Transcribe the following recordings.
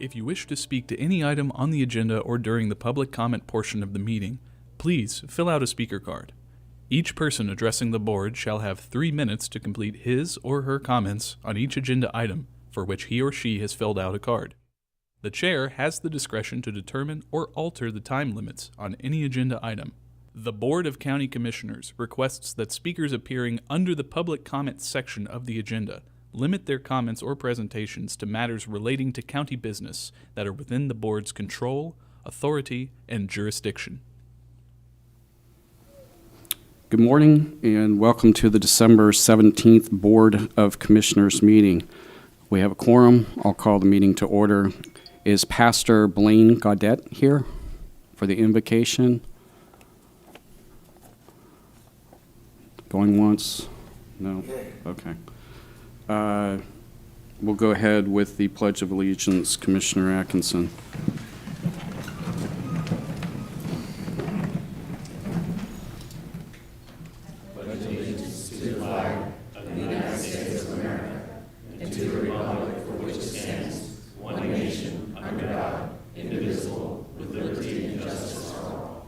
If you wish to speak to any item on the agenda or during the public comment portion of the meeting, please fill out a speaker card. Each person addressing the board shall have 3 minutes to complete his or her comments on each agenda item for which he or she has filled out a card. The chair has the discretion to determine or alter the time limits on any agenda item. The Board of County Commissioners requests that speakers appearing under the public comment section of the agenda limit their comments or presentations to matters relating to county business that are within the board's control, authority, and jurisdiction. Good morning and welcome to the December 17th Board of Commissioners meeting. We have a quorum. I'll call the meeting to order. Is Pastor Blaine Gaudet here for the invocation? Going once? No? Okay. We'll go ahead with the Pledge of Allegiance. Commissioner Atkinson. Pledge allegiance to the flag of the United States of America and to the republic for which it stands, one nation, under God, indivisible, with liberty and justice for all.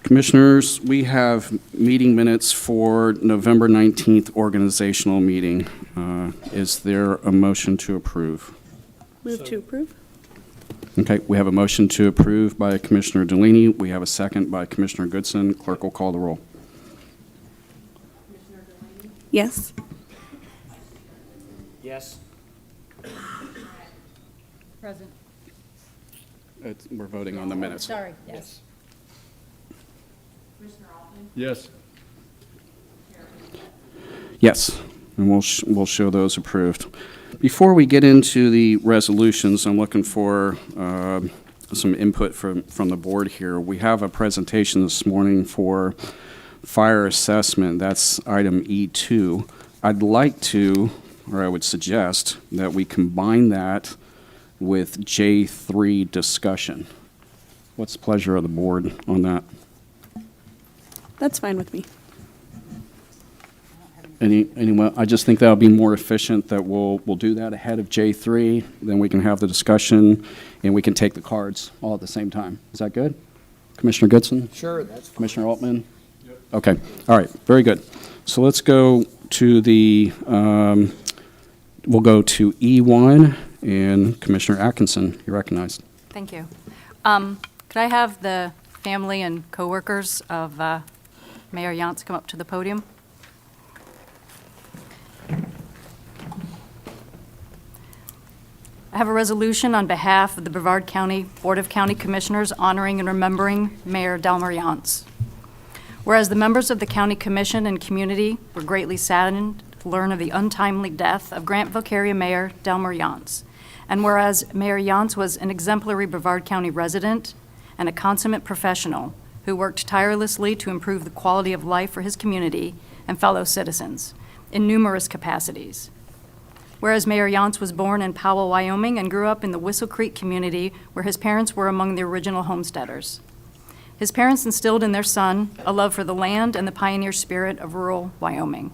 Commissioners, we have meeting minutes for November 19th organizational meeting. Is there a motion to approve? Move to approve. Okay, we have a motion to approve by Commissioner Delaney. We have a second by Commissioner Goodson. Clerk will call the roll. Yes. Yes. Present. We're voting on the minutes. Sorry, yes. Yes. Yes, and we'll show those approved. Before we get into the resolutions, I'm looking for some input from the board here. We have a presentation this morning for fire assessment. That's item E2. I'd like to, or I would suggest, that we combine that with J3 discussion. What's the pleasure of the board on that? That's fine with me. Anyone? I just think that'll be more efficient, that we'll do that ahead of J3, then we can have the discussion, and we can take the cards all at the same time. Is that good? Commissioner Goodson? Sure, that's fine. Commissioner Altman? Yep. Okay, all right, very good. So let's go to the, we'll go to E1, and Commissioner Atkinson, you're recognized. Thank you. Could I have the family and coworkers of Mayor Yonts come up to the podium? I have a resolution on behalf of the Brevard County Board of County Commissioners honoring and remembering Mayor Delmer Yonts. Whereas the members of the County Commission and community were greatly saddened to learn of the untimely death of Grant-Valcaria Mayor Delmer Yonts, and whereas Mayor Yonts was an exemplary Brevard County resident and a consummate professional who worked tirelessly to improve the quality of life for his community and fellow citizens in numerous capacities. Whereas Mayor Yonts was born in Powell, Wyoming, and grew up in the Whistle Creek community where his parents were among the original homesteaders. His parents instilled in their son a love for the land and the pioneer spirit of rural Wyoming.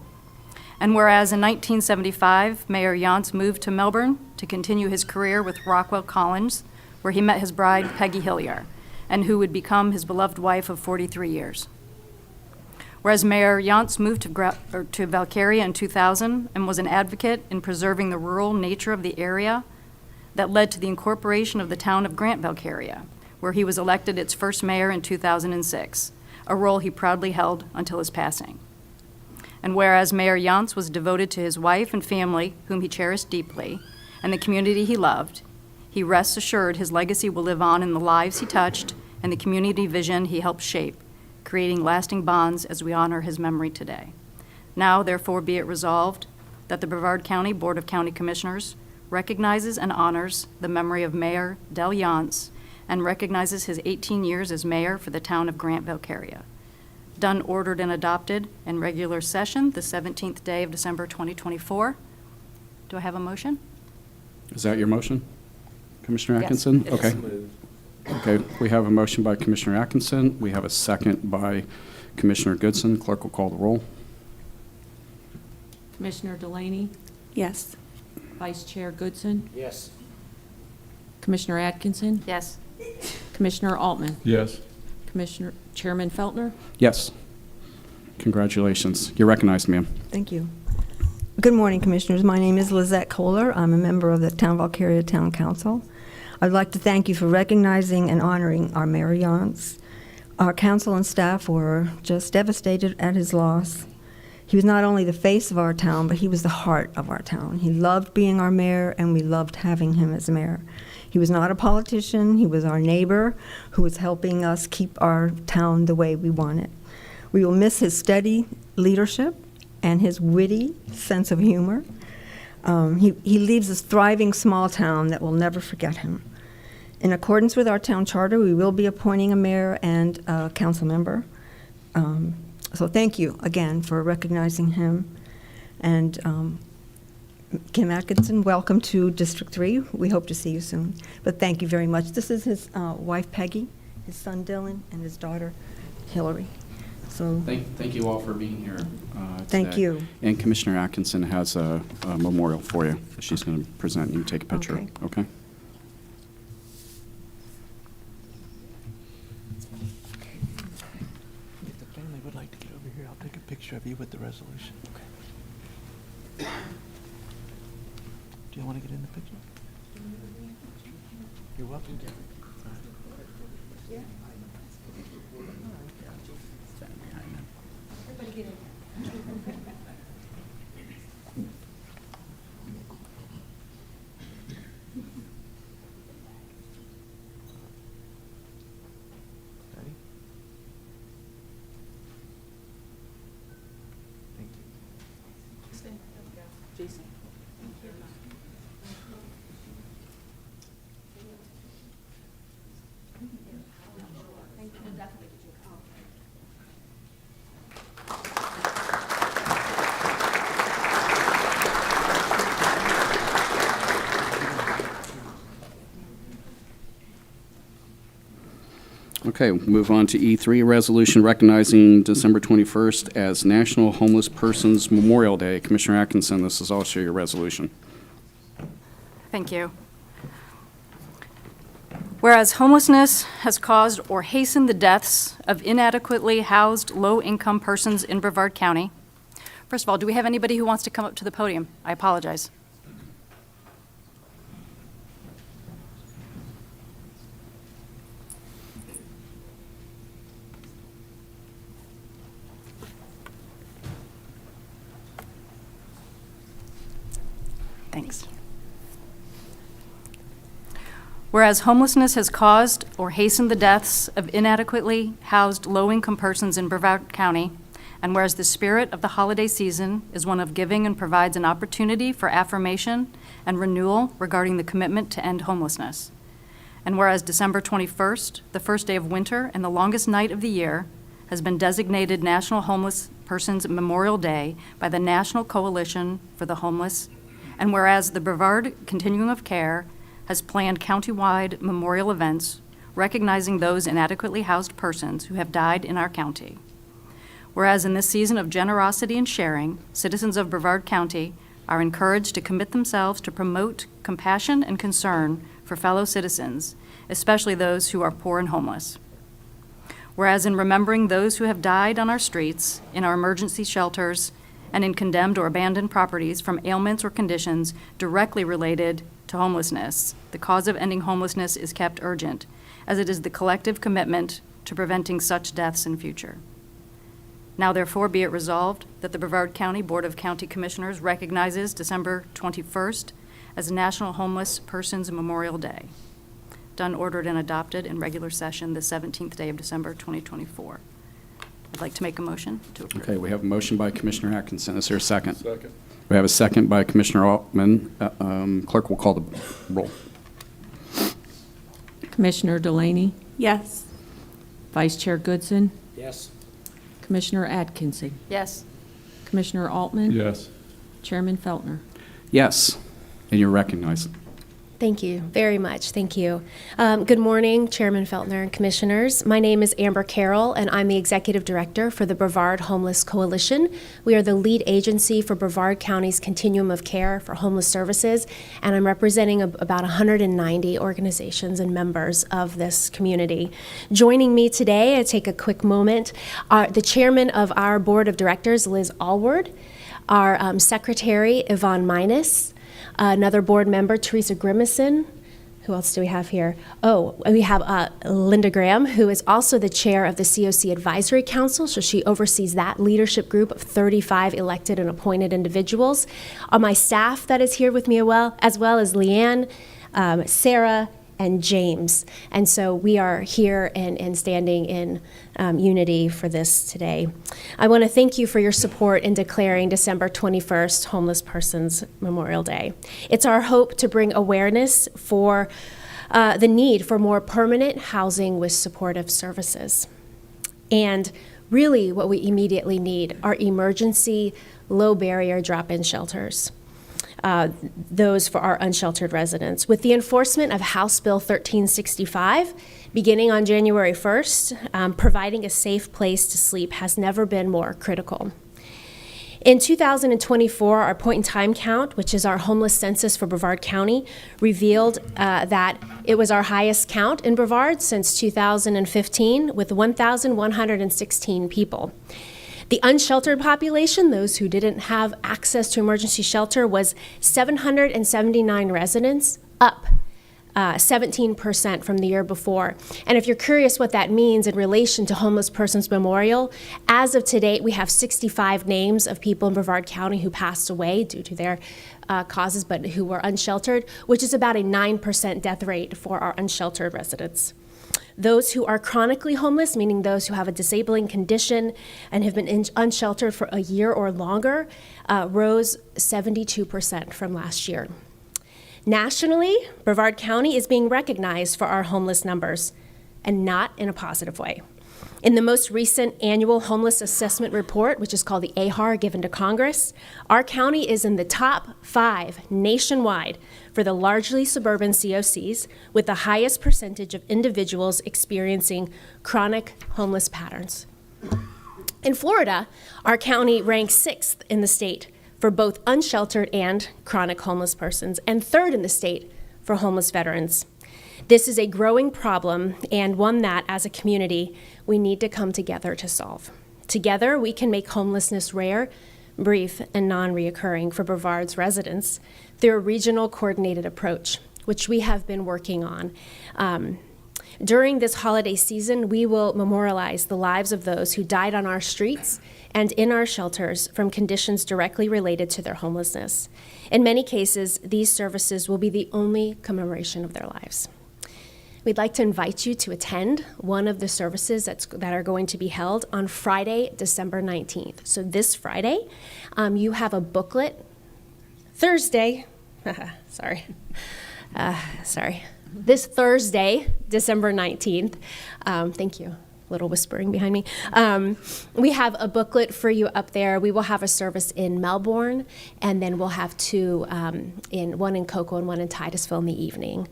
And whereas in 1975, Mayor Yonts moved to Melbourne to continue his career with Rockwell Collins, where he met his bride, Peggy Hillier, and who would become his beloved wife of 43 years. Whereas Mayor Yonts moved to Valcaria in 2000 and was an advocate in preserving the rural nature of the area that led to the incorporation of the town of Grant-Valcaria, where he was elected its first mayor in 2006, a role he proudly held until his passing. And whereas Mayor Yonts was devoted to his wife and family, whom he cherished deeply, and the community he loved, he rests assured his legacy will live on in the lives he touched and the community vision he helped shape, creating lasting bonds as we honor his memory today. Now, therefore, be it resolved that the Brevard County Board of County Commissioners recognizes and honors the memory of Mayor Del Yonts and recognizes his 18 years as mayor for the town of Grant-Valcaria. Done, ordered, and adopted in regular session the 17th day of December 2024. Do I have a motion? Is that your motion, Commissioner Yes, Atkinson? it Okay. is. Okay, we have a motion by Commissioner Atkinson. We have a second by Commissioner Goodson, clerk will call the roll. Commissioner Delaney, Yes. Vice Chair Goodson, Yes. Commissioner Atkinson, Yes. Commissioner Altman, Yes. Chairman Feltner. Yes. Congratulations. You're recognized, ma'am. Thank you. Good morning, Commissioners. My name is Lizette Kohler. I'm a member of the Town of Valkyria Town Council. I'd like to thank you for recognizing and honoring our Mayor Yonts. Our council and staff were just devastated at his loss. He was not only the face of our town, but he was the heart of our town. He loved being our mayor, and we loved having him as mayor. He was not a politician. He was our neighbor who was helping us keep our town the way we want it. We will miss his steady leadership and his witty sense of humor. He leaves a thriving small town that will never forget him. In accordance with our town charter, we will be appointing a mayor and a council member. So thank you again for recognizing him. And Kim Atkinson, welcome to District 3. We hope to see you soon. But thank you very much. This is his wife, Peggy, his son, Dylan, and his daughter, Hillary. So Thank you all for being here Thank today. you. And Commissioner Atkinson has a memorial for you. She's going to present and you take a picture. Okay. Okay? If the family would like to get over here, I'll take a picture of you with the resolution. Okay. Do you want to get in the picture? You're welcome. Ready? Thank you. Jason. Okay, we'll move on to E3, a resolution recognizing December 21st as National Homeless Persons Memorial Day. Commissioner Atkinson, this is also your resolution. Thank you. Whereas homelessness has caused or hastened the deaths of inadequately housed low-income persons in Brevard County. First of all, do we have anybody who wants to come up to the podium? I apologize. Thanks. Whereas homelessness has caused or hastened the deaths of inadequately housed low-income persons in Brevard County, and whereas the spirit of the holiday season is one of giving and provides an opportunity for affirmation and renewal regarding the commitment to end homelessness, and whereas December 21st, the first day of winter and the longest night of the year, has been designated National Homeless Persons Memorial Day by the National Coalition for the Homeless, and whereas the Brevard Continuum of Care has planned countywide memorial events recognizing those inadequately housed persons who have died in our county. Whereas in this season of generosity and sharing, citizens of Brevard County are encouraged to commit themselves to promote compassion and concern for fellow citizens, especially those who are poor and homeless. Whereas in remembering those who have died on our streets, in our emergency shelters, and in condemned or abandoned properties from ailments or conditions directly related to homelessness, the cause of ending homelessness is kept urgent, as it is the collective commitment to preventing such deaths in future. Now therefore be it resolved that the Brevard County Board of County Commissioners recognizes December 21st as National Homeless Persons Memorial Day. Done, ordered, and adopted in regular session the 17th day of December 2024. I'd like to make a motion to approve. Okay, we have a motion by Commissioner Atkinson. Is there a second? Second. We have a second by Commissioner Altman. Clerk will call the roll. Commissioner Delaney, Yes. Vice Chair Goodson, Yes. Commissioner Atkinson, Yes. Commissioner Altman, Yes. Chairman Feltner. Yes, and you're recognized. Thank you very much. Thank you. Good morning, Chairman Feltner and Commissioners. My name is Amber Carroll, and I'm the Executive Director for the Brevard Homeless Coalition. We are the lead agency for Brevard County's Continuum of Care for Homeless Services, and I'm representing about 190 organizations and members of this community. Joining me today, I take a quick moment, are the Chairman of our Board of Directors, Liz Allward, our Secretary, Yvonne Minus, another board member, Teresa Grimison. Who else do we have here? Oh, we have Linda Graham, who is also the chair of the COC Advisory Council, so she oversees that leadership group of 35 elected and appointed individuals. On my staff that is here with me as well as Leanne, Sarah, and James. And so we are here and standing in unity for this today. I want to thank you for your support in declaring December 21st Homeless Persons Memorial Day. It's our hope to bring awareness for the need for more permanent housing with supportive services. And really what we immediately need are emergency, low-barrier drop-in shelters. Those for our unsheltered residents. With the enforcement of House Bill 1365, beginning on January 1st, providing a safe place to sleep has never been more critical. In 2024, our point-in-time count, which is our homeless census for Brevard County, revealed that it was our highest count in Brevard since 2015, with 1,116 people. The unsheltered population, those who didn't have access to emergency shelter, was 779 residents, up 17% from the year before. And if you're curious what that means in relation to Homeless Persons Memorial, as of today, we have 65 names of people in Brevard County who passed away due to their causes, but who were unsheltered, which is about a 9% death rate for our unsheltered residents. Those who are chronically homeless, meaning those who have a disabling condition and have been unsheltered for a year or longer, rose 72% from last year. Nationally, Brevard County is being recognized for our homeless numbers, and not in a positive way. In the most recent annual homeless assessment report, which is called the AHAR given to Congress, our county is in the top 5 nationwide for the largely suburban COCs, with the highest percentage of individuals experiencing chronic homeless patterns. In Florida, our county ranks 6th in the state for both unsheltered and chronic homeless persons, and 3rd in the state for homeless veterans. This is a growing problem, and one that, as a community, we need to come together to solve. Together, we can make homelessness rare, brief, and non-reoccurring for Brevard's residents through a regional coordinated approach, which we have been working on. During this holiday season, we will memorialize the lives of those who died on our streets and in our shelters from conditions directly related to their homelessness. In many cases, these services will be the only commemoration of their lives. We'd like to invite you to attend one of the services that are going to be held on Friday, December 19th. So this Friday, you have a booklet. Thursday, sorry. This Thursday, December 19th, thank you. Little whispering behind me. We have a booklet for you up there. We will have a service in Melbourne, and then we'll have 2, one in Cocoa and one in Titusville in the evening.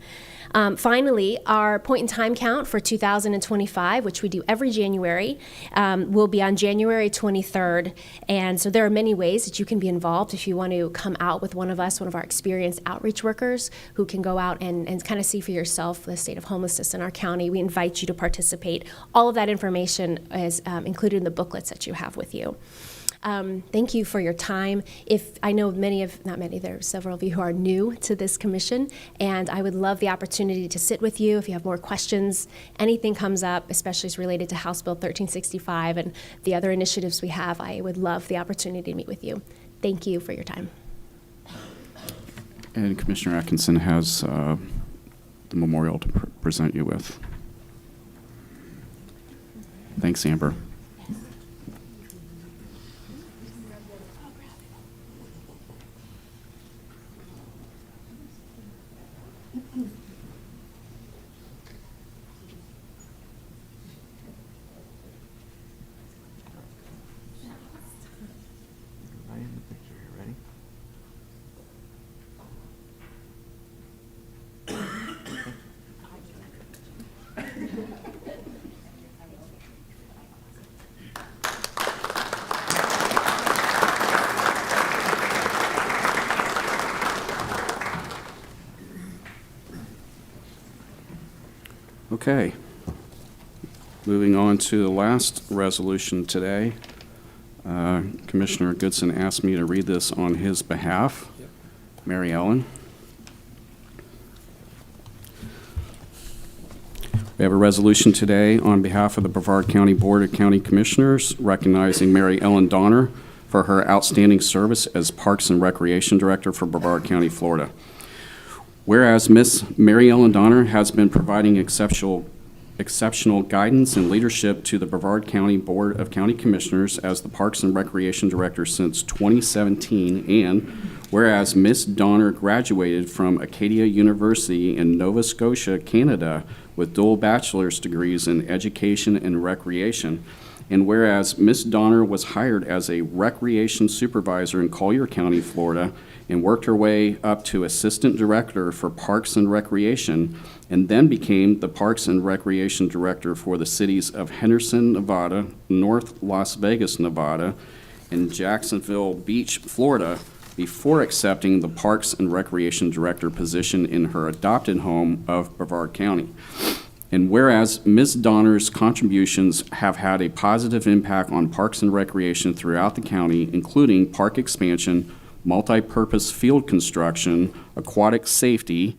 Finally, our point-in-time count for 2025, which we do every January, will be on January 23rd. And so there are many ways that you can be involved if you want to come out with one of us, one of our experienced outreach workers who can go out and kind of see for yourself the state of homelessness in our county. We invite you to participate. All of that information is included in the booklets that you have with you. Thank you for your time. I know there are several of you who are new to this commission, and I would love the opportunity to sit with you if you have more questions, anything comes up, especially as related to House Bill 1365 and the other initiatives we have. I would love the opportunity to meet with you. Thank you for your time. And Commissioner Atkinson has the memorial to present you with. Thanks, Amber. Right in the picture here, ready? Okay. Moving on to the last resolution today. Commissioner Goodson asked me to read this on his behalf. Mary Ellen. We have a resolution today on behalf of the Brevard County Board of County Commissioners recognizing Mary Ellen Donner for her outstanding service as Parks and Recreation Director for Brevard County, Florida. Whereas Miss Mary Ellen Donner has been providing exceptional guidance and leadership to the Brevard County Board of County Commissioners as the Parks and Recreation Director since 2017, and whereas Miss Donner graduated from Acadia University in Nova Scotia, Canada, with dual bachelor's degrees in Education and Recreation, and whereas Miss Donner was hired as a recreation supervisor in Collier County, Florida, and worked her way up to Assistant Director for Parks and Recreation, and then became the Parks and Recreation Director for the cities of Henderson, Nevada, North Las Vegas, Nevada, and Jacksonville Beach, Florida, before accepting the Parks and Recreation Director position in her adopted home of Brevard County. And whereas Ms. Donner's contributions have had a positive impact on Parks and Recreation throughout the county, including park expansion, multi-purpose field construction, aquatic safety,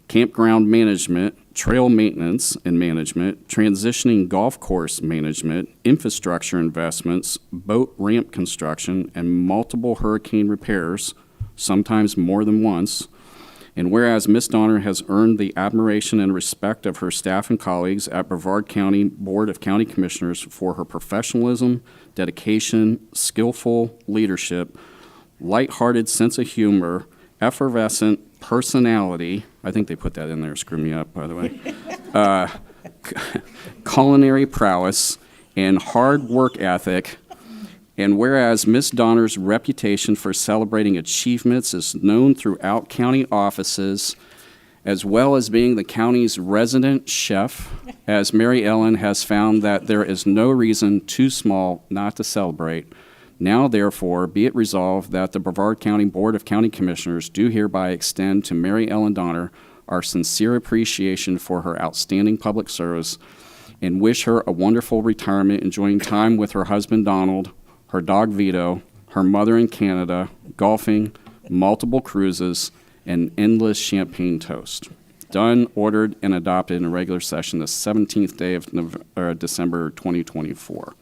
campground management, trail maintenance and management, transitioning golf course management, infrastructure investments, boat ramp construction, and multiple hurricane repairs, sometimes more than once. And whereas Ms. Donner has earned the admiration and respect of her staff and colleagues at Brevard County Board of County Commissioners for her professionalism, dedication, skillful leadership, lighthearted sense of humor, effervescent personality, I think they put that in there, screw me up, by the way, culinary prowess, and hard work ethic. And whereas Ms. Donner's reputation for celebrating achievements is known throughout county offices, as well as being the county's resident chef, as Mary Ellen has found that there is no reason too small not to celebrate. Now, therefore, be it resolved that the Brevard County Board of County Commissioners do hereby extend to Mary Ellen Donner our sincere appreciation for her outstanding public service and wish her a wonderful retirement, enjoying time with her husband Donald, her dog Vito, her mother in Canada, golfing, multiple cruises, and endless champagne toast. Done, ordered, and adopted in a regular session the 17th day of December 2024.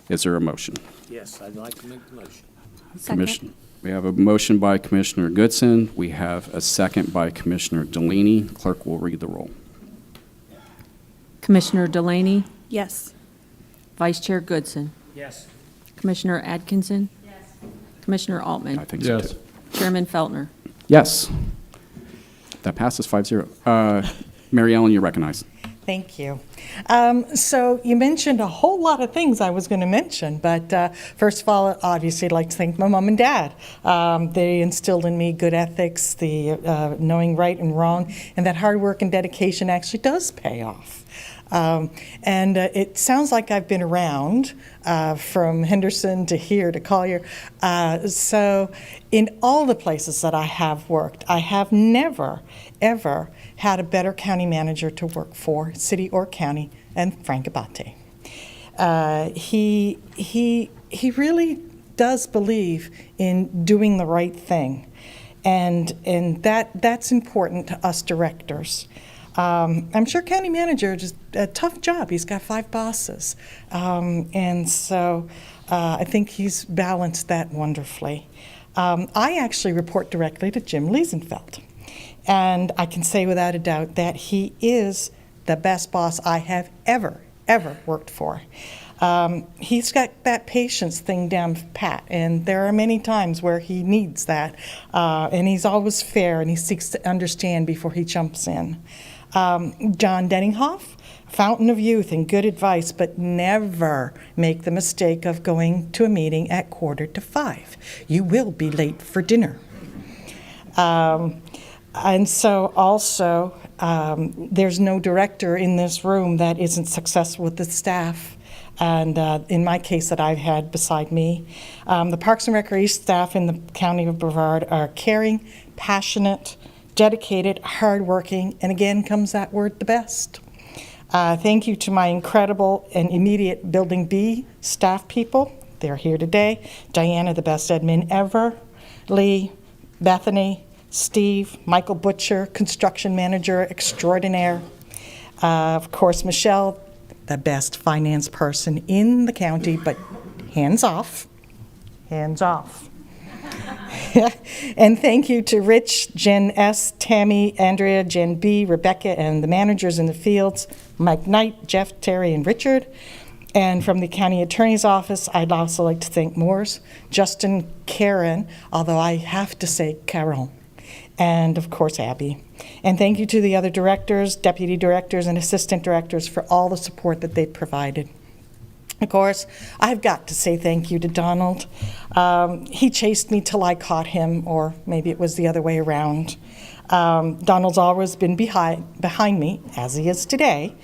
Is there a motion? Yes, I'd like to make the motion. Second. We have a motion by Commissioner Goodson. We have a second by Commissioner Delaney. Clerk will read the roll. Commissioner Delaney, Yes. Vice Chair Goodson, Yes. Commissioner Adkinson, Commissioner Altman, I think so, Yes. too. Chairman Feltner. Yes. That passes 5-0. Mary Ellen, you're recognized. Thank you. So you mentioned a whole lot of things I was going to mention, but first of all, obviously, I'd like to thank my mom and dad. They instilled in me good ethics, the knowing right and wrong, and that hard work and dedication actually does pay off. And it sounds like I've been around from Henderson to here to Collier. So in all the places that I have worked, I have never, ever had a better county manager to work for, city or county, than Frank Abate. He really does believe in doing the right thing, and that's important to us directors. I'm sure county manager is a tough job. He's got 5 bosses. And so I think he's balanced that wonderfully. I actually report directly to Jim Liesenfeld. And I can say without a doubt that he is the best boss I have ever worked for. He's got that patience thing down pat, and there are many times where he needs that. And he's always fair, and he seeks to understand before he jumps in. John Denninghoff, fountain of youth and good advice, but never make the mistake of going to a meeting at 4:45. You will be late for dinner. And so also, there's no director in this room that isn't successful with the staff. And in my case that I've had beside me, the Parks and Recreation staff in the County of Brevard are caring, passionate, dedicated, hardworking, and again comes that word, the best. Thank you to my incredible and immediate Building B staff people. They're here today. Diana, the best admin ever. Lee, Bethany, Steve, Michael Butcher, construction manager extraordinaire. Of course, Michelle, the best finance person in the county, but hands off. Hands off. And thank you to Rich, Jen S., Tammy, Andrea, Jen B., Rebecca, and the managers in the fields, Mike Knight, Jeff, Terry, and Richard. And from the county attorney's office, I'd also like to thank Moores, Justin, Karen, although I have to say Caron, and of course Abby. And thank you to the other directors, deputy directors, and assistant directors for all the support that they provided. Of course, I've got to say thank you to Donald. He chased me till I caught him, or maybe it was the other way around. Donald's always been behind me, as he is today,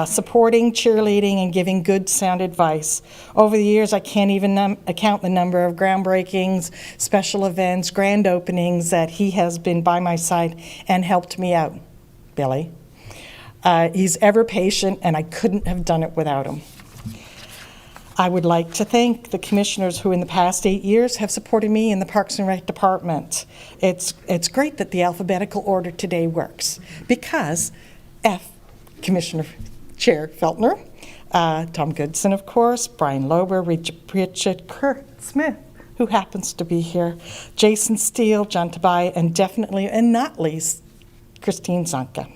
supporting, cheerleading, and giving good sound advice. Over the years, I can't even count the number of groundbreakings, special events, grand openings that he has been by my side and helped me out. Billy. He's ever patient, and I couldn't have done it without him. I would like to thank the commissioners who in the past 8 years have supported me in the Parks and Rec Department. It's great that the alphabetical order today works because F, Commissioner Chair Feltner, Tom Goodson, of course, Brian Lober, Richard Kurt Smith, who happens to be here, Jason Steele, John Tobias, and definitely, and not least, Christine Zonka.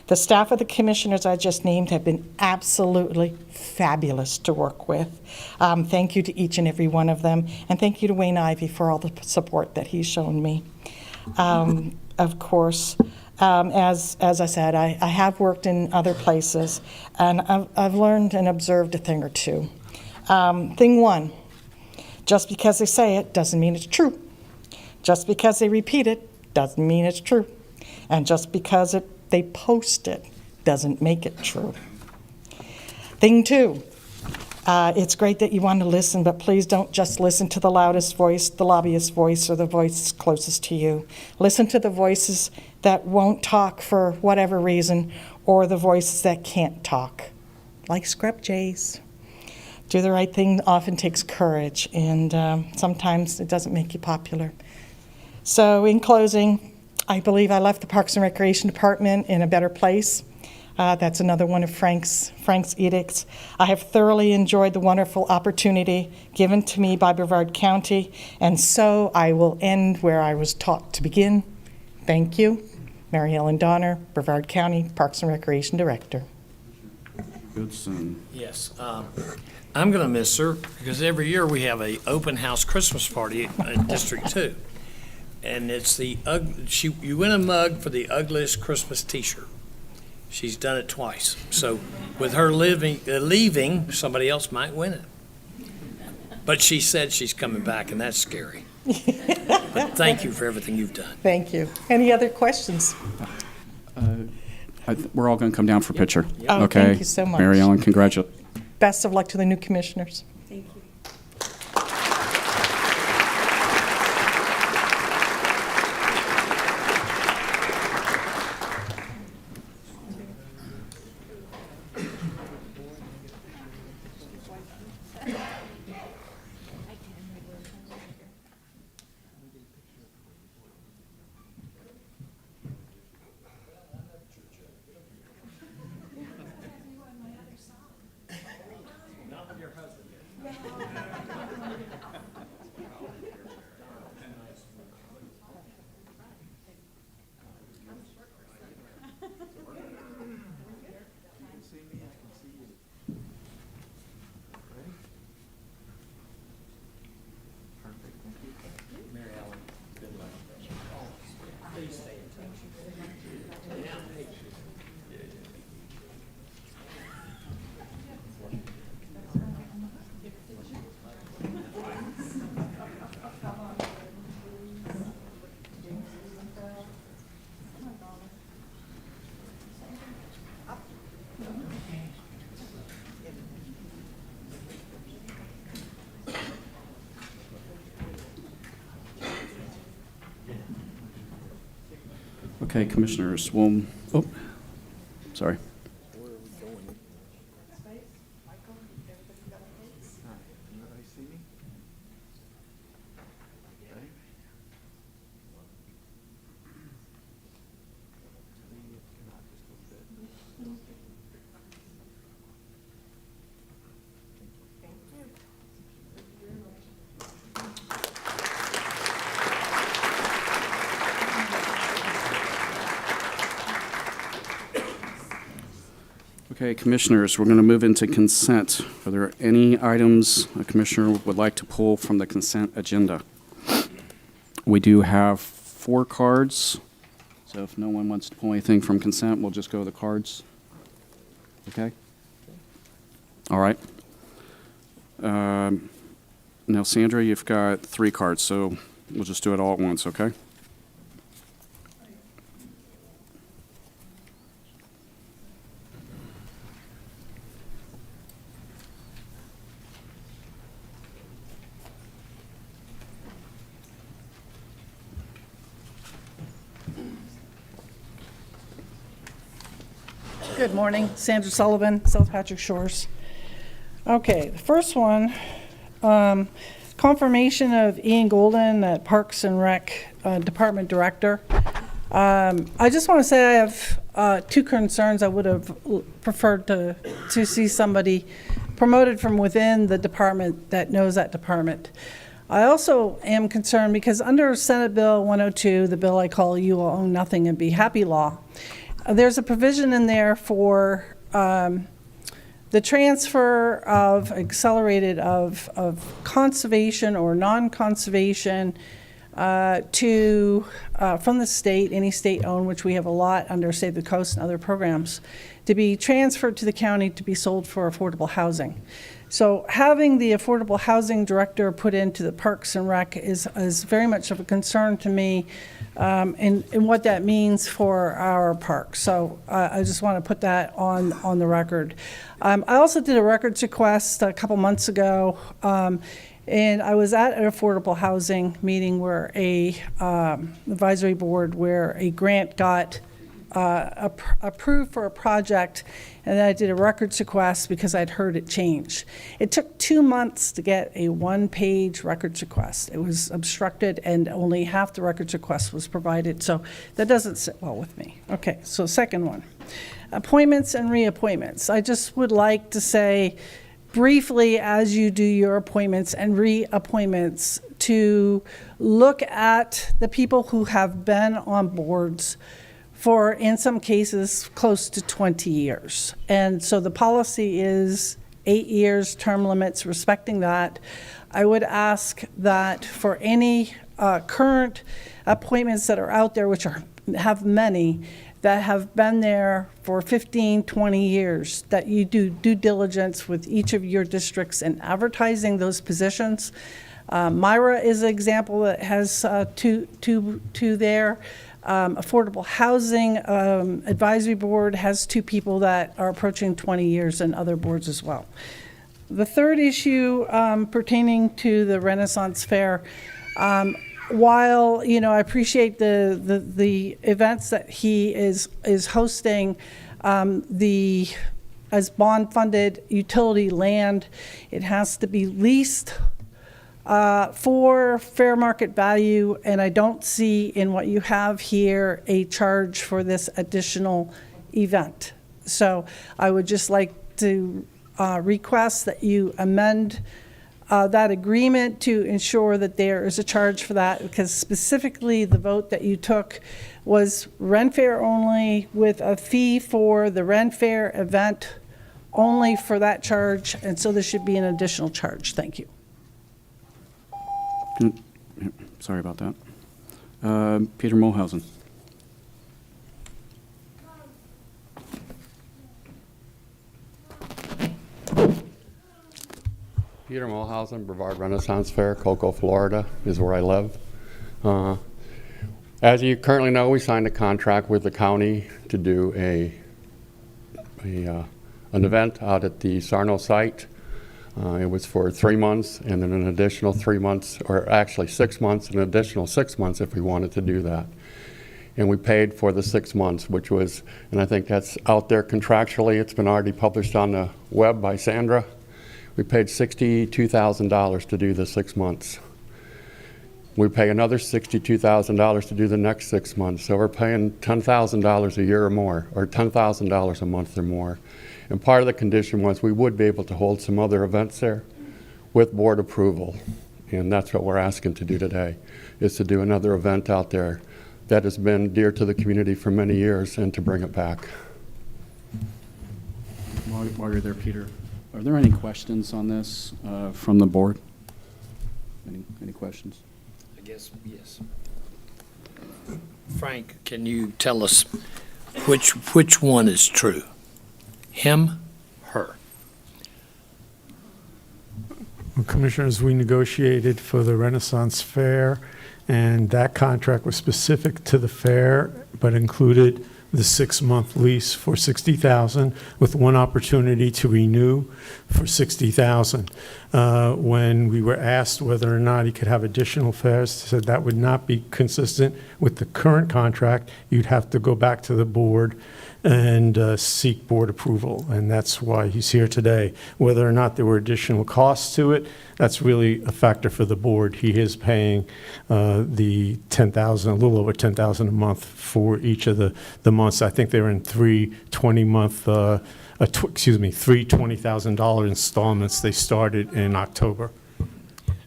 The staff of the commissioners I just named have been absolutely fabulous to work with. Thank you to each and every one of them, and thank you to Wayne Ivey for all the support that he's shown me. Of course, as I said, I have worked in other places, and I've learned and observed a thing or two. Thing one, just because they say it doesn't mean it's true. Just because they repeat it doesn't mean it's true. And just because they post it doesn't make it true. Thing two, it's great that you want to listen, but please don't just listen to the loudest voice, the lobbyist voice, or the voice closest to you. Listen to the voices that won't talk for whatever reason, or the voices that can't talk, like Scrub Jays. Do the right thing often takes courage, and sometimes it doesn't make you popular. So in closing, I believe I left the Parks and Recreation Department in a better place. That's another one of Frank's edicts. I have thoroughly enjoyed the wonderful opportunity given to me by Brevard County, and so I will end where I was taught to begin. Thank you. Mary Ellen Donner, Brevard County Parks and Recreation Director. Goodson. Yes. I'm going to miss her because every year we have a open house Christmas party in District 2. And it's you win a mug for the ugliest Christmas T-shirt. She's done it twice. So with her leaving, somebody else might win it. But she said she's coming back, and that's scary. But thank you for everything you've done. Thank you. Any other questions? We're all going to come down for a picture. Oh, okay. thank you so much. Mary Ellen, congratulations. Best of luck to the new commissioners. Thank you. Okay, commissioners, sorry. Where are we going? Okay, commissioners, we're going to move into consent. Are there any items a commissioner would like to pull from the consent agenda? We do have 4 cards, so if no one wants to pull anything from consent, we'll just go to the cards. Okay? All right. Now, Sandra, you've got 3 cards, so we'll just do it all at once, okay? Good morning, Sandra Sullivan, South Patrick Shores. Okay, the first one, confirmation of Ian Golden at Parks and Rec Department Director. I just want to say I have 2 concerns. I would have preferred to see somebody promoted from within the department that knows that department. I also am concerned because under Senate Bill 102, the bill I call You Will Own Nothing and Be Happy law, there's a provision in there for the transfer of accelerated of conservation or non-conservation to from the state, any state-owned, which we have a lot under Save the Coast and other programs, to be transferred to the county to be sold for affordable housing. So having the affordable housing director put into the Parks and Rec is very much of a concern to me, and what that means for our parks. So I just want to put that on the record. I also did a records request a couple months ago, and I was at an affordable housing meeting where a advisory board where a grant got approved for a project, and then I did a records request because I'd heard it change. It took 2 months to get a 1-page records request. It was obstructed and only half the records request was provided, so that doesn't sit well with me. Okay, so second one, appointments and reappointments. I just would like to say briefly, as you do your appointments and reappointments, to look at the people who have been on boards for, in some cases, close to 20 years. And so the policy is 8 years, term limits, respecting that. I would ask that for any current appointments that are out there, which have many, that have been there for 15, 20 years, that you do due diligence with each of your districts in advertising those positions. Myra is an example that has two there. Affordable Housing Advisory Board has 2 people that are approaching 20 years, and other boards as well. The third issue pertaining to the Renaissance Fair, while I appreciate the events that he is hosting, as bond-funded utility land, it has to be leased for fair market value, and I don't see in what you have here a charge for this additional event. So I would just like to request that you amend that agreement to ensure that there is a charge for that, because specifically the vote that you took was Ren Fair only, with a fee for the Ren Fair event only for that charge, and so there should be an additional charge. Thank you. Sorry about that. Peter Mulhausen. Peter Mulhausen, Brevard Renaissance Fair, Cocoa, Florida is where I live. As you currently know, we signed a contract with the county to do an event out at the Sarno site. It was for 3 months, and then an additional 3 months, or actually 6 months, an additional 6 months if we wanted to do that. And we paid for the 6 months, which was, and I think that's out there contractually. It's been already published on the web by Sandra. We paid $62,000 to do the 6 months. We pay another $62,000 to do the next 6 months. So we're paying $10,000 a year or more, or $10,000 a month or more. And part of the condition was we would be able to hold some other events there with board approval. And that's what we're asking to do today, is to do another event out there that has been dear to the community for many years and to bring it back. While you're there, Peter, are there any questions on this from the board? Any questions? I guess, yes. Frank, can you tell us which one is true? Him, her? Well, Commissioners, we negotiated for the Renaissance Fair, and that contract was specific to the fair, but included the 6-month lease for $60,000 with one opportunity to renew for $60,000. When we were asked whether or not he could have additional fairs, he said that would not be consistent with the current contract. You'd have to go back to the board and seek board approval, and that's why he's here today. Whether or not there were additional costs to it, that's really a factor for the board. He is paying the $10,000, a little over $10,000 a month for each of the months. I think they're in three $20,000 installments. They started in October.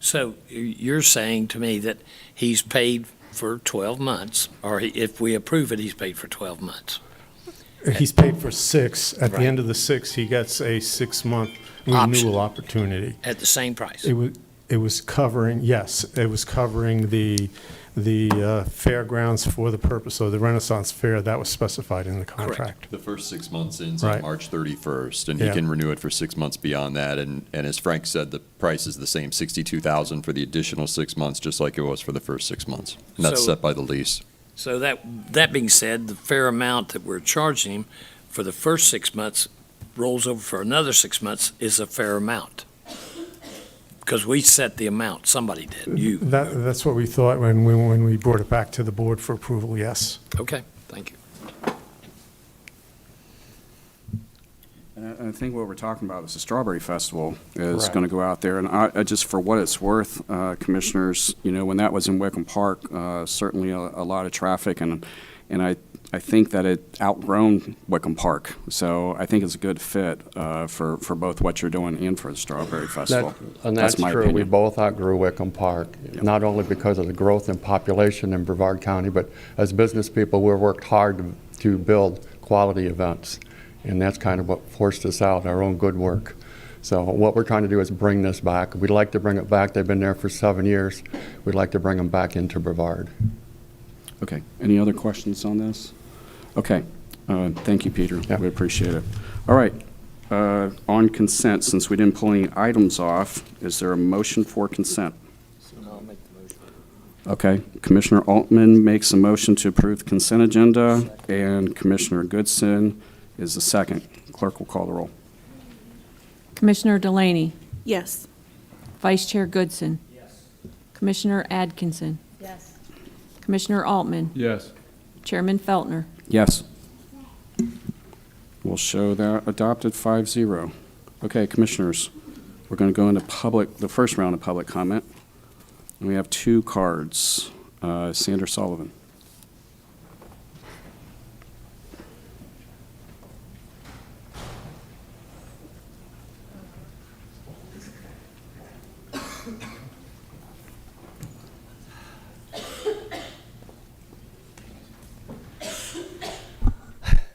So you're saying to me that he's paid for 12 months, or if we approve it, he's paid for 12 months? He's paid for 6. At the Right. end of the 6, he gets a 6-month Option. renewal opportunity. At the same price? It was covering, yes, it was covering the fairgrounds for the purpose of the Renaissance Fair. That was specified in the contract. The first 6 months ends Right. on March 31st, and Yeah. he can renew it for 6 months beyond that. And as Frank said, the price is the same, $62,000 for the additional 6 months, just like it was for the first 6 months. And that's So- set by the lease. So that being said, the fair amount that we're charging him for the first 6 months rolls over for another 6 months is a fair amount. Because we set the amount, somebody did, you. That's what we thought when we brought it back to the board for approval, yes. Okay, thank you. And I think what we're talking about is the Strawberry Festival is Correct. going to go out there. And I just, for what it's worth, Commissioners, when that was in Wickham Park, certainly a lot of traffic, and I think that it outgrown Wickham Park. So I think it's a good fit for both what you're doing and for the Strawberry Festival. And that's my true. We opinion. both outgrew Wickham Park, not only because of the growth in population in Brevard County, but as business people, we've worked hard to build quality events. And that's kind of what forced us out, our own good work. So what we're trying to do is bring this back. We'd like to bring it back. They've been there for 7 years. We'd like to bring them back into Brevard. Okay. Any other questions on this? Okay. Thank you, Peter. Yeah. We appreciate it. All right. On consent, since we didn't pull any items off, is there a motion for consent? I'll make the motion. Okay. Commissioner Altman makes a motion to approve the consent agenda, and Commissioner Goodson is the second. Clerk will call the roll. Commissioner Delaney. Yes. Vice Chair Goodson. Yes. Commissioner Adkinson. Yes. Commissioner Altman. Yes. Chairman Feltner. Yes. We'll show that adopted 5-0. Okay, Commissioners, we're going to go into the first round of public comment. And we have 2 cards. Sandra Sullivan.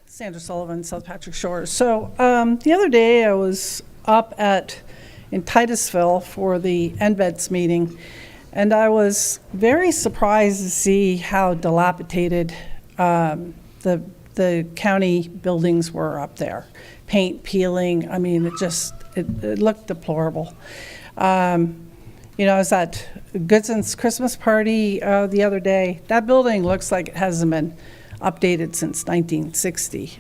Sandra Sullivan, South Patrick Shores. So the other day I was up in Titusville for the NBEDS meeting, and I was very surprised to see how dilapidated the county buildings were up there. Paint peeling, I mean, it looked deplorable. I was at Goodson's Christmas party the other day. That building looks like it hasn't been updated since 1960.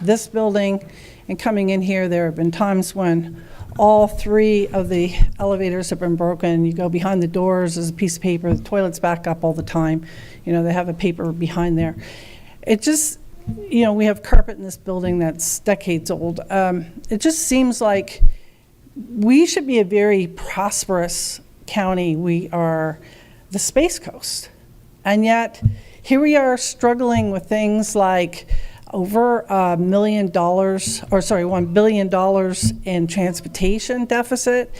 This building, and coming in here, there have been times when all 3 of the elevators have been broken. You go behind the doors, there's a piece of paper, the toilet's back up all the time. They have a paper behind there. It just, we have carpet in this building that's decades old. It just seems like we should be a very prosperous county. We are the Space Coast. And yet, here we are struggling with things like over $1 billion in transportation deficit.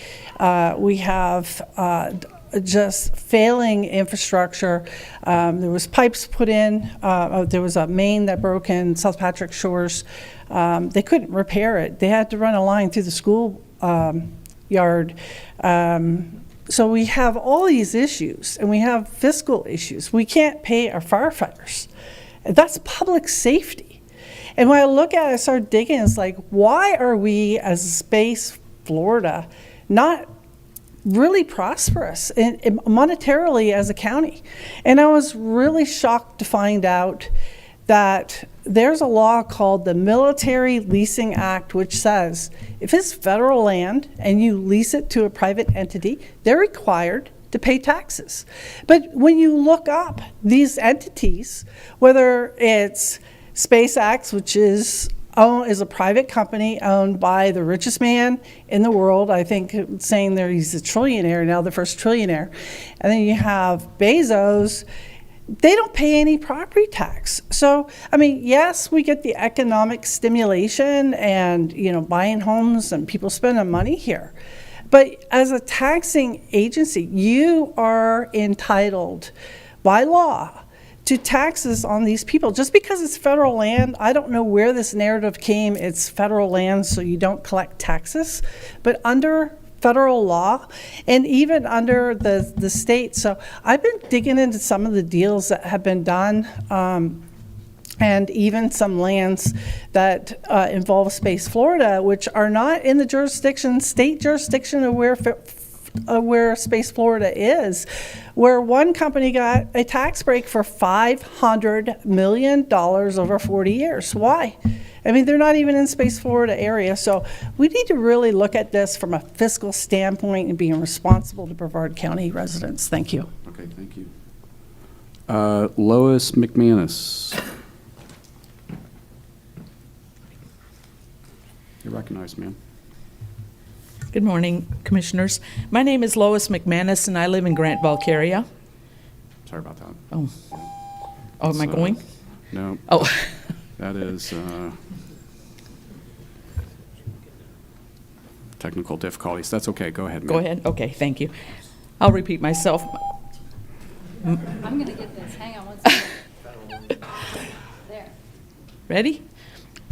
We have just failing infrastructure. There was pipes put in. There was a main that broke in South Patrick Shores. They couldn't repair it. They had to run a line through the school yard. So we have all these issues, and we have fiscal issues. We can't pay our firefighters. That's public safety. And when I look at it, I start digging, it's like, why are we, as Space Florida, not really prosperous monetarily as a county? And I was really shocked to find out that there's a law called the Military Leasing Act, which says if it's federal land and you lease it to a private entity, they're required to pay taxes. But when you look up these entities, whether it's SpaceX, which is a private company owned by the richest man in the world, I think saying that he's a trillionaire now, the first trillionaire, and then you have Bezos, they don't pay any property tax. So, I mean, yes, we get the economic stimulation and, buying homes and people spending money here. But as a taxing agency, you are entitled by law to taxes on these people. Just because it's federal land, I don't know where this narrative came, it's federal land so you don't collect taxes. But under federal law and even under the state. So I've been digging into some of the deals that have been done and even some lands that involve Space Florida, which are not in the state jurisdiction of where Space Florida is, where one company got a tax break for $500 million over 40 years. Why? I mean, they're not even in Space Florida area. So we need to really look at this from a fiscal standpoint and being responsible to Brevard County residents. Thank you. Okay, thank you. Lois McManus. You're recognized, ma'am. Good morning, Commissioners. My name is Lois McManus, and I live in Grant, Valkyria. Sorry about that. Oh, am I going? No. Oh. That is technical difficulties. That's okay. Go ahead, ma'am. Go ahead. Okay, thank you. I'll repeat myself. I'm going to get this. Hang on one second. There. Ready?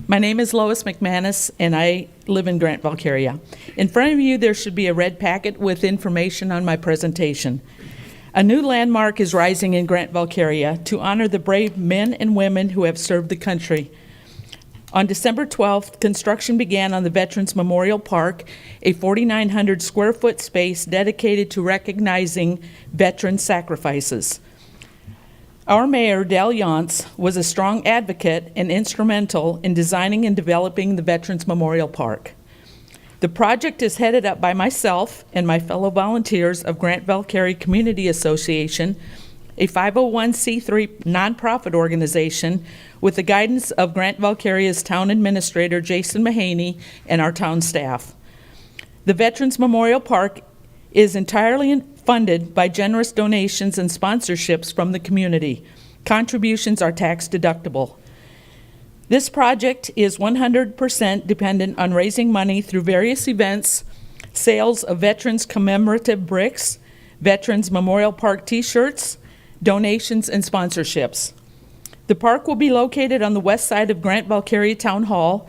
My name is Lois McManus, and I live in Grant, Valkyria. In front of you, there should be a red packet with information on my presentation. A new landmark is rising in Grant, Valkyria to honor the brave men and women who have served the country. On December 12th, construction began on the Veterans Memorial Park, a 4,900 square foot space dedicated to recognizing veteran sacrifices. Our mayor, Dale Yonts, was a strong advocate and instrumental in designing and developing the Veterans Memorial Park. The project is headed up by myself and my fellow volunteers of Grant Valkyria Community Association, a 501c3 nonprofit organization with the guidance of Grant Valkyria's town administrator, Jason Mahaney, and our town staff. The Veterans Memorial Park is entirely funded by generous donations and sponsorships from the community. Contributions are tax deductible. This project is 100% dependent on raising money through various events, sales of veterans commemorative bricks, Veterans Memorial Park t-shirts, donations, and sponsorships. The park will be located on the west side of Grant Valkyria Town Hall,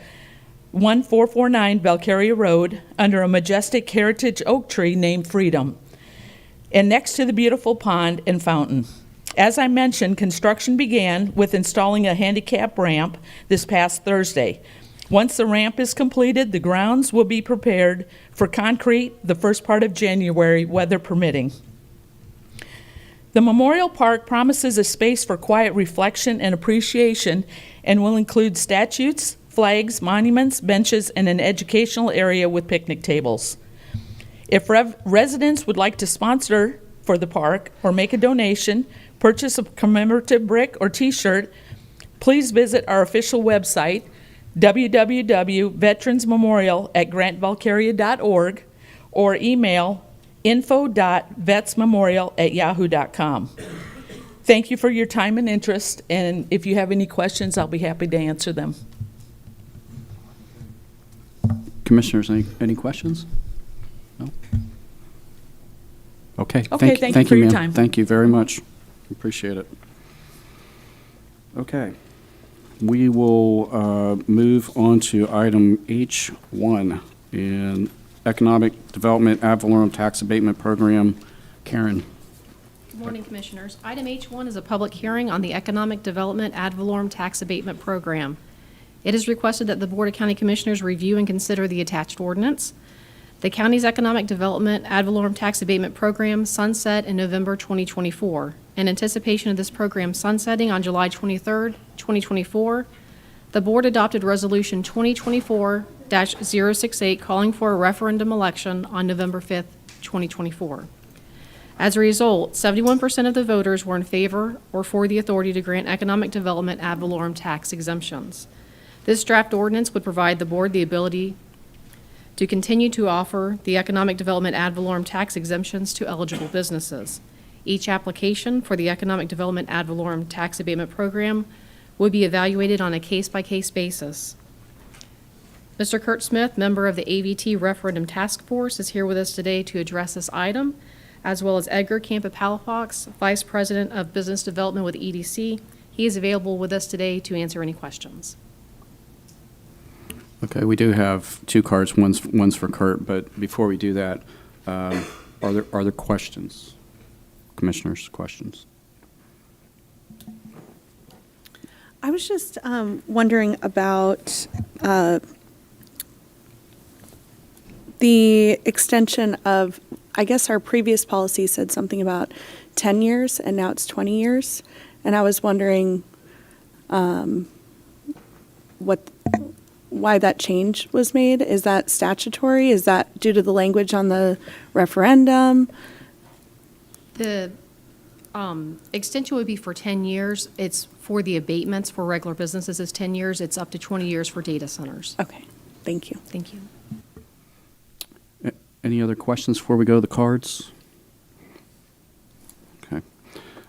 1449 Valkyria Road, under a majestic heritage oak tree named Freedom, and next to the beautiful pond and fountain. As I mentioned, construction began with installing a handicap ramp this past Thursday. Once the ramp is completed, the grounds will be prepared for concrete the first part of January, weather permitting. The Memorial Park promises a space for quiet reflection and appreciation and will include statues, flags, monuments, benches, and an educational area with picnic tables. If residents would like to sponsor for the park or make a donation, purchase a commemorative brick or t-shirt, please visit our official website, www.veteransmemorial@grantvalkyria.org, or email info.vetsmemorial@yahoo.com. Thank you for your time and interest, and if you have any questions, I'll be happy to answer them. Commissioners, any questions? No? Okay. Okay, thank you for your ma'am. time. Thank you very much. Appreciate it. Okay. We will move on to item H1 in Economic Development Ad Valorem Tax Abatement Program. Karen. Good morning, Commissioners. Item H1 is a public hearing on the Economic Development Ad Valorem Tax Abatement Program. It is requested that the Board of County Commissioners review and consider the attached ordinance. The county's Economic Development Ad Valorem Tax Abatement Program sunset in November 2024. In anticipation of this program sunsetting on July 23, 2024, the Board adopted Resolution 2024-068 calling for a referendum election on November 5, 2024. As a result, 71% of the voters were in favor or for the authority to grant economic development ad valorem tax exemptions. This draft ordinance would provide the board the ability to continue to offer the economic development ad valorem tax exemptions to eligible businesses. Each application for the economic development ad valorem tax abatement program would be evaluated on a case-by-case basis. Mr. Kurt Smith, member of the AVT Referendum Task Force, is here with us today to address this item, as well as Edgar Campa Palafox, Vice President of Business Development with EDC. He is available with us today to answer any questions. Okay, we do have two cards. One's for Kurt, but before we do that, are there questions? Commissioners, questions? I was just wondering about the extension of, I guess our previous policy said something about 10 years, and now it's 20 years. And I was wondering why that change was made. Is that statutory? Is that due to the language on the referendum? The extension would be for 10 years. It's for the abatements for regular businesses is 10 years. It's up to 20 years for data centers. Okay, thank you. Thank you. Any other questions before we go to the cards? Okay.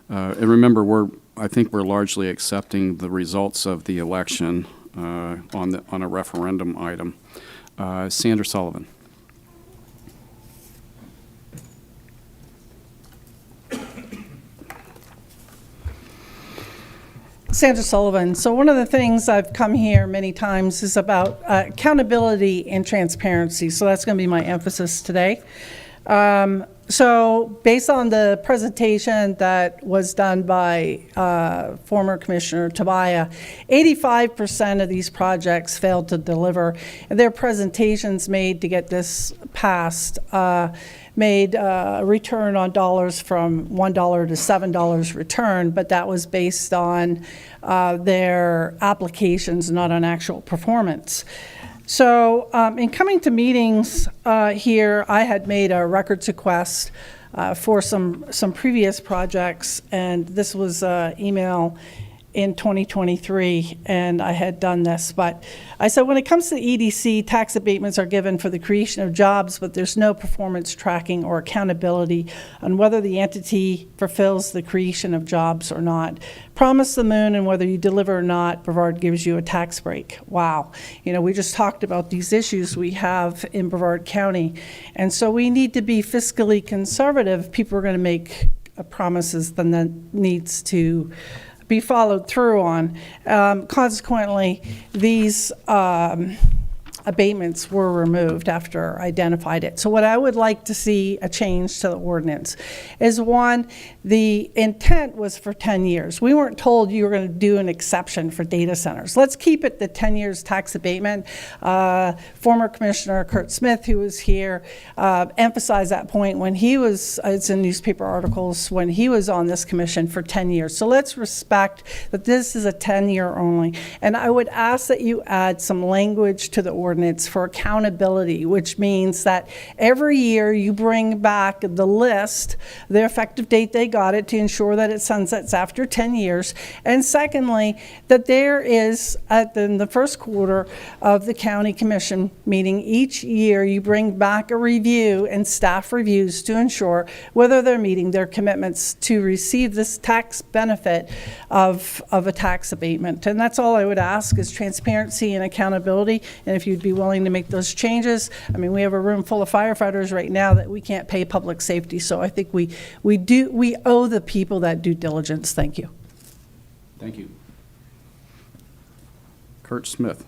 And remember, I think we're largely accepting the results of the election on a referendum item. Sandra Sullivan. Sandra Sullivan. So one of the things I've come here many times is about accountability and transparency. So that's going to be my emphasis today. So based on the presentation that was done by former Commissioner Tabaya, 85% of these projects failed to deliver. And their presentations made to get this passed made a return on dollars from $1 to $7 return, but that was based on their applications, not on actual performance. So in coming to meetings here, I had made a records request for some previous projects, and this was email in 2023, and I had done this. But I said, when it comes to EDC, tax abatements are given for the creation of jobs, but there's no performance tracking or accountability on whether the entity fulfills the creation of jobs or not. Promise the moon, and whether you deliver or not, Brevard gives you a tax break. Wow. You know, we just talked about these issues we have in Brevard County. And so we need to be fiscally conservative. People are going to make promises then that needs to be followed through on. Consequently, these abatements were removed after I identified it. So what I would like to see a change to the ordinance is, one, the intent was for 10 years. We weren't told you were going to do an exception for data centers. Let's keep it the 10 years tax abatement. Former Commissioner Kurt Smith, who was here, emphasized that point when he was, it's in newspaper articles, when he was on this commission for 10 years. So let's respect that this is a 10-year only. And I would ask that you add some language to the ordinance for accountability, which means that every year you bring back the list, the effective date they got it, to ensure that it sunsets after 10 years. And secondly, that there is, in the first quarter of the county commission meeting each year, you bring back a review and staff reviews to ensure whether they're meeting their commitments to receive this tax benefit of a tax abatement. And that's all I would ask, is transparency and accountability. And if you'd be be willing to make those changes. I mean, we have a room full of firefighters right now that we can't pay public safety, so I think we owe the people that due diligence. Thank you. Thank you. Kurt Smith.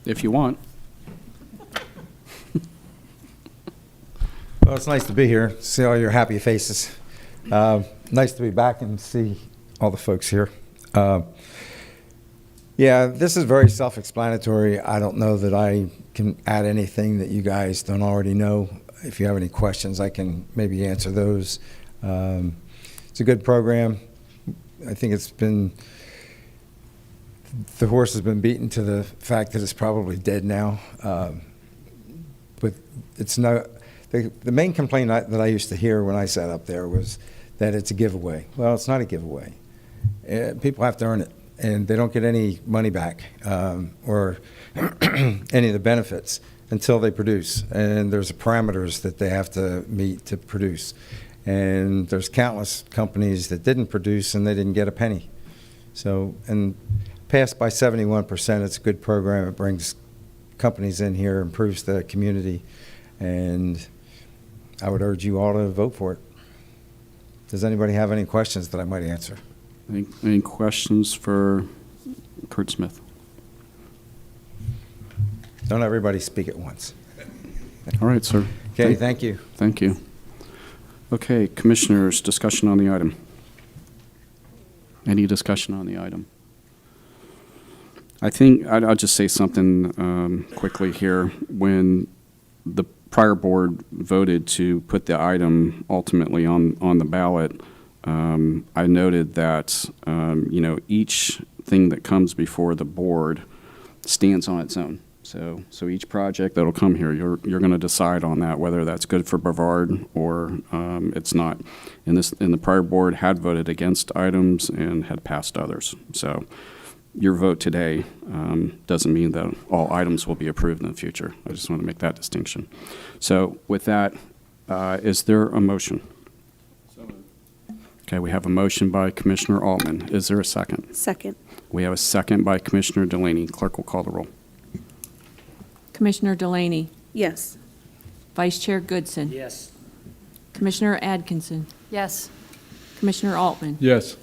If you want. Well, it's nice to be here, see all your happy faces. Nice to be back and see all the folks here. Yeah, this is very self-explanatory. I don't know that I can add anything that you guys don't already know. If you have any questions, I can maybe answer those. It's a good program. I think the horse has been beaten to the fact that it's probably dead now. But it's not. The main complaint that I used to hear when I sat up there was that it's a giveaway. Well, it's not a giveaway. People have to earn it, and they don't get any money back or any of the benefits until they produce. And there's parameters that they have to meet to produce. And there's countless companies that didn't produce and they didn't get a penny. So, and passed by 71%, it's a good program. It brings companies in here, improves the community, and I would urge you all to vote for it. Does anybody have any questions that I might answer? Any questions for Kurt Smith? Don't everybody speak at once. All right, sir. Okay, thank you. Thank you. Okay, commissioners, discussion on the item. Any discussion on the item? I think I'll just say something quickly here. When the prior board voted to put the item ultimately on the ballot, I noted that each thing that comes before the board stands on its own. So each project that'll come here, you're going to decide on that, whether that's good for Brevard or it's not. And the prior board had voted against items and had passed others. So your vote today doesn't mean that all items will be approved in the future. I just want to make that distinction. So with that, is there a motion? Okay, we have a motion by Commissioner Altman. Is there a second? Second. We have a second by Commissioner Delaney. Clerk will call the roll. Commissioner Delaney. Yes. Vice Chair Goodson. Yes. Commissioner Adkinson. Yes. Commissioner Altman. Yes.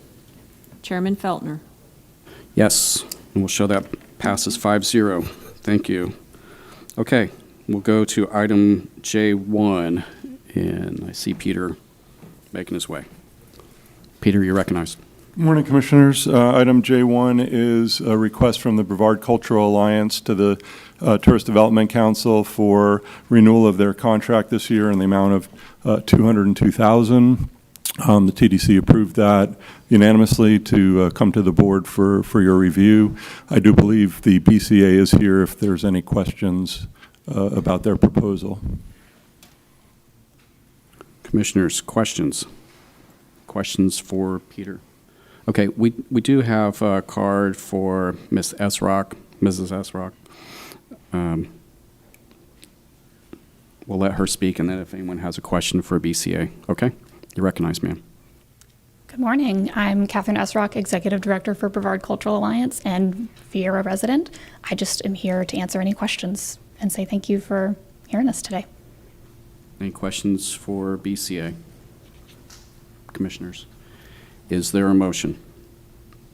Chairman Feltner. Yes, and we'll show that passes 5-0. Thank you. Okay, we'll go to item J1, and I see Peter making his way. Peter, you're recognized. Good morning, Commissioners. Item J1 is a request from the Brevard Cultural Alliance to the Tourist Development Council for renewal of their contract this year in the amount of $202,000. The TDC approved that unanimously to come to the board for your review. I do believe the BCA is here if there's any questions about their proposal. Commissioners, questions? Questions for Peter? Okay, we do have a card for Ms. Esrock, Mrs. Esrock. We'll let her speak, and then if anyone has a question for BCA, okay? You recognize, ma'am. Good morning. I'm Catherine Esrock, Executive Director for Brevard Cultural Alliance and Vieira resident. I just am here to answer any questions and say thank you for hearing us today. Any questions for BCA? Commissioners, is there a motion?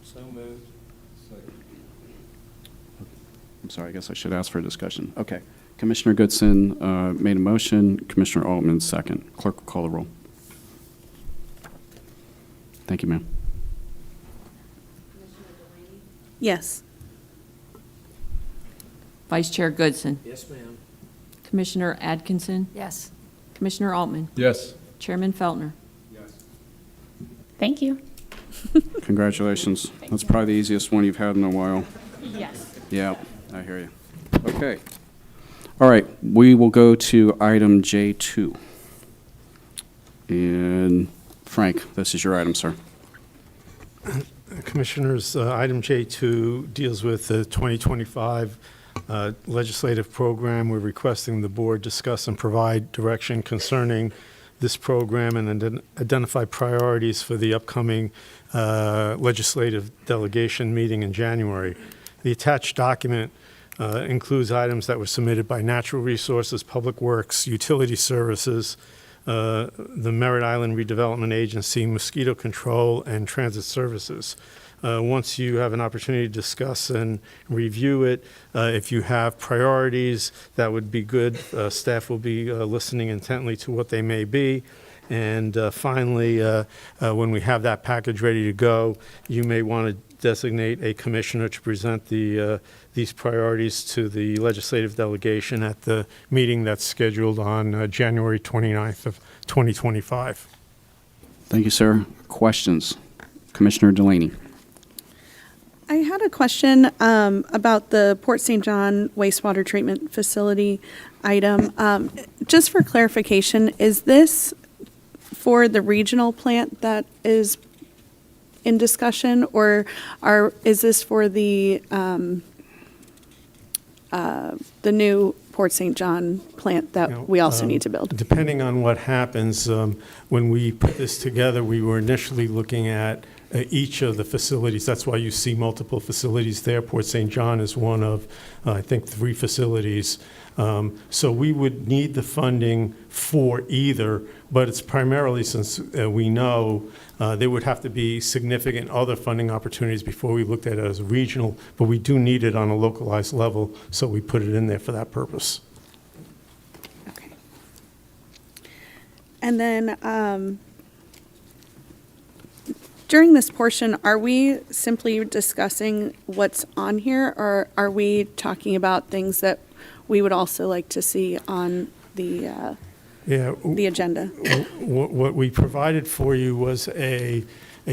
So moved. I'm sorry, I guess I should ask for a discussion. Okay. Commissioner Goodson made a motion. Commissioner Altman second. Clerk will call the roll. Thank you, ma'am. Yes. Vice Chair Goodson. Yes, ma'am. Commissioner Adkinson. Yes. Commissioner Altman. Yes. Chairman Feltner. Thank you. Congratulations. That's probably the easiest one you've had in a while. Yes. Yeah, I hear you. Okay. All right, we will go to item J2. And Frank, this is your item, sir. Commissioners, item J2 deals with the 2025 legislative program. We're requesting the board discuss and provide direction concerning this program and identify priorities for the upcoming legislative delegation meeting in January. The attached document includes items that were submitted by Natural Resources, Public Works, Utility Services, the Merritt Island Redevelopment Agency, Mosquito Control, and Transit Services. Once you have an opportunity to discuss and review it, if you have priorities, that would be good. Staff will be listening intently to what they may be. And finally, when we have that package ready to go, you may want to designate a commissioner to present these priorities to the legislative delegation at the meeting that's scheduled on January 29th of 2025. Thank you, sir. Questions? Commissioner Delaney. I had a question about the Port St. John wastewater treatment facility item. Just for clarification, is this for the regional plant that is in discussion, or is this for the new Port St. John plant that we also need to build? Depending on what happens, when we put this together, we were initially looking at each of the facilities. That's why you see multiple facilities there. Port St. John is one of, I think, 3 facilities. So we would need the funding for either, but it's primarily, since we know there would have to be significant other funding opportunities before we looked at it as regional, but we do need it on a localized level, so we put it in there for that purpose. Okay. And then during this portion, are we simply discussing what's on here, or are we talking about things that we would also like to see on the agenda? What we provided for you was a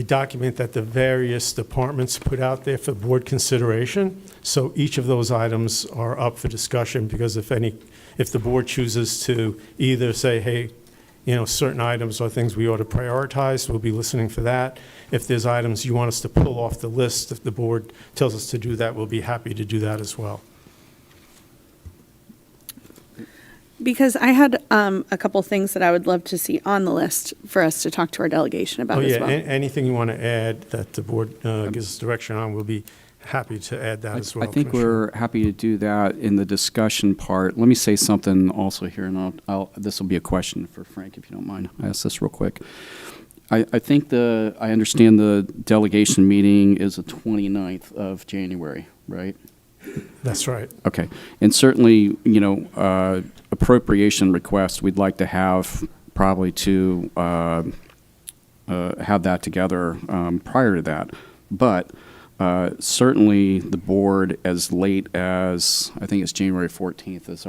document that the various departments put out there for board consideration. So each of those items are up for discussion, because if the board chooses to either say, hey, certain items are things we ought to prioritize, we'll be listening for that. If there's items you want us to pull off the list, if the board tells us to do that, we'll be happy to do that as well. Because I had a couple things that I would love to see on the list for us to talk to our delegation about as well. Anything you want to add that the board gives us direction on, we'll be happy to add that as well. I think we're happy to do that in the discussion part. Let me say something also here, and this will be a question for Frank, if you don't mind. I ask this real quick. I think I understand the delegation meeting is the 29th of January, right? That's right. Okay. And certainly, appropriation requests, we'd like to have probably to have that together prior to that. But certainly the board, as late as, I think it's January 14th as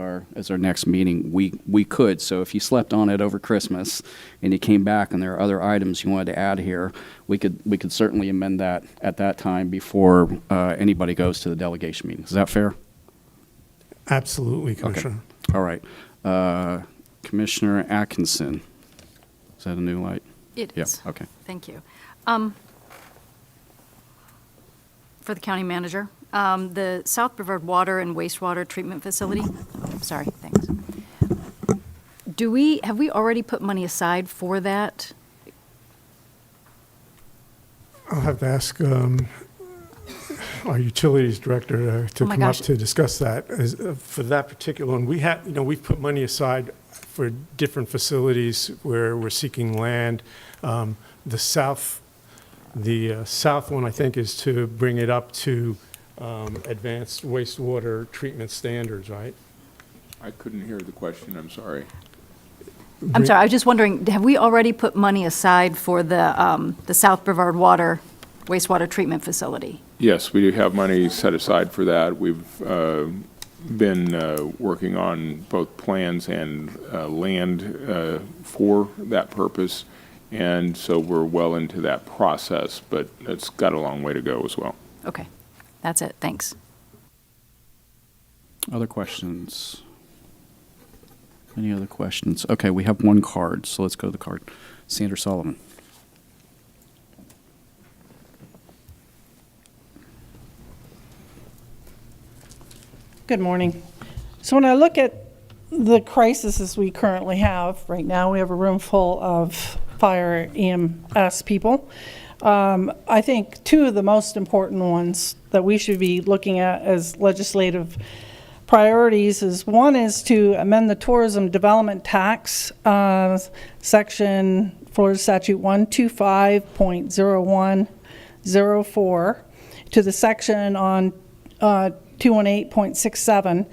our next meeting, we could. So if you slept on it over Christmas and you came back and there are other items you wanted to add here, we could certainly amend that at that time before anybody goes to the delegation meeting. Is that fair? Absolutely, Commissioner. Okay. All right. Commissioner Atkinson. Is that a new light? It is. Yeah, okay. Thank you. For the county manager, the South Brevard Water and Wastewater Treatment Facility. Sorry, thanks. Have we already put money aside for that? I'll have to ask our utilities director to come up to discuss that. For that particular one, we've put money aside for different facilities where we're seeking land. The south one, I think, is to bring it up to advanced wastewater treatment standards, right? I couldn't hear the question, I'm sorry. I'm sorry, I was just wondering, have we already put money aside for the South Brevard Water Wastewater Treatment Facility? Yes, we do have money set aside for that. We've been working on both plans and land for that purpose. And so we're well into that process, but it's got a long way to go as well. Okay, that's it. Thanks. Other questions? Any other questions? Okay, we have one card, so let's go to the card. Sandra Sullivan. Good morning. So when I look at the crises we currently have. Right now, we have a room full of fire EMS people. I think two of the most important ones that we should be looking at as legislative priorities is, one is to amend the tourism development tax, section Florida Statute 125.0104, to the section on 218.67.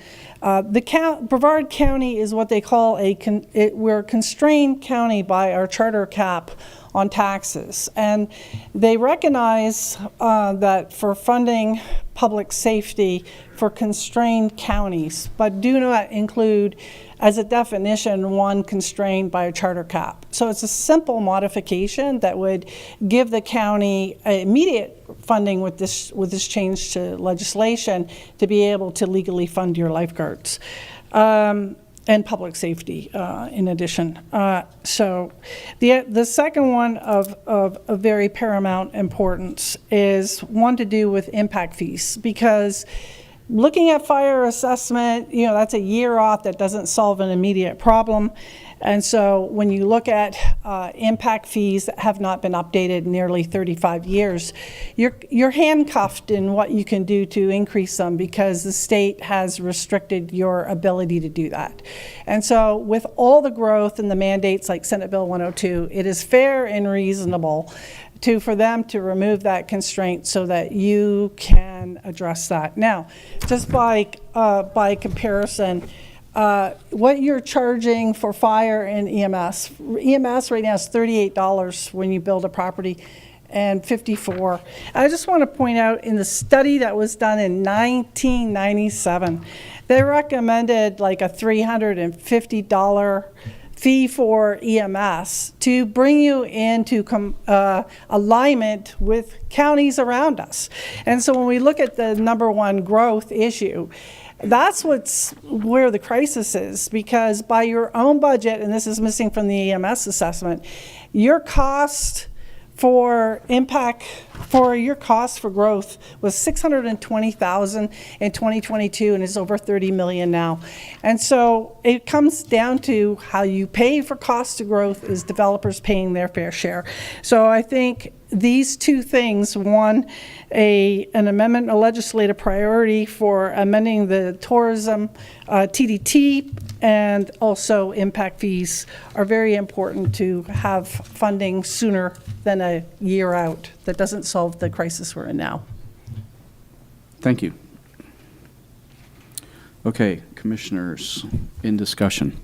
Brevard County is what they call we're a constrained county by our charter cap on taxes. And they recognize that for funding public safety for constrained counties, but do not include, as a definition, one constrained by a charter cap. So it's a simple modification that would give the county immediate funding with this change to legislation to be able to legally fund your lifeguards. And public safety in addition. So the second one of very paramount importance is one to do with impact fees, because looking at fire assessment, that's a year off. That doesn't solve an immediate problem. And so when you look at impact fees that have not been updated in nearly 35 years, you're handcuffed in what you can do to increase them, because the state has restricted your ability to do that. And so with all the growth and the mandates like Senate Bill 102, it is fair and reasonable for them to remove that constraint so that you can address that. Now, just by comparison, what you're charging for fire and EMS right now is $38 when you build a property, and $54. I just want to point out, in the study that was done in 1997, they recommended like a $350 fee for EMS to bring you into alignment with counties around us. And so when we look at the number one growth issue, that's where the crisis is, because by your own budget, and this is missing from the EMS assessment, your cost for growth was $620,000 in 2022, and is over $30 million now. And so it comes down to how you pay for cost of growth is developers paying their fair share. So I think these two things, one, an amendment, a legislative priority for amending the tourism TDT, and also impact fees, are very important to have funding sooner than a year out. That doesn't solve the crisis we're in now. Thank you. Okay, commissioners in discussion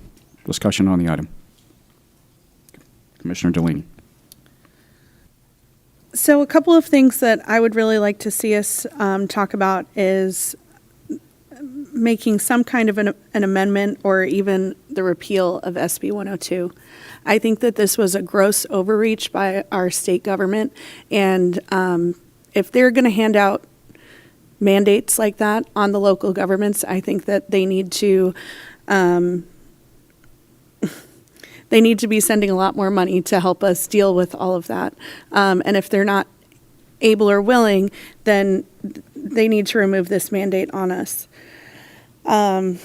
on the item. Commissioner Delaney. So a couple of things that I would really like to see us talk about is making some kind of an amendment, or even the repeal of SB 102. I think that this was a gross overreach by our state government, and if they're going to hand out mandates like that on the local governments, I think that they need to be sending a lot more money to help us deal with all of that. And if they're not able or willing, then they need to remove this mandate on us. From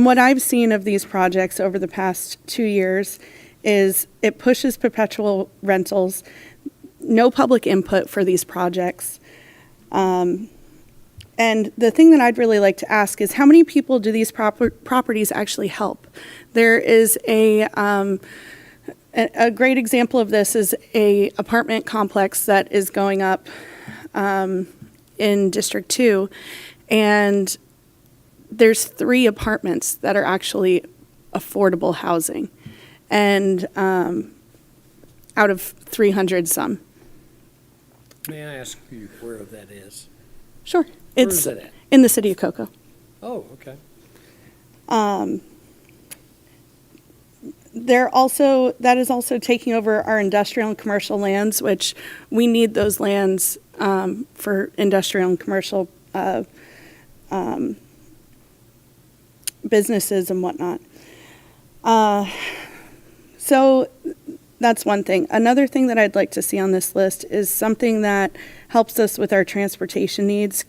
what I've seen of these projects over the past 2 years, is it pushes perpetual rentals, no public input for these projects. And the thing that I'd really like to ask is, how many people do these properties actually help? There is a great example of this is a apartment complex that is going up in District 2, and there's 3 apartments that are actually affordable housing, and out of 300 some. May I ask you where that is? Sure. Where It's is it at? in the city of Cocoa. Oh, okay. That is also taking over our industrial and commercial lands, which we need those lands for industrial and commercial businesses and whatnot. So that's one thing. Another thing that I'd like to see on this list is something that helps us with our transportation needs,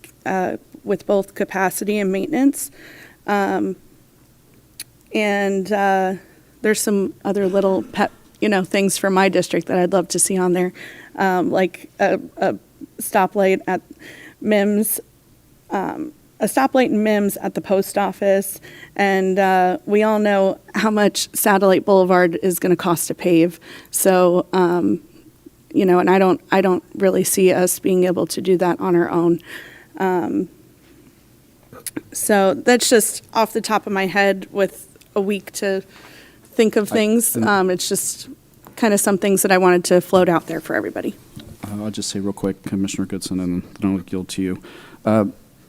with both capacity and maintenance. And there's some other little pet, things from my district that I'd love to see on there, like a stoplight at MIMS, a stoplight in MIMS at the post office. And we all know how much Satellite Boulevard is going to cost to pave. So, and I don't really see us being able to do that on our own. So that's just off the top of my head with a week to think of things. It's just kind of some things that I wanted to float out there for everybody. I'll just say real quick, Commissioner Goodson, and then I'll yield to you.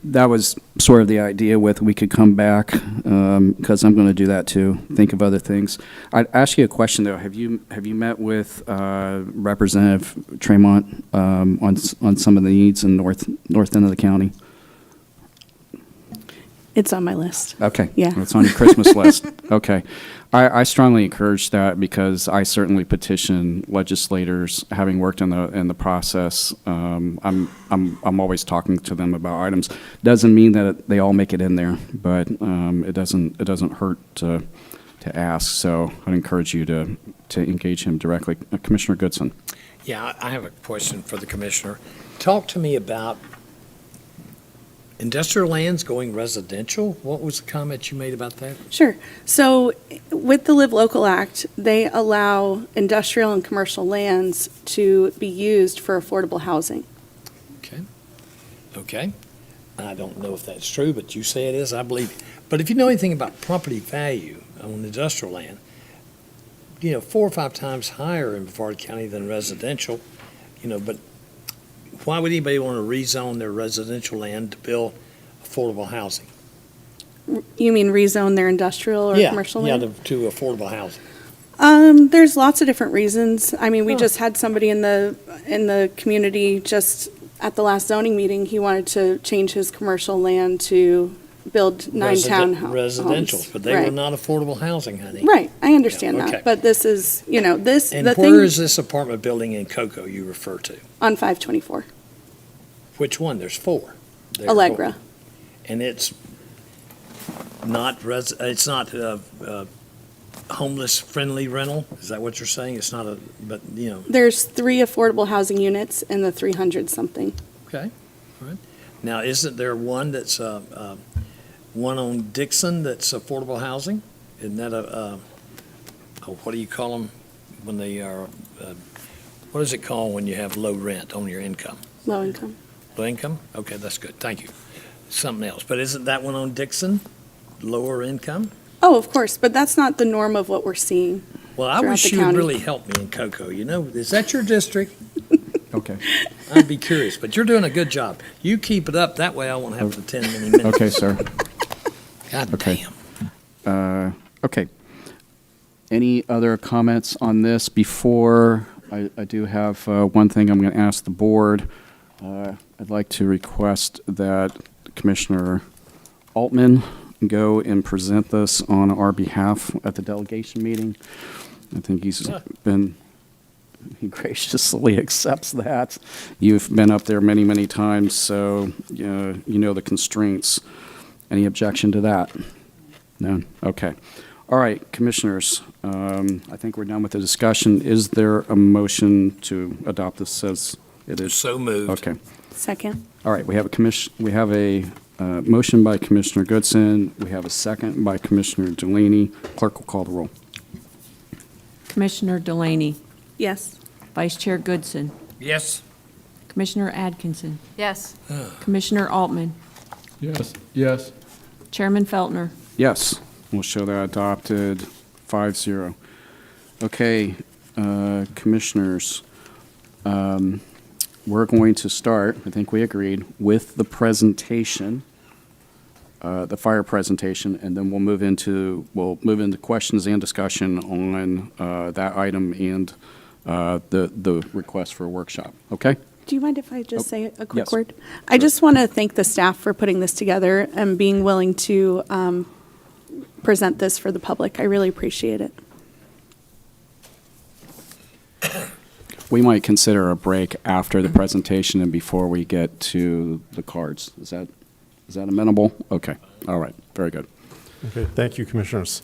That was sort of the idea with we could come back, because I'm going to do that too, think of other things. I'd ask you a question, though. Have you met with Representative Tremont on some of the needs in north end of the county? It's on my list. Okay. Yeah. It's on your Christmas list. Okay. I strongly encourage that because I certainly petition legislators, having worked in the process. I'm always talking to them about items. Doesn't mean that they all make it in there, but it doesn't hurt to ask. So I'd encourage you to engage him directly. Commissioner Goodson. Yeah, I have a question for the commissioner. Talk to me about industrial lands going residential. What was the comment you made about that? Sure. So with the Live Local Act, they allow industrial and commercial lands to be used for affordable housing. Okay. I don't know if that's true, but you say it is, I believe you. But if you know anything about property value on industrial land, 4 or 5 times higher in Brevard County than residential, but why would anybody want to rezone their residential land to build affordable housing? You mean rezone their industrial or commercial land? Yeah, to affordable housing. There's lots of different reasons. I mean, we just had somebody in the community just at the last zoning meeting. He wanted to change his commercial land to build 9 townhomes. Residential, but they were not affordable housing, honey. Right, I understand Yeah, okay. that. But this is, this. And the where thing is this apartment building in Cocoa you refer to? on 524. Which one? There's 4. Allegra. And it's not homeless friendly rental? Is that what you're saying? It's not There's 3 affordable housing units in the 300 something. Okay, all right. Now, isn't there one that's, one on Dixon that's affordable housing? Isn't that what do you call them when they are, what is it called when you have low rent on your income? Low income. Low income? Okay, that's good, thank you. Something else, but isn't that one on Dixon, lower income? Oh, of course, but that's not the norm of what we're seeing. Well, I throughout wish the you would county. really help me in Cocoa, is that your district? Okay. I'd be curious, but you're doing a good job. You keep it up, that way I won't have to attend many minutes. Okay, sir. God Okay. damn. Okay. Any other comments on this before I do have one thing I'm going to ask the board. I'd like to request that Commissioner Altman go and present this on our behalf at the delegation meeting. I think he graciously accepts that. You've been up there many, many times, so you know the constraints. Any objection to that? No? Okay. All right, commissioners, I think we're done with the discussion. Is there a motion to adopt this as it is? So moved. Okay. Second. All right, we have a motion by Commissioner Goodson. We have a second by Commissioner Delaney. Clerk will call the roll. Commissioner Delaney. Yes. Vice Chair Goodson. Yes. Commissioner Adkinson. Yes. Commissioner Altman. Yes. Yes. Chairman Feltner. Yes, we'll show that adopted 5-0. Okay, commissioners, we're going to start, I think we agreed, with the presentation, the fire presentation, and then we'll move into questions and discussion on that item and the request for a workshop. Okay? Do you mind if I just say a quick Yes. word? I just want to thank the staff for putting this together and being willing to present this for the public. I really appreciate it. We might consider a break after the presentation and before we get to the cards. Is that amenable? Okay. All right. Very good. Okay, thank you, Commissioners.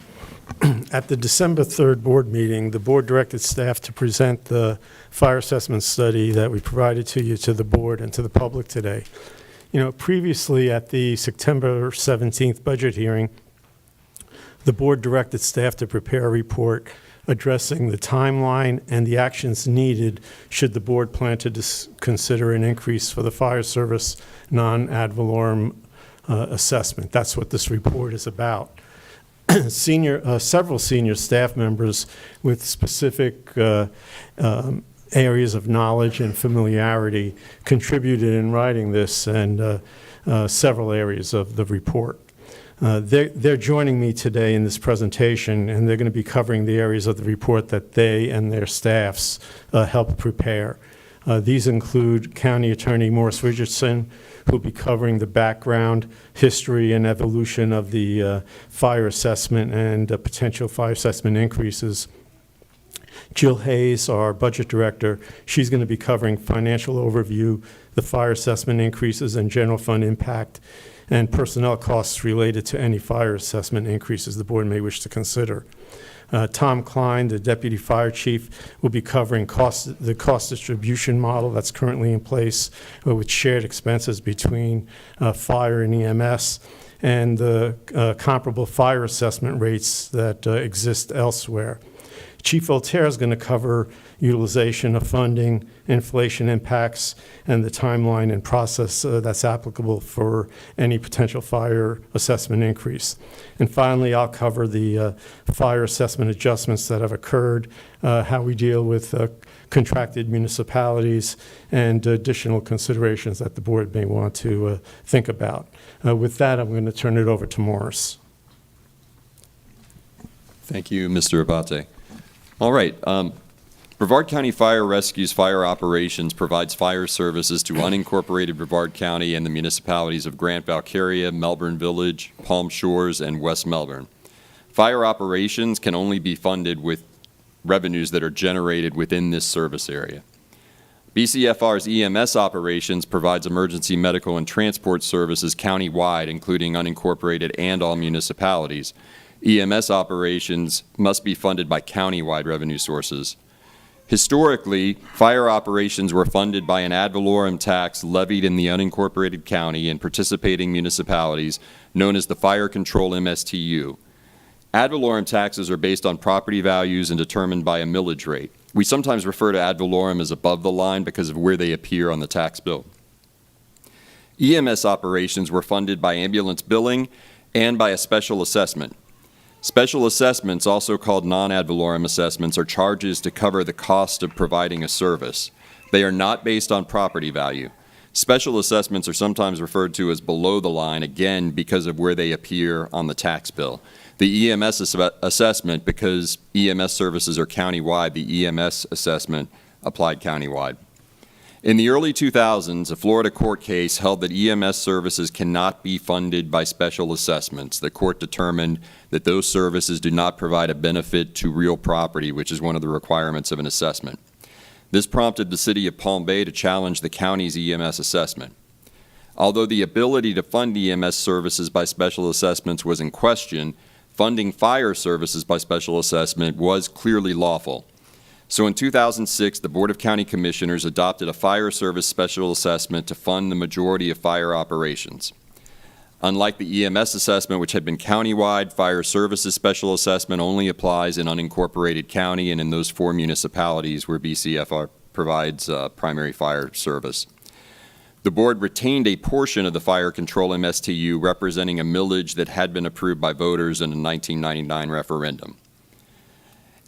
At the December 3rd board meeting, the board directed staff to present the fire assessment study that we provided to you, to the board, and to the public today. You know, previously at the September 17th budget hearing, the board directed staff to prepare a report addressing the timeline and the actions needed should the board plan to consider an increase for the fire service non-ad valorem assessment. That's what this report is about. Several senior staff members with specific areas of knowledge and familiarity contributed in writing this and several areas of the report. They're joining me today in this presentation, and they're going to be covering the areas of the report that they and their staffs helped prepare. These include County Attorney Morris Richardson, who'll be covering the background, history, and evolution of the fire assessment and potential fire assessment increases. Jill Hayes, our budget director, she's going to be covering financial overview, the fire assessment increases and general fund impact, and personnel costs related to any fire assessment increases the board may wish to consider. Tom Klein, the deputy fire chief, will be covering the cost distribution model that's currently in place with shared expenses between fire and EMS, and the comparable fire assessment rates that exist elsewhere. Chief Voltaire is going to cover utilization of funding, inflation impacts, and the timeline and process that's applicable for any potential fire assessment increase. And finally, I'll cover the fire assessment adjustments that have occurred, how we deal with contracted municipalities, and additional considerations that the board may want to think about. With that, I'm going to turn it over to Morris. Thank you, Mr. Abate. All right. Brevard County Fire Rescue's fire operations provides fire services to unincorporated Brevard County and the municipalities of Grant, Valkyria, Melbourne Village, Palm Shores, and West Melbourne. Fire operations can only be funded with revenues that are generated within this service area. BCFR's EMS operations provides emergency medical and transport services countywide, including unincorporated and all municipalities. EMS operations must be funded by countywide revenue sources. Historically, fire operations were funded by an ad valorem tax levied in the unincorporated county and participating municipalities known as the Fire Control MSTU. Ad valorem taxes are based on property values and determined by a millage rate. We sometimes refer to ad valorem as above the line because of where they appear on the tax bill. EMS operations were funded by ambulance billing and by a special assessment. Special assessments, also called non-ad valorem assessments, are charges to cover the cost of providing a service. They are not based on property value. Special assessments are sometimes referred to as below the line, again, because of where they appear on the tax bill. The EMS assessment, because EMS services are countywide, the EMS assessment applied countywide. In the early 2000s, a Florida court case held that EMS services cannot be funded by special assessments. The court determined that those services do not provide a benefit to real property, which is one of the requirements of an assessment. This prompted the city of Palm Bay to challenge the county's EMS assessment. Although the ability to fund EMS services by special assessments was in question, funding fire services by special assessment was clearly lawful. So in 2006, the Board of County Commissioners adopted a fire service special assessment to fund the majority of fire operations. Unlike the EMS assessment, which had been countywide, fire services special assessment only applies in unincorporated county and in those 4 municipalities where BCFR provides primary fire service. The board retained a portion of the Fire Control MSTU representing a millage that had been approved by voters in a 1999 referendum.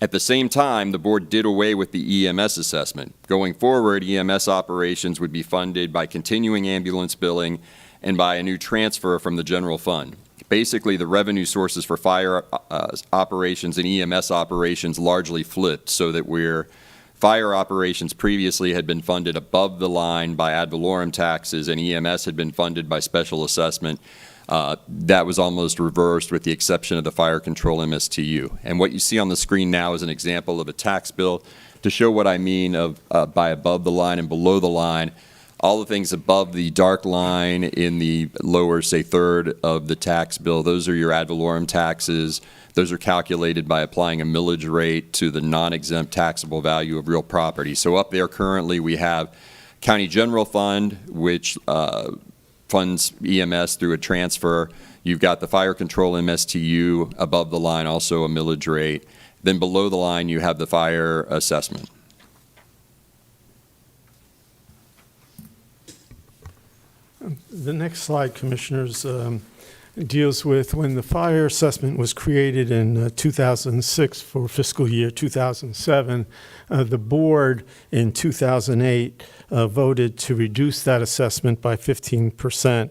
At the same time, the board did away with the EMS assessment. Going forward, EMS operations would be funded by continuing ambulance billing and by a new transfer from the general fund. Basically, the revenue sources for fire operations and EMS operations largely flipped, so that where fire operations previously had been funded above the line by ad valorem taxes and EMS had been funded by special assessment, that was almost reversed with the exception of the Fire Control MSTU. And what you see on the screen now is an example of a tax bill to show what I mean of by above the line and below the line. all the things above the dark line in the lower, say, third of the tax bill, those are your ad valorem taxes. Those are calculated by applying a millage rate to the non-exempt taxable value of real property. So up there currently we have County General Fund, which funds EMS through a transfer. You've got the Fire Control MSTU above the line, also a millage rate. Then below the line you have the fire assessment. The next slide, Commissioners, deals with when the fire assessment was created in 2006 for fiscal year 2007. The board in 2008 voted to reduce that assessment by 15%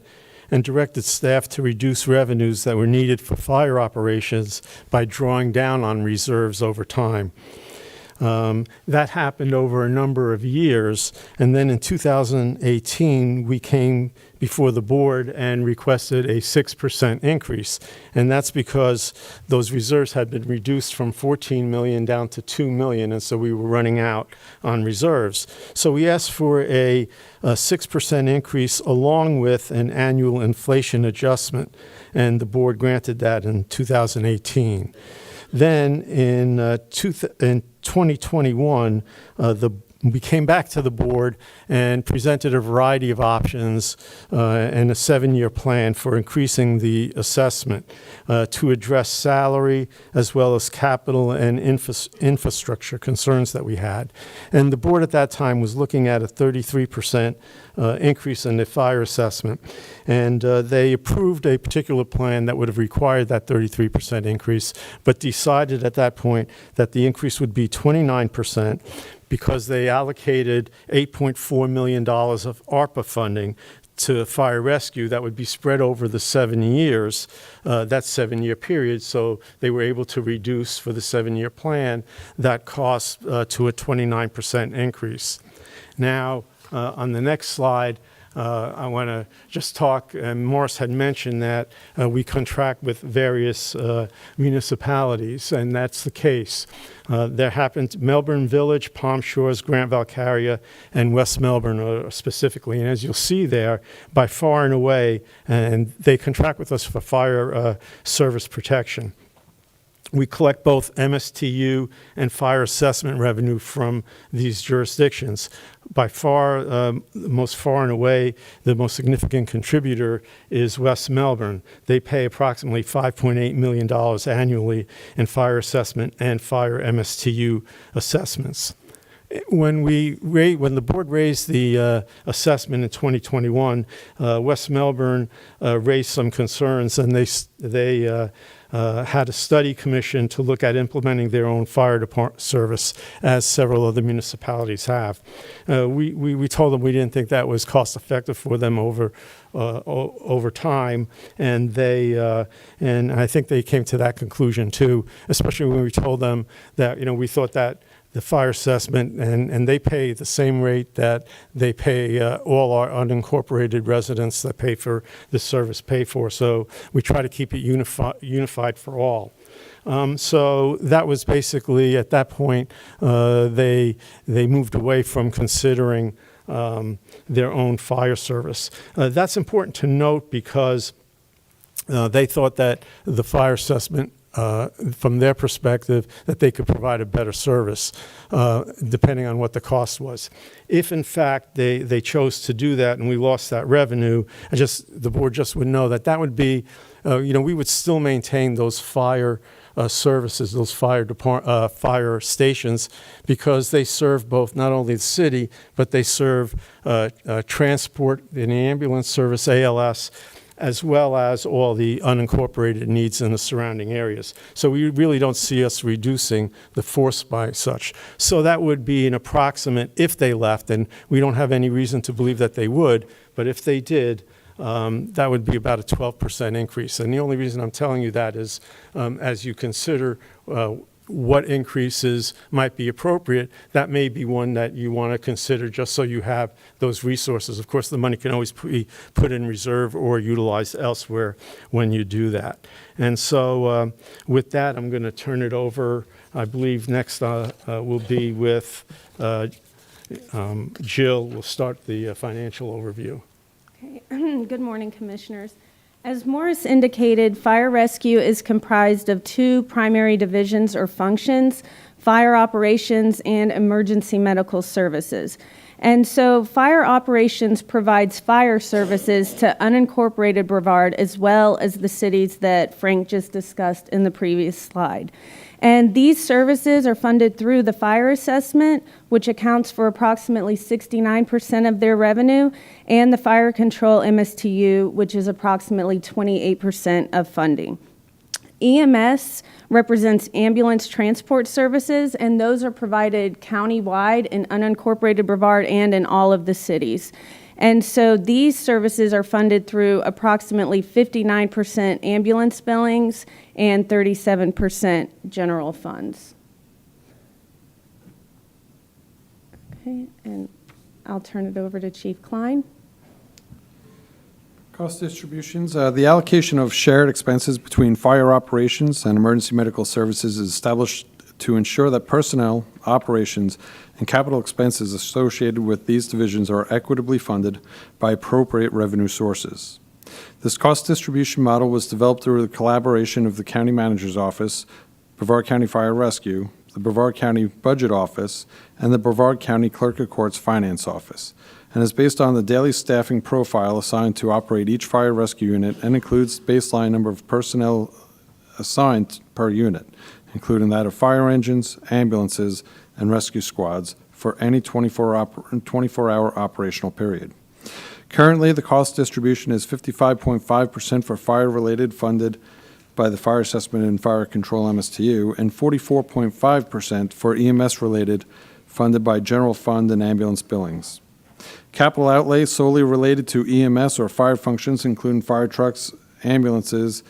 and directed staff to reduce revenues that were needed for fire operations by drawing down on reserves over time. That happened over a number of years, and then in 2018, we came before the board and requested a 6% increase, and that's because those reserves had been reduced from $14 million down to $2 million, and so we were running out on reserves. So we asked for a 6% increase along with an annual inflation adjustment, and the board granted that in 2018. Then in 2021, we came back to the board and presented a variety of options and a 7-year plan for increasing the assessment to address salary as well as capital and infrastructure concerns that we had. And the board at that time was looking at a 33% increase in the fire assessment. And they approved a particular plan that would have required that 33% increase, but decided at that point that the increase would be 29%, because they allocated $8.4 million of ARPA funding to fire rescue that would be spread over the 7 years, that 7-year period. So they were able to reduce for the 7-year plan that cost to a 29% increase. Now, on the next slide, I want to just talk, and Morris had mentioned that we contract with various municipalities, and that's the case. There happened Melbourne Village, Palm Shores, Grant Valcaria, and West Melbourne specifically. And as you'll see there, by far and away, and they contract with us for fire service protection. We collect both MSTU and fire assessment revenue from these jurisdictions. By far, most far and away, the most significant contributor is West Melbourne. They pay approximately $5.8 million annually in fire assessment and fire MSTU assessments. When the board raised the assessment in 2021, West Melbourne raised some concerns, and they had a study commission to look at implementing their own fire department service, as several other municipalities have. We told them we didn't think that was cost effective for them over time, and I think they came to that conclusion too, especially when we told them that we thought that the fire assessment, and they pay the same rate that they pay all our unincorporated residents that pay for this service pay for. So we try to keep it unified for all. So that was basically, at that point, they moved away from considering their own fire service. That's important to note because they thought that the fire assessment, from their perspective, that they could provide a better service depending on what the cost was. If in fact they chose to do that and we lost that revenue, the board just would know that would be, we would still maintain those fire services, those fire stations, because they serve both not only the city, but they serve transport, an ambulance service, ALS, as well as all the unincorporated needs in the surrounding areas. So we really don't see us reducing the force by such. So that would be an approximate if they left, and we don't have any reason to believe that they would, but if they did, that would be about a 12% increase. And the only reason I'm telling you that is as you consider what increases might be appropriate, that may be one that you want to consider just so you have those resources. Of course, the money can always be put in reserve or utilized elsewhere when you do that. And so with that, I'm going to turn it over. I believe next will be with Jill will start the financial overview. Okay. Good morning, Commissioners. As Morris indicated, fire rescue is comprised of two primary divisions or functions: fire operations and emergency medical services. And so fire operations provides fire services to unincorporated Brevard as well as the cities that Frank just discussed in the previous slide. And these services are funded through the fire assessment, which accounts for approximately 69% of their revenue, and the fire control MSTU, which is approximately 28% of funding. EMS represents ambulance transport services, and those are provided countywide in unincorporated Brevard and in all of the cities. And so these services are funded through approximately 59% ambulance billings and 37% general funds. Okay, and I'll turn it over to Chief Klein. Cost distributions. The allocation of shared expenses between fire operations and emergency medical services is established to ensure that personnel, operations, and capital expenses associated with these divisions are equitably funded by appropriate revenue sources. This cost distribution model was developed through the collaboration of the County Manager's Office, Brevard County Fire Rescue, the Brevard County Budget Office, and the Brevard County Clerk of Courts Finance Office, and is based on the daily staffing profile assigned to operate each fire rescue unit and includes baseline number of personnel assigned per unit, including that of fire engines, ambulances, and rescue squads for any 24-hour operational period. Currently, the cost distribution is 55.5% for fire-related funded by the Fire Assessment and Fire Control MSTU, and 44.5% for EMS-related funded by General Fund and ambulance billings. Capital outlay solely related to EMS or fire functions, including fire trucks, ambulances,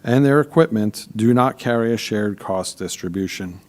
and their equipment, do not carry a shared cost distribution.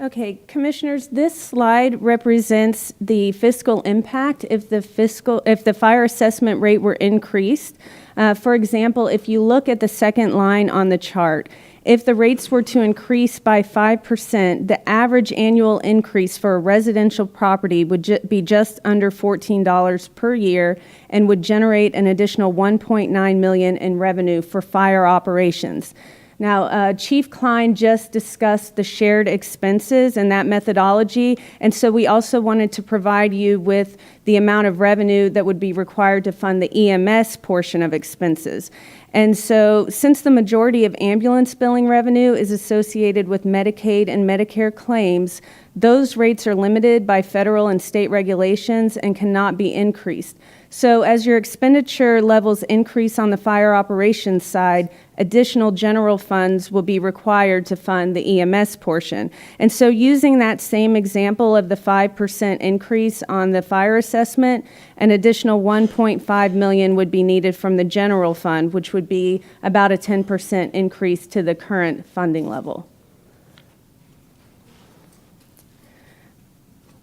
Okay, Commissioners, this slide represents the fiscal impact if the fire assessment rate were increased. For example, if you look at the second line on the chart, if the rates were to increase by 5%, the average annual increase for a residential property would be just under $14 per year and would generate an additional $1.9 million in revenue for fire operations. Now, Chief Klein just discussed the shared expenses and that methodology, and so we also wanted to provide you with the amount of revenue that would be required to fund the EMS portion of expenses. And so, since the majority of ambulance billing revenue is associated with Medicaid and Medicare claims, those rates are limited by federal and state regulations and cannot be increased. So as your expenditure levels increase on the fire operations side, additional general funds will be required to fund the EMS portion. And so using that same example of the 5% increase on the fire assessment, an additional $1.5 million would be needed from the general fund, which would be about a 10% increase to the current funding level.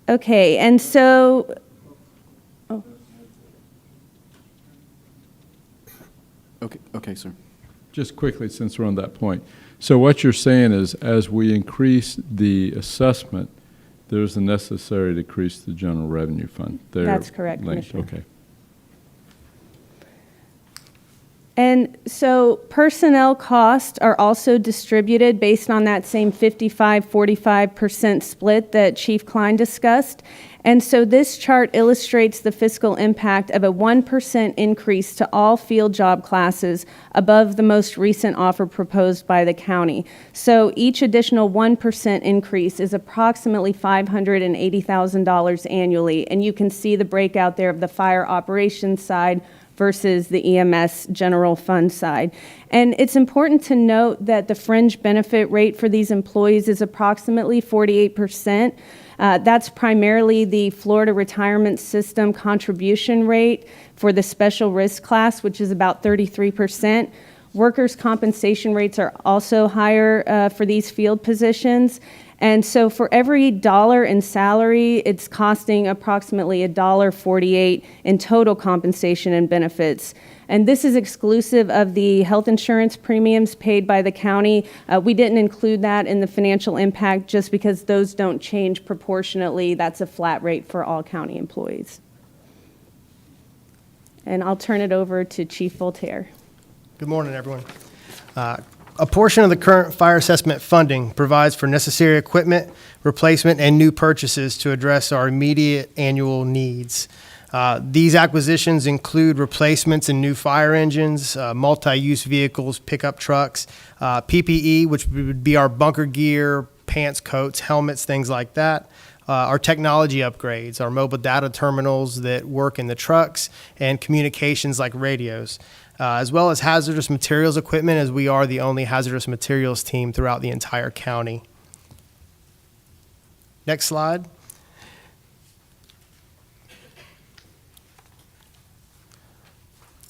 Okay, and so Okay, sir. Just quickly, since we're on that point. So what you're saying is, as we increase the assessment, there's a necessary to decrease the general revenue fund. That's correct, Commissioner. Okay. And so personnel costs are also distributed based on that same 55-45% split that Chief Klein discussed. And so this chart illustrates the fiscal impact of a 1% increase to all field job classes above the most recent offer proposed by the county. So each additional 1% increase is approximately $580,000 annually. And you can see the breakout there of the fire operations side versus the EMS general fund side. And it's important to note that the fringe benefit rate for these employees is approximately 48%. That's primarily the Florida Retirement System contribution rate for the special risk class, which is about 33%. Workers' compensation rates are also higher for these field positions. And so for every dollar in salary, it's costing approximately $1.48 in total compensation and benefits. And this is exclusive of the health insurance premiums paid by the county. We didn't include that in the financial impact just because those don't change proportionately. That's a flat rate for all county employees. And I'll turn it over to Chief Voltaire. Good morning, everyone. A portion of the current fire assessment funding provides for necessary equipment, replacement, and new purchases to address our immediate annual needs. These acquisitions include replacements in new fire engines, multi-use vehicles, pickup trucks, PPE, which would be our bunker gear, pants, coats, helmets, things like that. Our technology upgrades, our mobile data terminals that work in the trucks, and communications like radios. As well as hazardous materials equipment, as we are the only hazardous materials team throughout the entire county. Next slide.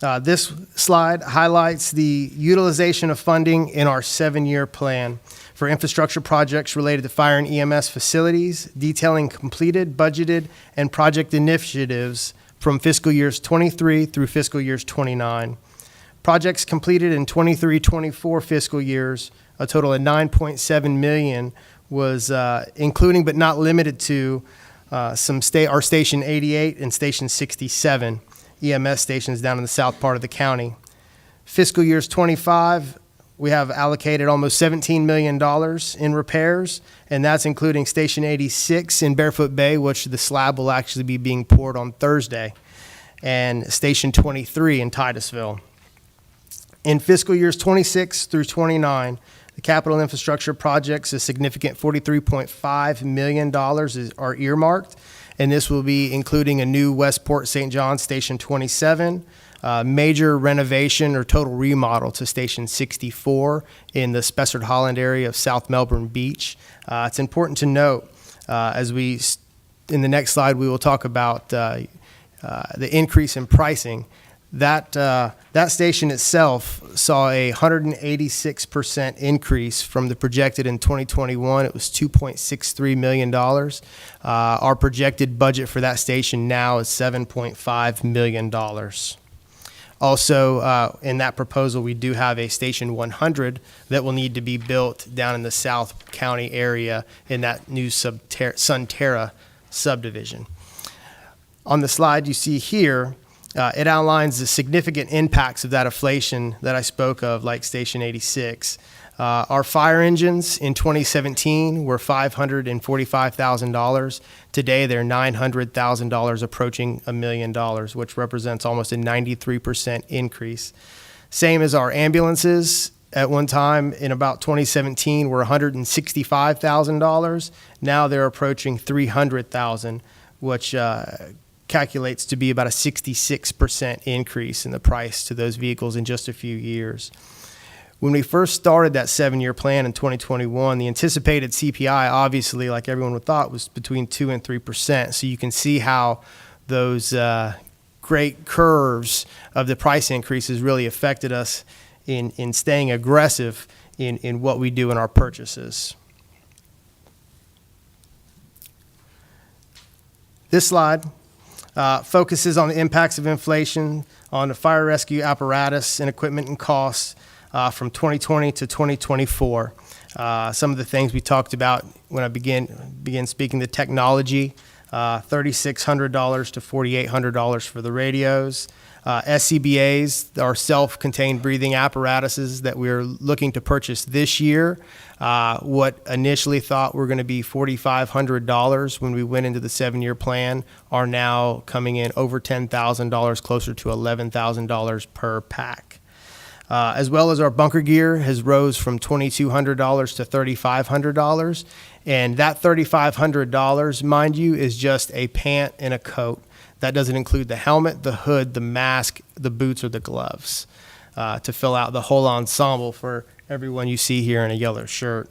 This slide highlights the utilization of funding in our 7-year plan for infrastructure projects related to fire and EMS facilities, detailing completed, budgeted, and project initiatives from fiscal years 23 through fiscal years 29. Projects completed in 23-24 fiscal years, a total of $9.7 million, was including but not limited to our Station 88 and Station 67 EMS stations down in the south part of the county. Fiscal years 25, we have allocated almost $17 million in repairs, and that's including Station 86 in Barefoot Bay, which the slab will actually be being poured on Thursday, and Station 23 in Titusville. In fiscal years 26 through 29, the capital infrastructure projects, a significant $43.5 million are earmarked, and this will be including a new Westport St. John Station 27, major renovation or total remodel to Station 64 in the Spessard Holland area of South Melbourne Beach. It's important to note, in the next slide, we will talk about the increase in pricing. That station itself saw a 186% increase from the projected in 2021. It was $2.63 million. Our projected budget for that station now is $7.5 million. Also, in that proposal, we do have a Station 100 that will need to be built down in the South County area in that new Sunterra subdivision. On the slide you see here, it outlines the significant impacts of that inflation that I spoke of, like Station 86. Our fire engines in 2017 were $545,000. Today, they're $900,000, approaching $1 million, which represents almost a 93% increase. Same as our ambulances. At one time, in about 2017, were $165,000. Now they're approaching $300,000, which calculates to be about a 66% increase in the price to those vehicles in just a few years. When we first started that 7-year plan in 2021, the anticipated CPI, obviously, like everyone would thought, was between 2% and 3%. So you can see how those great curves of the price increases really affected us in staying aggressive in what we do in our purchases. This slide focuses on the impacts of inflation on the fire rescue apparatus and equipment and costs from 2020 to 2024. Some of the things we talked about when I began speaking, the technology, $3,600 to $4,800 for the radios. SCBAs, our self-contained breathing apparatuses that we're looking to purchase this year. What initially thought were going to be $4,500 when we went into the 7-year plan are now coming in over $10,000, closer to $11,000 per pack. As well as our bunker gear has rose from $2,200 to $3,500. And that $3,500, mind you, is just a pant and a coat. That doesn't include the helmet, the hood, the mask, the boots, or the gloves to fill out the whole ensemble for everyone you see here in a yellow shirt.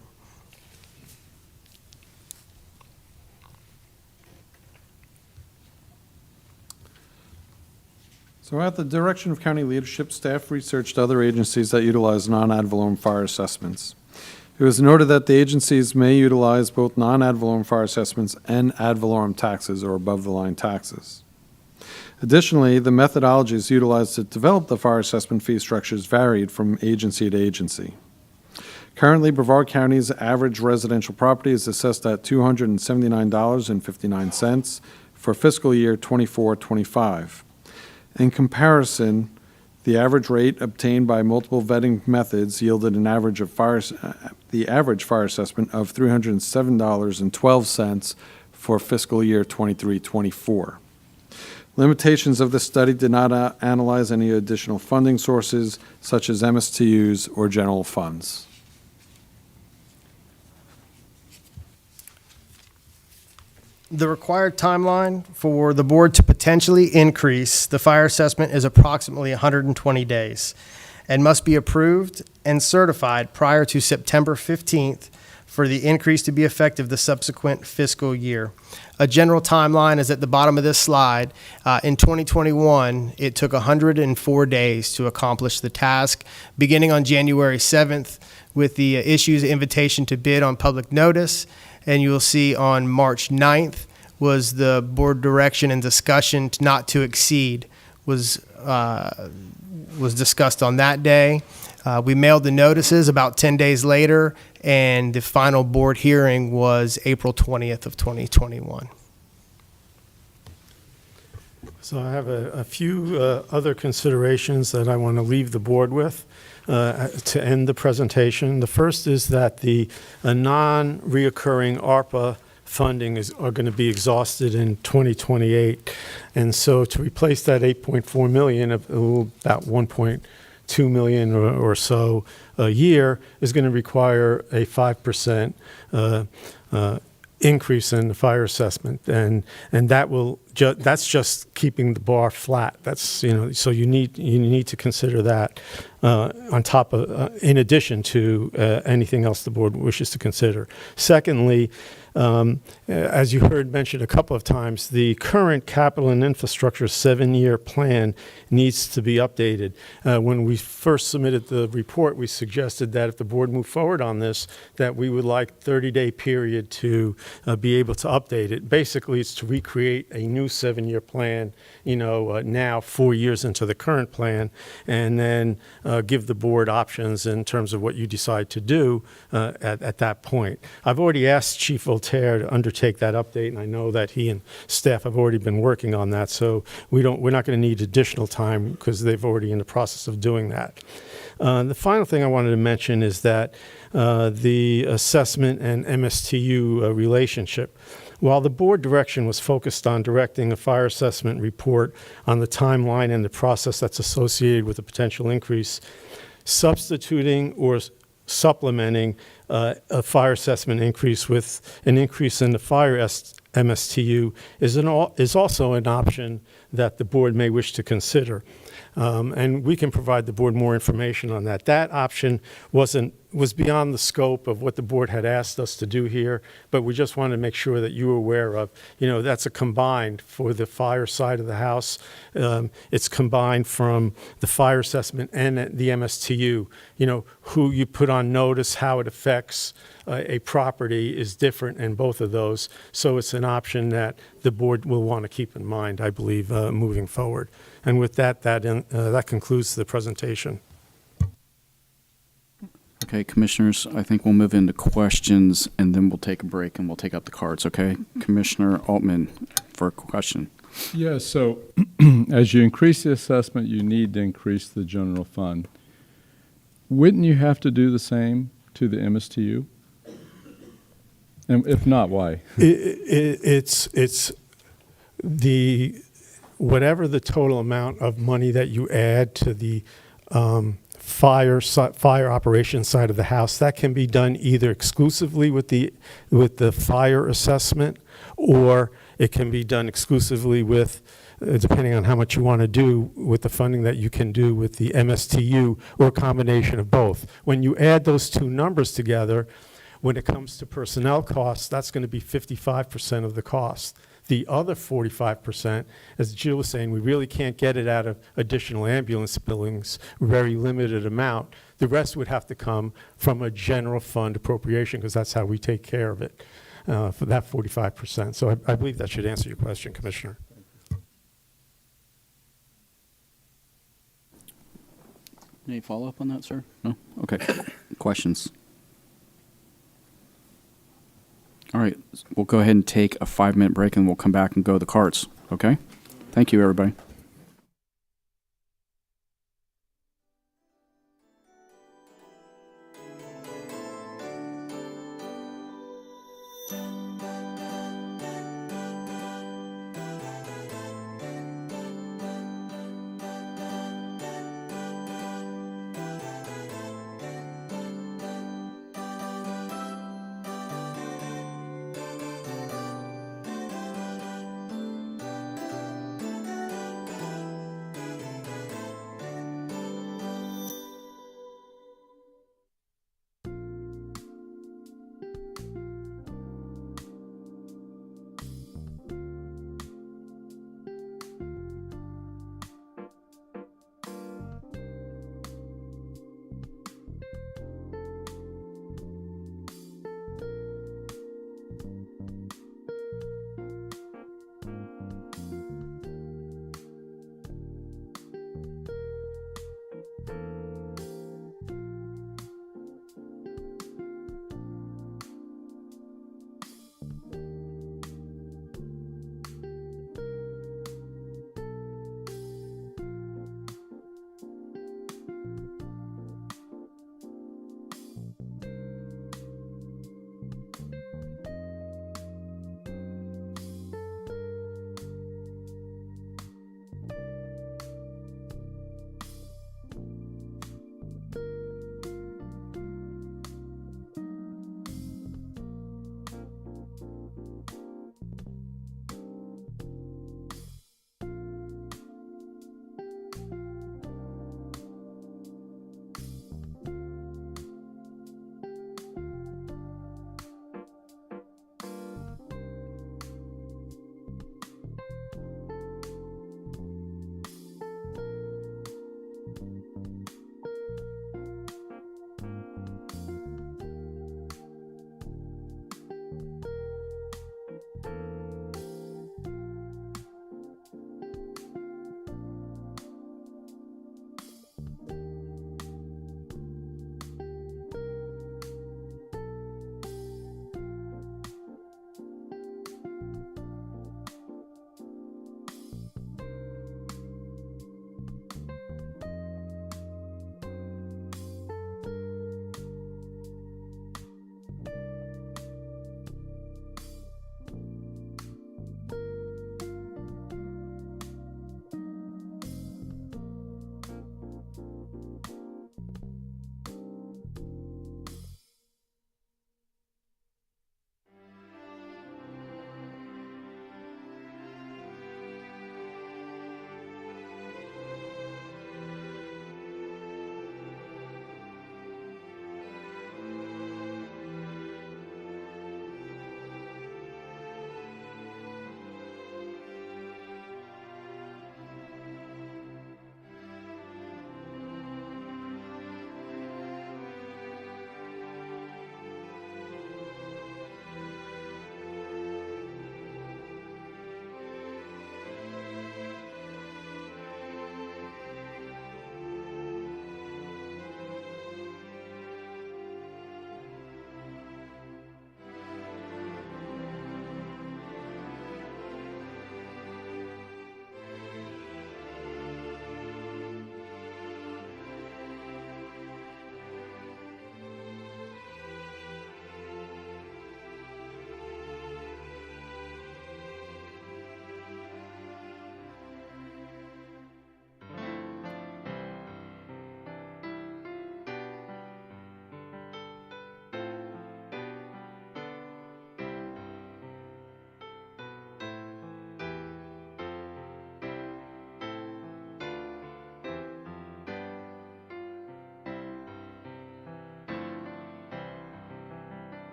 So at the direction of county leadership, staff researched other agencies that utilize non-ad valorem fire assessments. It was noted that the agencies may utilize both non-ad valorem fire assessments and ad valorem taxes or above-the-line taxes. Additionally, the methodologies utilized to develop the fire assessment fee structures varied from agency to agency. Currently, Brevard County's average residential property is assessed at $279.59 for fiscal year 24-25. In comparison, the average rate obtained by multiple vetting methods yielded the average fire assessment of $307.12 for fiscal year 23-24. Limitations of this study did not analyze any additional funding sources, such as MSTUs or general funds. The required timeline for the board to potentially increase the fire assessment is approximately 120 days and must be approved and certified prior to September 15th for the increase to be effective the subsequent fiscal year. A general timeline is at the bottom of this slide. In 2021, it took 104 days to accomplish the task, beginning on January 7th with the issues invitation to bid on public notice. And you will see on March 9th was the board direction and discussion not to exceed was discussed on that day. We mailed the notices about 10 days later, and the final board hearing was April 20th of 2021. So I have a few other considerations that I want to leave the board with to end the presentation. The first is that the non-reoccurring ARPA funding are going to be exhausted in 2028. And so to replace that $8.4 million, about $1.2 million or so a year, is going to require a 5% increase in the fire assessment, and that will that's just keeping the bar flat. That's so you need to consider that on top of in addition to anything else the board wishes to consider. Secondly, as you heard mentioned a couple of times, the current capital and infrastructure 7-year plan needs to be updated. When we first submitted the report, we suggested that if the board moved forward on this, that we would like 30-day period to be able to update it. Basically, it's to recreate a new 7-year plan, now 4 years into the current plan, and then give the board options in terms of what you decide to do at that point. I've already asked Chief Voltaire to undertake that update, and I know that he and staff have already been working on that, so we're not going to need additional time because they've already in the process of doing that. The final thing I wanted to mention is that the assessment and MSTU relationship. While the board direction was focused on directing a fire assessment report on the timeline and the process that's associated with a potential increase, substituting or supplementing a fire assessment increase with an increase in the fire MSTU is also an option that the board may wish to consider. And we can provide the board more information on that. That option was beyond the scope of what the board had asked us to do here, but we just wanted to make sure that you were aware of, that's a combined for the fire side of the house. It's combined from the fire assessment and the MSTU. Who you put on notice, how it affects a property is different in both of those. So it's an option that the board will want to keep in mind, I believe, moving forward. And with that concludes the presentation. Okay, commissioners, I think we'll move into questions, and then we'll take a break, and we'll take up the cards, okay? Commissioner Altman for a question. Yeah, so as you increase the assessment, you need to increase the general fund. Wouldn't you have to do the same to the MSTU? And if not, why? It's whatever the total amount of money that you add to the fire operations side of the house, that can be done either exclusively with the fire assessment, or it can be done exclusively with, depending on how much you want to do with the funding that you can do with the MSTU, or a combination of both. When you add those two numbers together, when it comes to personnel costs, that's going to be 55% of the cost. The other 45%, as Jill was saying, we really can't get it out of additional ambulance billings, very limited amount. The rest would have to come from a general fund appropriation, because that's how we take care of it, for that 45%. So I believe that should answer your question, Commissioner. Any follow-up on that, sir? No? Okay. Questions? All right, we'll go ahead and take a 5-minute break, and we'll come back and go to the carts, okay? Thank you, everybody.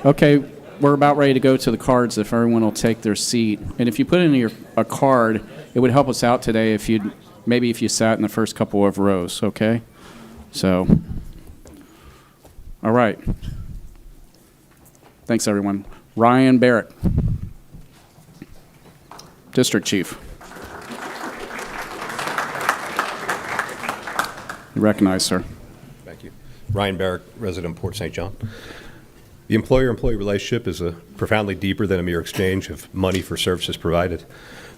Okay, we're about ready to go to the cards if everyone will take their seat. And if you put in a card, it would help us out today if you sat in the first couple of rows, okay? So, all right. Thanks, everyone. Ryan Barrett, District Chief. You recognize, sir. Thank you. Ryan Barrett, resident Port St. John. The employer-employee relationship is profoundly deeper than a mere exchange of money for services provided.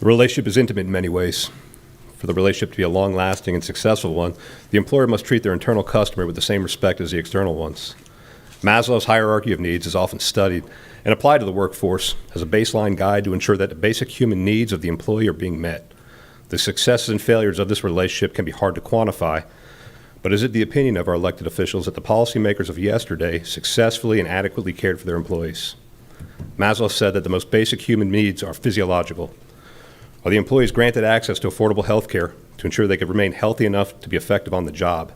The relationship is intimate in many ways. For the relationship to be a long-lasting and successful one, the employer must treat their internal customer with the same respect as the external ones. Maslow's hierarchy of needs is often studied and applied to the workforce as a baseline guide to ensure that the basic human needs of the employee are being met. The successes and failures of this relationship can be hard to quantify, but is it the opinion of our elected officials that the policymakers of yesterday successfully and adequately cared for their employees? Maslow said that the most basic human needs are physiological. Are the employees granted access to affordable health care to ensure they could remain healthy enough to be effective on the job?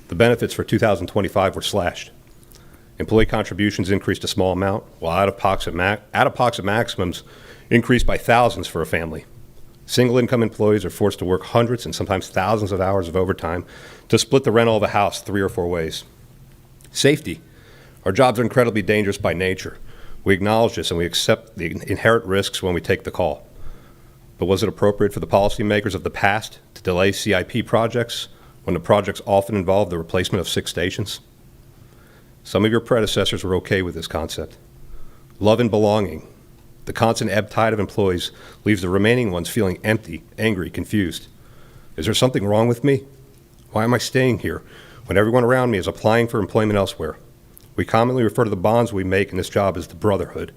The benefits for 2025 were slashed. Employee contributions increased a small amount, while out-of-pocket maximums increased by thousands for a family. Single-income employees are forced to work hundreds and sometimes thousands of hours of overtime to split the rental of a house 3 or 4 ways. Safety. Our jobs are incredibly dangerous by nature. We acknowledge this and we accept the inherent risks when we take the call. But was it appropriate for the policymakers of the past to delay CIP projects when the projects often involved the replacement of 6 stations? Some of your predecessors were okay with this concept. Love and belonging. The constant ebb tide of employees leaves the remaining ones feeling empty, angry, confused. Is there something wrong with me? Why am I staying here when everyone around me is applying for employment elsewhere? We commonly refer to the bonds we make in this job as the brotherhood.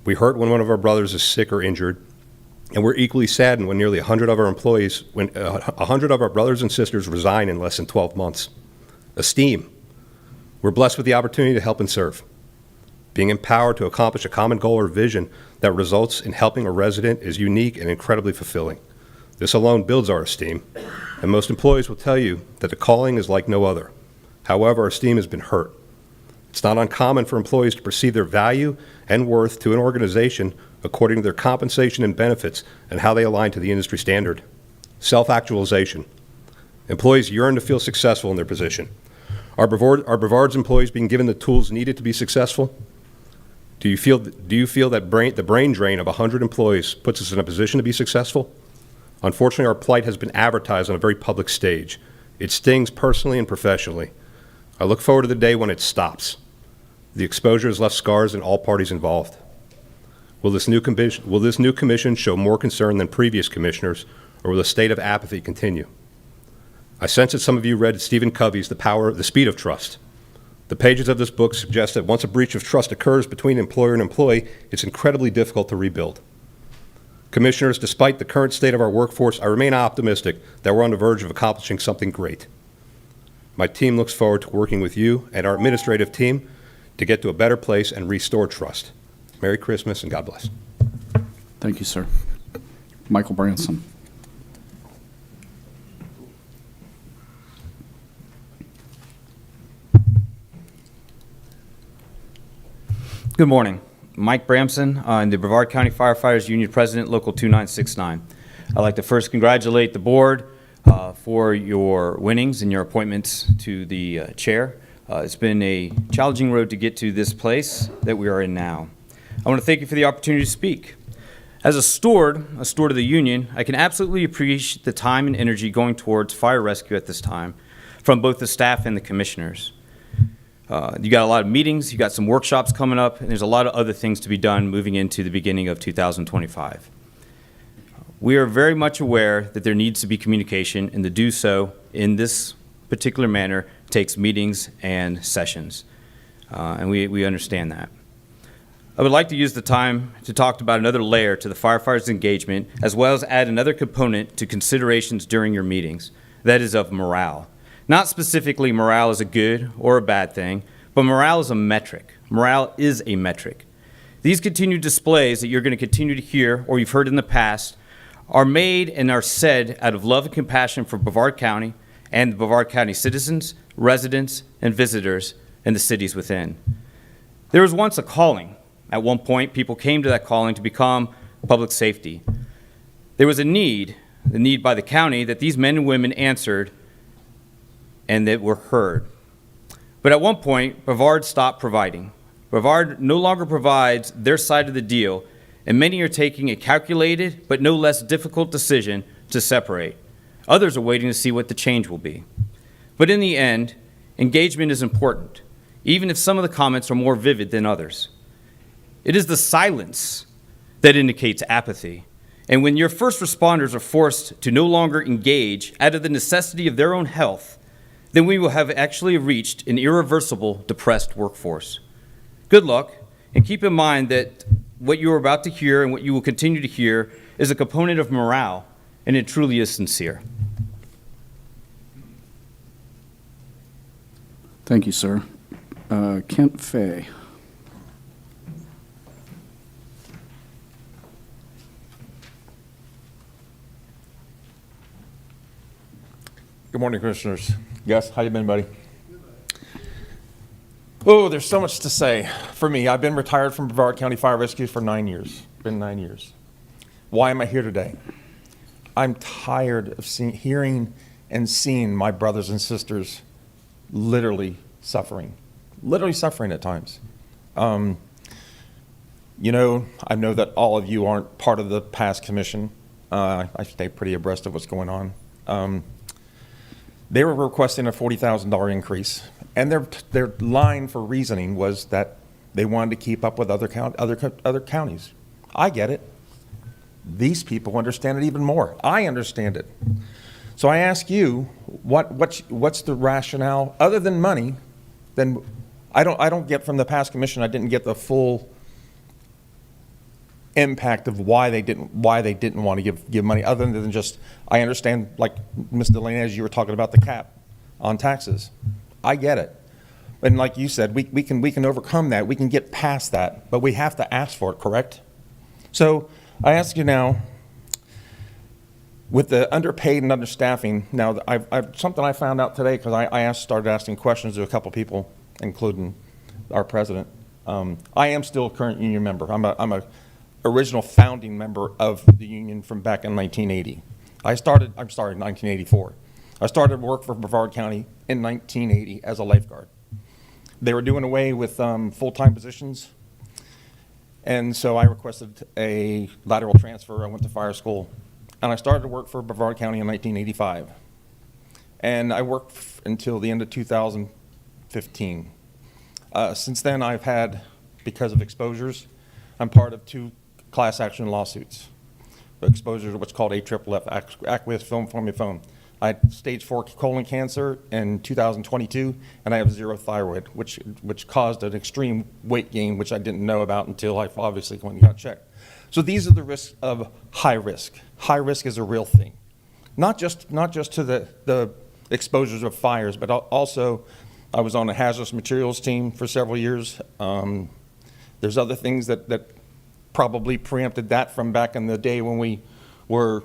We hurt when one of our brothers is sick or injured, and we're equally saddened when nearly 100 of our employees, when 100 of our brothers and sisters resign in less than 12 months. Esteem. We're blessed with the opportunity to help and serve. Being empowered to accomplish a common goal or vision that results in helping a resident is unique and incredibly fulfilling. This alone builds our esteem, and most employees will tell you that the calling is like no other. However, our esteem has been hurt. It's not uncommon for employees to perceive their value and worth to an organization according to their compensation and benefits and how they align to the industry standard. Self-actualization. Employees yearn to feel successful in their position. Are Brevard's employees being given the tools needed to be successful? Do you feel that the brain drain of 100 employees puts us in a position to be successful? Unfortunately, our plight has been advertised on a very public stage. It stings personally and professionally. I look forward to the day when it stops. The exposure has left scars in all parties involved. Will this new commission show more concern than previous commissioners, or will the state of apathy continue? I sense that some of you read Stephen Covey's The Speed of Trust. The pages of this book suggest that once a breach of trust occurs between employer and employee, it's incredibly difficult to rebuild. Commissioners, despite the current state of our workforce, I remain optimistic that we're on the verge of accomplishing something great. My team looks forward to working with you and our administrative team to get to a better place and restore trust. Merry Christmas and God bless. Thank you, sir. Michael Branson. Good morning. Mike Bramson, I'm the Brevard County Firefighters Union President, Local 2969. I'd like to first congratulate the board for your winnings and your appointments to the chair. It's been a challenging road to get to this place that we are in now. I want to thank you for the opportunity to speak. As a steward of the union, I can absolutely appreciate the time and energy going towards fire rescue at this time from both the staff and the commissioners. You got a lot of meetings, you got some workshops coming up, and there's a lot of other things to be done moving into the beginning of 2025. We are very much aware that there needs to be communication, and to do so in this particular manner takes meetings and sessions, and we understand that. I would like to use the time to talk about another layer to the firefighters' engagement, as well as add another component to considerations during your meetings, that is of morale. Not specifically morale is a good or a bad thing, but morale is a metric. Morale is a metric. These continued displays that you're going to continue to hear, or you've heard in the past, are made and are said out of love and compassion for Brevard County and the Brevard County citizens, residents, and visitors, and the cities within. There was once a calling. At one point, people came to that calling to become public safety. There was a need by the county that these men and women answered and that were heard. But at one point, Brevard stopped providing. Brevard no longer provides their side of the deal, and many are taking a calculated but no less difficult decision to separate. Others are waiting to see what the change will be. But in the end, engagement is important, even if some of the comments are more vivid than others. It is the silence that indicates apathy. And when your first responders are forced to no longer engage out of the necessity of their own health, then we will have actually reached an irreversible depressed workforce. Good luck, and keep in mind that what you are about to hear and what you will continue to hear is a component of morale, and it truly is sincere. Thank you, sir. Kent Fay. Good morning, Commissioners. Gus, how you been, buddy? Oh, there's so much to say. For me, I've been retired from Brevard County Fire Rescue for 9 years. Been 9 years. Why am I here today? I'm tired of hearing and seeing my brothers and sisters literally suffering at times. You know, I know that all of you aren't part of the past commission. I stay pretty abreast of what's going on. They were requesting a $40,000 increase, and their line for reasoning was that they wanted to keep up with other counties. I get it. These people understand it even more. I understand it. So I ask you, what's the rationale, other than money, then I don't get from the past commission, I didn't get the full impact of why they didn't want to give money, other than just, I understand, like Ms. Delaney, as you were talking about the cap on taxes. I get it. And like you said, we can overcome that. We can get past that, but we have to ask for it, correct? So I ask you now, with the underpaid and understaffing, now something I found out today, because I started asking questions to a couple people, including our president. I am still a current union member. I'm a original founding member of the union from back in 1980. I'm sorry, 1984. I started work for Brevard County in 1980 as a lifeguard. They were doing away with full-time positions, and so I requested a lateral transfer. I went to fire school, and I started to work for Brevard County in 1985. And I worked until the end of 2015. Since then, I've had, because of exposures, I'm part of 2 class action lawsuits. Exposure to what's called AFFF, aqueous film formula. I had stage 4 colon cancer in 2022, and I have 0 thyroid, which caused an extreme weight gain, which I didn't know about until I obviously went and got checked. So these are the risks of high risk. High risk is a real thing. Not just to the exposures of fires, but also I was on a hazardous materials team for several years. There's other things that probably preempted that from back in the day when we were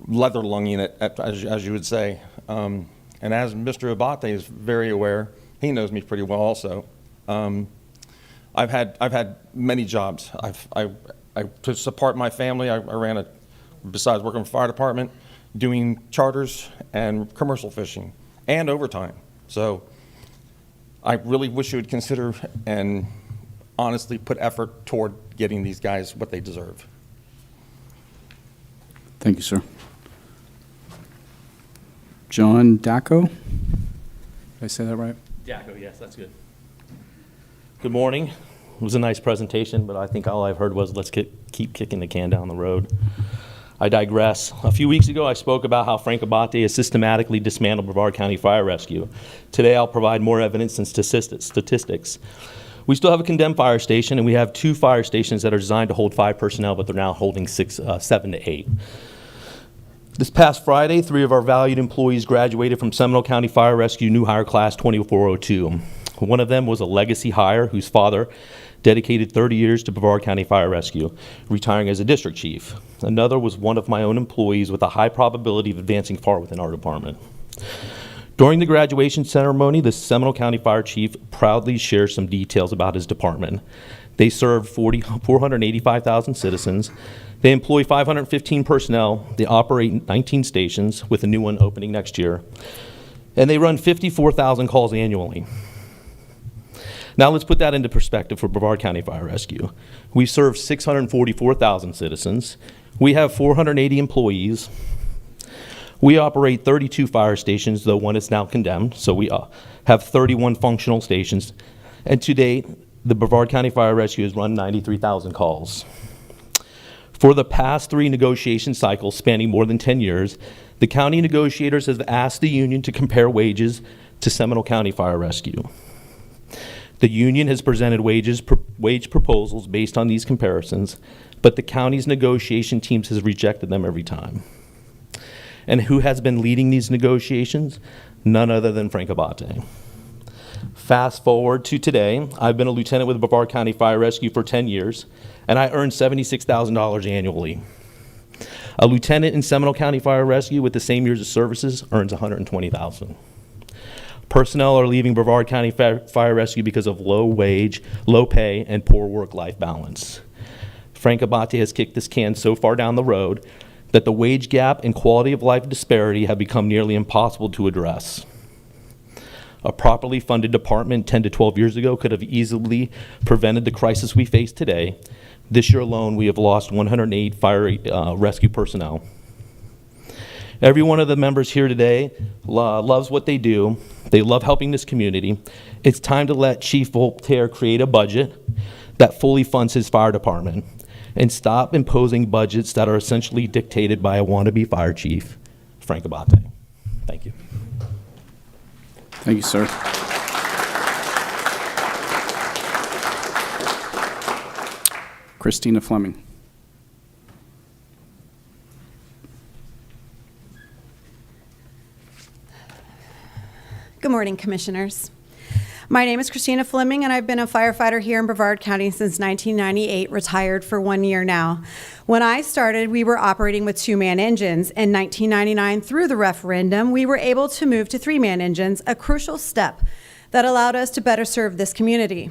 leather lunging it, as you would say. And as Mr. Abate is very aware, he knows me pretty well also. I've had many jobs. To support my family, I ran besides working for the fire department, doing charters and commercial fishing and overtime. So I really wish you would consider and honestly put effort toward getting these guys what they deserve. Thank you, sir. John Dacko? Did I say that right? Dacko, yes, that's good. Good morning. It was a nice presentation, but I think all I've heard was let's keep kicking the can down the road. I digress. A few weeks ago, I spoke about how Frank Abate has systematically dismantled Brevard County Fire Rescue. Today, I'll provide more evidence and statistics. We still have a condemned fire station, and we have 2 fire stations that are designed to hold 5 personnel, but they're now holding 7 to 8. This past Friday, 3 of our valued employees graduated from Seminole County Fire Rescue New Hire Class 2402. One of them was a legacy hire whose father dedicated 30 years to Brevard County Fire Rescue, retiring as a district chief. Another was one of my own employees with a high probability of advancing far within our department. During the graduation ceremony, the Seminole County Fire Chief proudly shared some details about his department. They serve 485,000 citizens. They employ 515 personnel. They operate 19 stations, with a new one opening next year. And they run 54,000 calls annually. Now let's put that into perspective for Brevard County Fire Rescue. We serve 644,000 citizens. We have 480 employees. We operate 32 fire stations, though one is now condemned, so we have 31 functional stations. And to date, the Brevard County Fire Rescue has run 93,000 calls. For the past 3 negotiation cycles spanning more than 10 years, the county negotiators have asked the union to compare wages to Seminole County Fire Rescue. The union has presented wage proposals based on these comparisons, but the county's negotiation teams has rejected them every time. And who has been leading these negotiations? None other than Frank Abate. Fast forward to today, I've been a lieutenant with Brevard County Fire Rescue for 10 years, and I earn $76,000 annually. A lieutenant in Seminole County Fire Rescue with the same years of services earns $120,000. Personnel are leaving Brevard County Fire Rescue because of low wage, low pay, and poor work-life balance. Frank Abate has kicked this can so far down the road that the wage gap and quality of life disparity have become nearly impossible to address. A properly funded department 10 to 12 years ago could have easily prevented the crisis we face today. This year alone, we have lost 108 fire rescue personnel. Every one of the members here today loves what they do. They love helping this community. It's time to let Chief Voltaire create a budget that fully funds his fire department and stop imposing budgets that are essentially dictated by a wannabe fire chief, Frank Abate. Thank you. Thank you, sir. Christina Fleming. Good morning, Commissioners. My name is Christina Fleming, and I've been a firefighter here in Brevard County since 1998, retired for 1 year now. When I started, we were operating with 2-man engines. In 1999, through the referendum, we were able to move to 3-man engines, a crucial step that allowed us to better serve this community.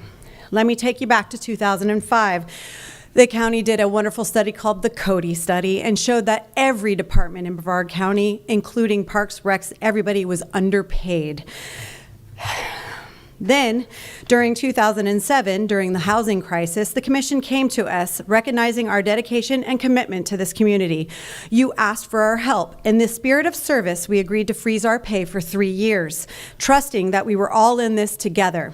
Let me take you back to 2005. The county did a wonderful study called the Cody study and showed that every department in Brevard County, including Parks, Recs, everybody was underpaid. Then, during 2007, during the housing crisis, the commission came to us recognizing our dedication and commitment to this community. You asked for our help. In the spirit of service, we agreed to freeze our pay for 3 years, trusting that we were all in this together.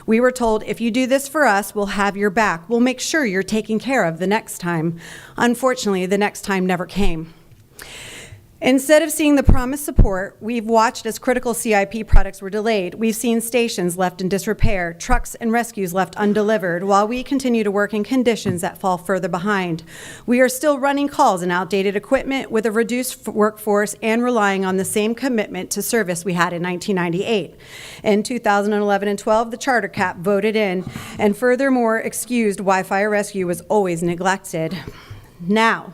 We were told, if you do this for us, we'll have your back. We'll make sure you're taken care of the next time. Unfortunately, the next time never came. Instead of seeing the promised support, we've watched as critical CIP products were delayed. We've seen stations left in disrepair, trucks and rescues left undelivered, while we continue to work in conditions that fall further behind. We are still running calls and outdated equipment with a reduced workforce and relying on the same commitment to service we had in 1998. In 2011 and 12, the charter cap voted in, and furthermore excused why fire rescue was always neglected. Now,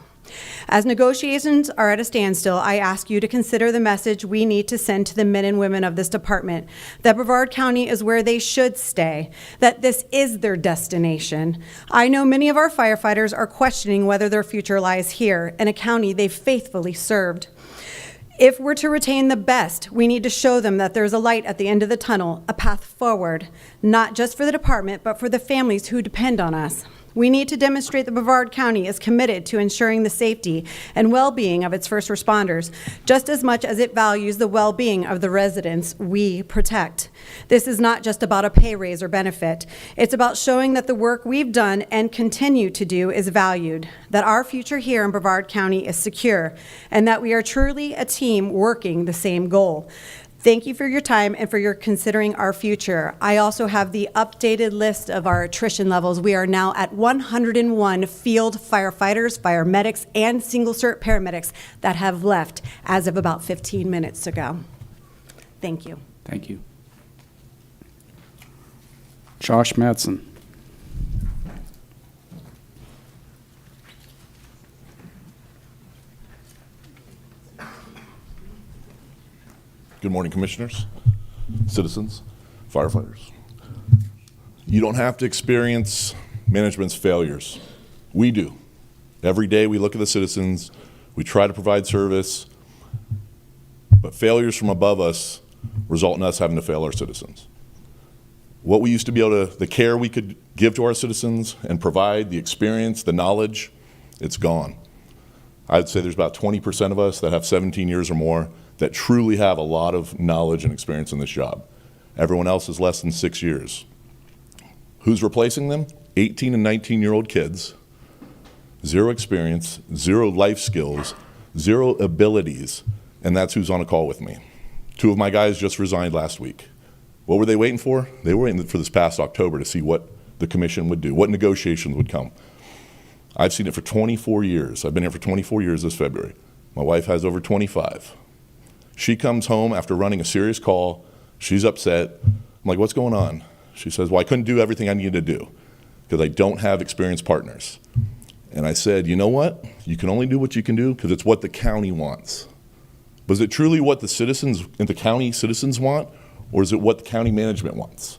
as negotiations are at a standstill, I ask you to consider the message we need to send to the men and women of this department, that Brevard County is where they should stay, that this is their destination. I know many of our firefighters are questioning whether their future lies here, in a county they've faithfully served. If we're to retain the best, we need to show them that there's a light at the end of the tunnel, a path forward, not just for the department, but for the families who depend on us. We need to demonstrate that Brevard County is committed to ensuring the safety and well-being of its first responders, just as much as it values the well-being of the residents we protect. This is not just about a pay raise or benefit. It's about showing that the work we've done and continue to do is valued, that our future here in Brevard County is secure, and that we are truly a team working the same goal. Thank you for your time and for your considering our future. I also have the updated list of our attrition levels. We are now at 101 field firefighters, fire medics, and single cert paramedics that have left as of about 15 minutes ago. Thank you. Thank you. Josh Madsen. Good morning, Commissioners, citizens, firefighters. You don't have to experience management's failures. We do. Every day we look at the citizens, we try to provide service, but failures from above us result in us having to fail our citizens. What we used to be able to, the care we could give to our citizens and provide, the experience, the knowledge, it's gone. I'd say there's about 20% of us that have 17 years or more that truly have a lot of knowledge and experience in this job. Everyone else is less than 6 years. Who's replacing them? 18 and 19-year-old kids, zero experience, zero life skills, zero abilities, and that's who's on a call with me. 2 of my guys just resigned last week. What were they waiting for? They were waiting for this past October to see what the commission would do, what negotiations would come. I've seen it for 24 years. I've been here for 24 years this February. My wife has over 25. She comes home after running a serious call. She's upset. I'm like, what's going on? She says, well, I couldn't do everything I needed to do because I don't have experienced partners. And I said, you know what? You can only do what you can do because it's what the county wants. But is it truly what the citizens and the county citizens want, or is it what the county management wants?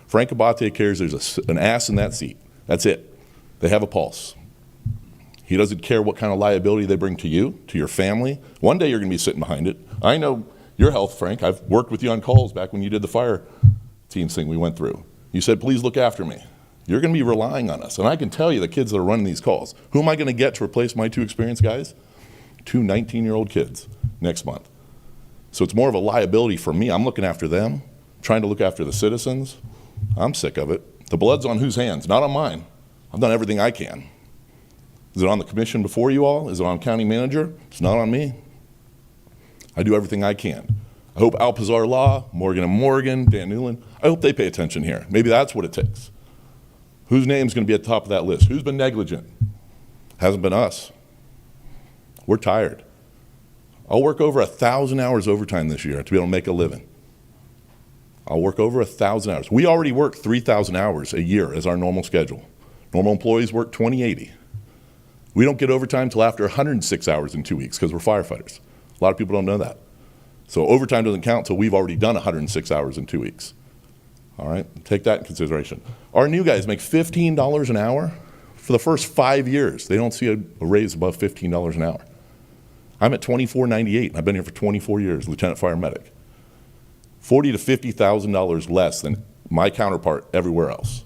Frank Abatement cares there's an ass in that seat. That's it. They have a pulse. He doesn't care what kind of liability they bring to you, to your family. One day you're going to be sitting behind it. I know your health, Frank. I've worked with you on calls back when you did the fire teams thing we went through. You said, please look after me. You're going to be relying on us. And I can tell you the kids that are running these calls, who am I going to get to replace my 2 experienced guys? 2 19-year-old kids next month. So it's more of a liability for me. I'm looking after them, trying to look after the citizens. I'm sick of it. The blood's on whose hands? Not on mine. I've done everything I can. Is it on the commission before you all? Is it on county manager? It's not on me. I do everything I can. I hope Alpazar Law, Morgan & Morgan, Dan Newland, I hope they pay attention here. Maybe that's what it takes. Whose name's going to be at the top of that list? Who's been negligent? Hasn't been us. We're tired. I'll work over 1,000 hours overtime this year to be able to make a living. I'll work over 1,000 hours. We already work 3,000 hours a year as our normal schedule. Normal employees work 2080. We don't get overtime until after 106 hours in 2 weeks because we're firefighters. A lot of people don't know that. So overtime doesn't count until we've already done 106 hours in 2 weeks. All right, take that in consideration. Our new guys make $15 an hour for the first 5 years. They don't see a raise above $15 an hour. I'm at $24.98, and I've been here for 24 years, lieutenant fire medic. $40,000 to $50,000 less than my counterpart everywhere else.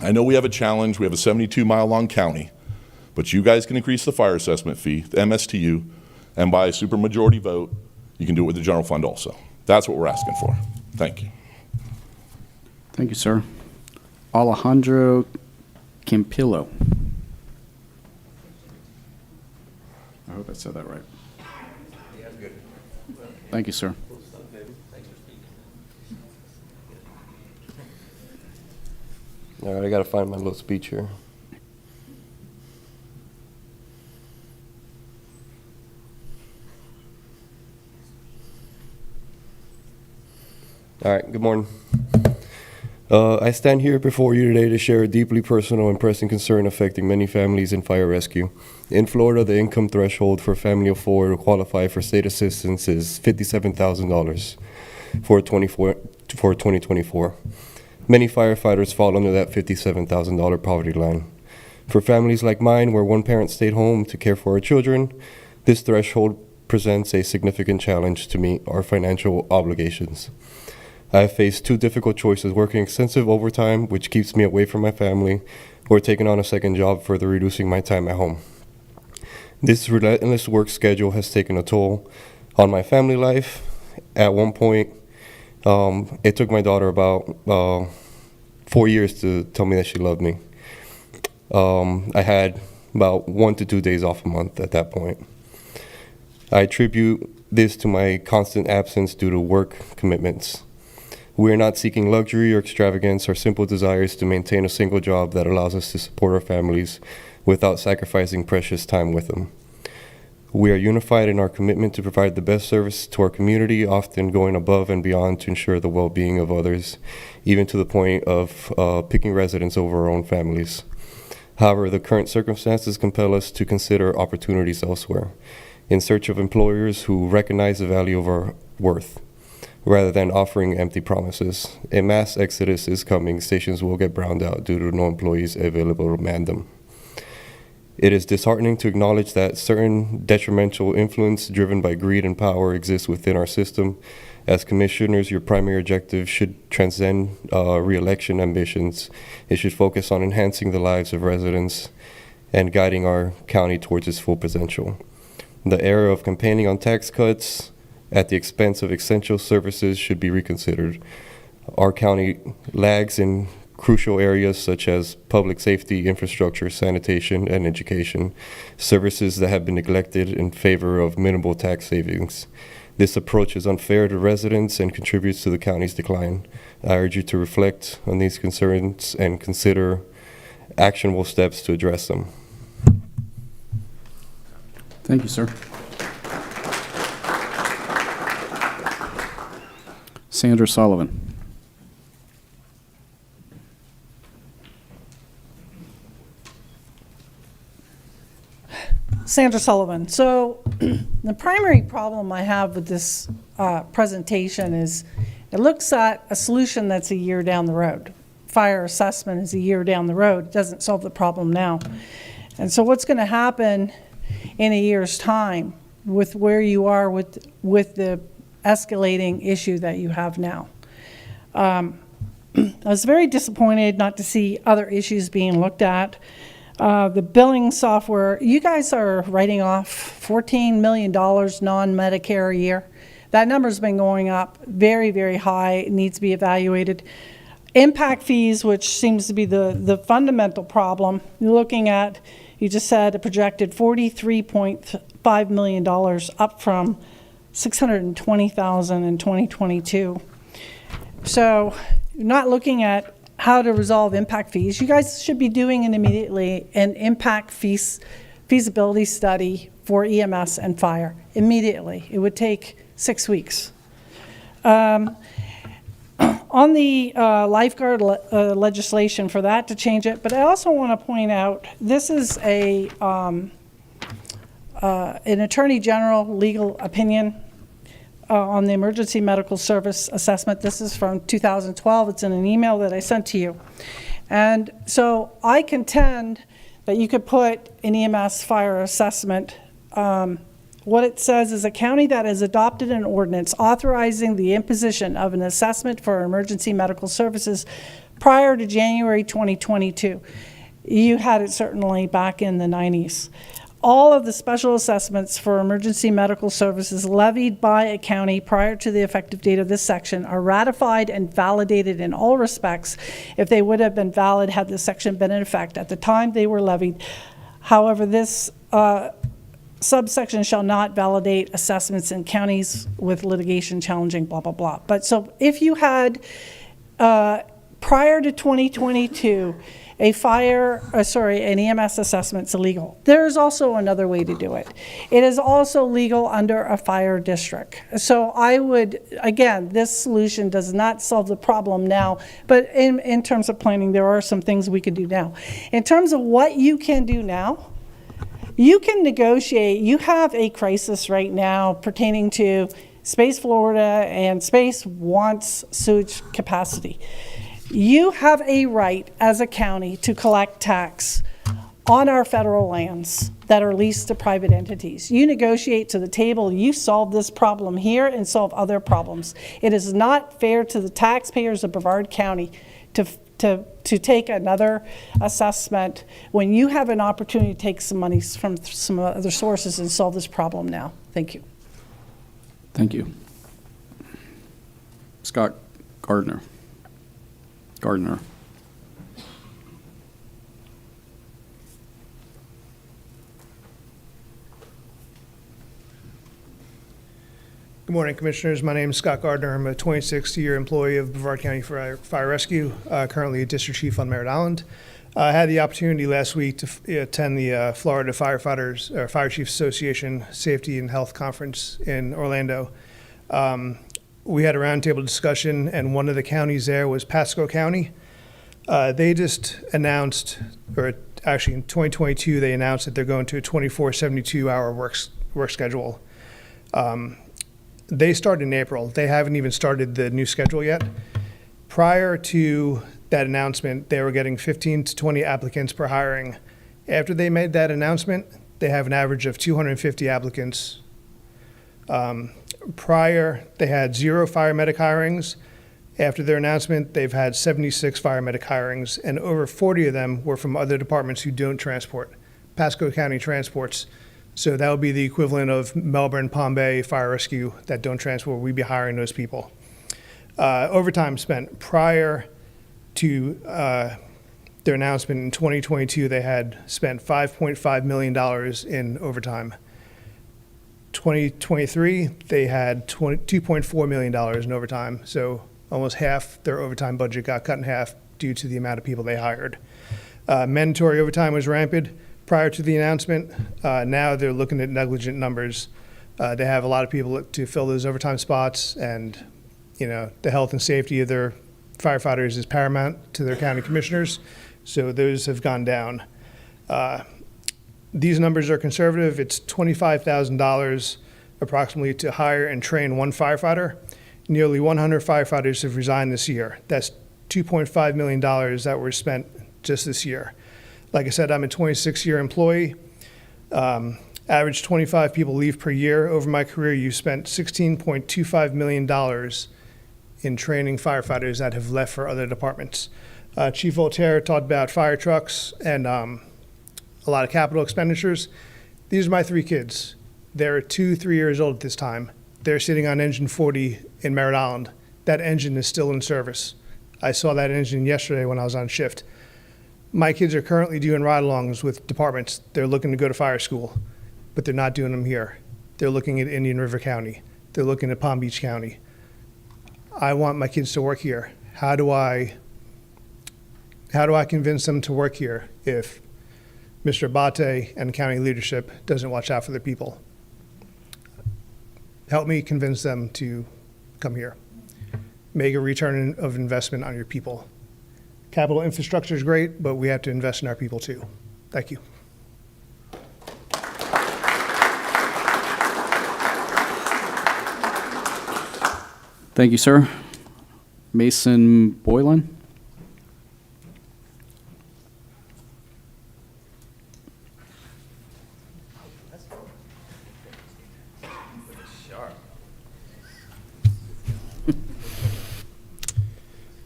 I know we have a challenge. We have a 72-mile-long county, but you guys can increase the fire assessment fee, the MSTU, and by a supermajority vote, you can do it with the general fund also. That's what we're asking for. Thank you. Thank you, sir. Alejandro Campillo. I hope I said that right. Thank you, sir. All right, I got to find my little speech here. All right, good morning. I stand here before you today to share a deeply personal and pressing concern affecting many families in fire rescue. In Florida, the income threshold for a family of four to qualify for state assistance is $57,000 for 2024. Many firefighters fall under that $57,000 poverty line. For families like mine, where one parent stayed home to care for our children, this threshold presents a significant challenge to meet our financial obligations. I have faced two difficult choices: working extensive overtime, which keeps me away from my family, or taking on a second job, further reducing my time at home. This relentless work schedule has taken a toll on my family life. At one point, it took my daughter about 4 years to tell me that she loved me. I had about 1 to 2 days off a month at that point. I attribute this to my constant absence due to work commitments. We are not seeking luxury or extravagance. Our simple desire is to maintain a single job that allows us to support our families without sacrificing precious time with them. We are unified in our commitment to provide the best service to our community, often going above and beyond to ensure the well-being of others, even to the point of picking residents over our own families. However, the current circumstances compel us to consider opportunities elsewhere, in search of employers who recognize the value of our worth, rather than offering empty promises. A mass exodus is coming. Stations will get browned out due to no employees available to man them. It is disheartening to acknowledge that certain detrimental influence driven by greed and power exists within our system. As commissioners, your primary objective should transcend re-election ambitions. It should focus on enhancing the lives of residents and guiding our county towards its full potential. The era of campaigning on tax cuts at the expense of essential services should be reconsidered. Our county lags in crucial areas such as public safety, infrastructure, sanitation, and education, services that have been neglected in favor of minimal tax savings. This approach is unfair to residents and contributes to the county's decline. I urge you to reflect on these concerns and consider actionable steps to address them. Thank you, sir. Sandra Sullivan. Sandra Sullivan. So the primary problem I have with this presentation is it looks at a solution that's a year down the road. Fire assessment is a year down the road. It doesn't solve the problem now. And so what's going to happen in a year's time with where you are with the escalating issue that you have now? I was very disappointed not to see other issues being looked at. The billing software, you guys are writing off $14 million non-Medicare a year. That number's been going up very, very high. It needs to be evaluated. Impact fees, which seems to be the fundamental problem, you're looking at, you just said a projected $43.5 million, up from $620,000 in 2022. So you're not looking at how to resolve impact fees, you guys should be doing immediately an impact feasibility study for EMS and fire immediately. It would take 6 weeks. On the lifeguard legislation, for that to change it, but I also want to point out, this is an Attorney General legal opinion on the emergency medical service assessment. This is from 2012. It's in an email that I sent to you. And so I contend that you could put an EMS fire assessment. What it says is a county that has adopted an ordinance authorizing the imposition of an assessment for emergency medical services prior to January 2022. You had it certainly back in the 90s. All of the special assessments for emergency medical services levied by a county prior to the effective date of this section are ratified and validated in all respects if they would have been valid had this section been in effect at the time they were levied. However, this subsection shall not validate assessments in counties with litigation challenging blah, blah, blah. But so if you had, prior to 2022, an EMS assessment's illegal. There is also another way to do it. It is also legal under a fire district. So I would, again, this solution does not solve the problem now, but in terms of planning, there are some things we can do now. In terms of what you can do now, you can negotiate. You have a crisis right now pertaining to Space Florida and Space wants sewage capacity. You have a right as a county to collect tax on our federal lands that are leased to private entities. You negotiate to the table, you solve this problem here and solve other problems. It is not fair to the taxpayers of Brevard County to take another assessment when you have an opportunity to take some money from some other sources and solve this problem now. Thank you. Thank you. Scott Gardner. Good morning, Commissioners. My name is Scott Gardner. I'm a 26-year employee of Brevard County Fire Rescue, currently a district chief on Merritt Island. I had the opportunity last week to attend the Florida Firefighters Fire Chiefs Association Safety and Health Conference in Orlando. We had a roundtable discussion, and one of the counties there was Pasco County. They just announced, or actually in 2022, they announced that they're going to a 24, 72-hour work schedule. They started in April. They haven't even started the new schedule yet. Prior to that announcement, they were getting 15 to 20 applicants per hiring. After they made that announcement, they have an average of 250 applicants. Prior, they had 0 fire medic hirings. After their announcement, they've had 76 fire medic hirings, and over 40 of them were from other departments who don't transport. Pasco County transports. So that would be the equivalent of Melbourne, Palm Bay Fire Rescue that don't transport. We'd be hiring those people. Overtime spent prior to their announcement in 2022, they had spent $5.5 million in overtime. 2023, they had $2.4 million in overtime. So almost half their overtime budget got cut in half due to the amount of people they hired. Mandatory overtime was rampant prior to the announcement. Now they're looking at negligent numbers. They have a lot of people to fill those overtime spots, and the health and safety of their firefighters is paramount to their county commissioners. So those have gone down. These numbers are conservative. It's $25,000 approximately to hire and train one firefighter. Nearly 100 firefighters have resigned this year. That's $2.5 million that were spent just this year. Like I said, I'm a 26-year employee. Average 25 people leave per year. Over my career, you spent $16.25 million in training firefighters that have left for other departments. Chief Voltaire talked about fire trucks and a lot of capital expenditures. These are my 3 kids. They're 2, 3 years old at this time. They're sitting on engine 40 in Merritt Island. That engine is still in service. I saw that engine yesterday when I was on shift. My kids are currently doing ride-alongs with departments. They're looking to go to fire school, but they're not doing them here. They're looking at Indian River County. They're looking at Palm Beach County. I want my kids to work here. How do I How do I convince them to work here if Mr. Abate and county leadership doesn't watch out for their people? Help me convince them to come here. Make a return of investment on your people. Capital infrastructure is great, but we have to invest in our people too. Thank you. Thank you, sir. Mason Boylan?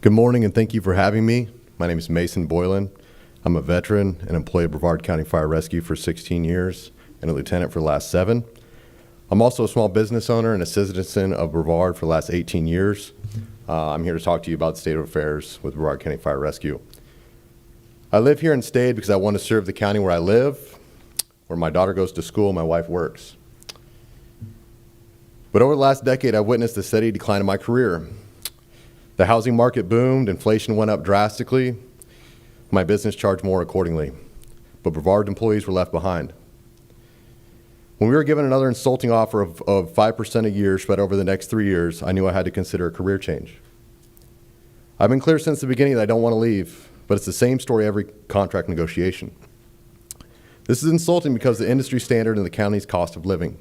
Good morning, and thank you for having me. My name is Mason Boylan. I'm a veteran and employee of Brevard County Fire Rescue for 16 years and a lieutenant for the last 7. I'm also a small business owner and a citizen of Brevard for the last 18 years. I'm here to talk to you about the state of affairs with Brevard County Fire Rescue. I live here and stayed because I want to serve the county where I live, where my daughter goes to school, and my wife works. But over the last decade, I've witnessed a steady decline in my career. The housing market boomed, inflation went up drastically, my business charged more accordingly, but Brevard employees were left behind. When we were given another insulting offer of 5% a year spread over the next 3 years, I knew I had to consider a career change. I've been clear since the beginning that I don't want to leave, but it's the same story every contract negotiation. This is insulting because the industry standard and the county's cost of living.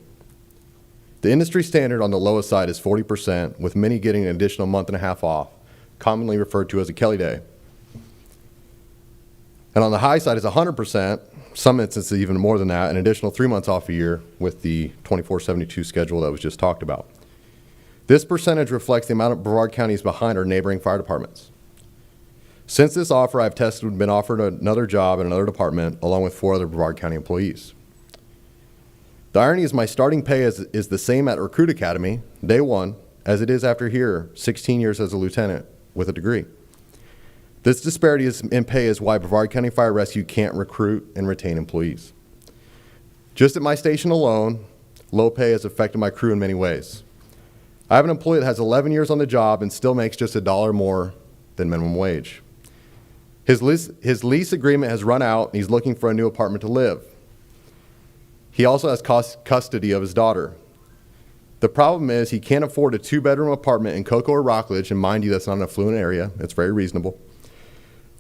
The industry standard on the lowest side is 40%, with many getting an additional month and a half off, commonly referred to as a Kelly Day. And on the high side is 100%, some instances even more than that, an additional 3 months off a year with the 24/72 schedule that was just talked about. This percentage reflects the amount of Brevard County is behind our neighboring fire departments. Since this offer, I've been offered another job in another department, along with 4 other Brevard County employees. The irony is my starting pay is the same at Recruit Academy, day 1, as it is after here, 16 years as a lieutenant with a degree. This disparity in pay is why Brevard County Fire Rescue can't recruit and retain employees. Just at my station alone, low pay has affected my crew in many ways. I have an employee that has 11 years on the job and still makes just $1 more than minimum wage. His lease agreement has run out and he's looking for a new apartment to live. He also has custody of his daughter. The problem is he can't afford a 2-bedroom apartment in Cocoa or Rockledge, and mind you, that's not an affluent area. It's very reasonable.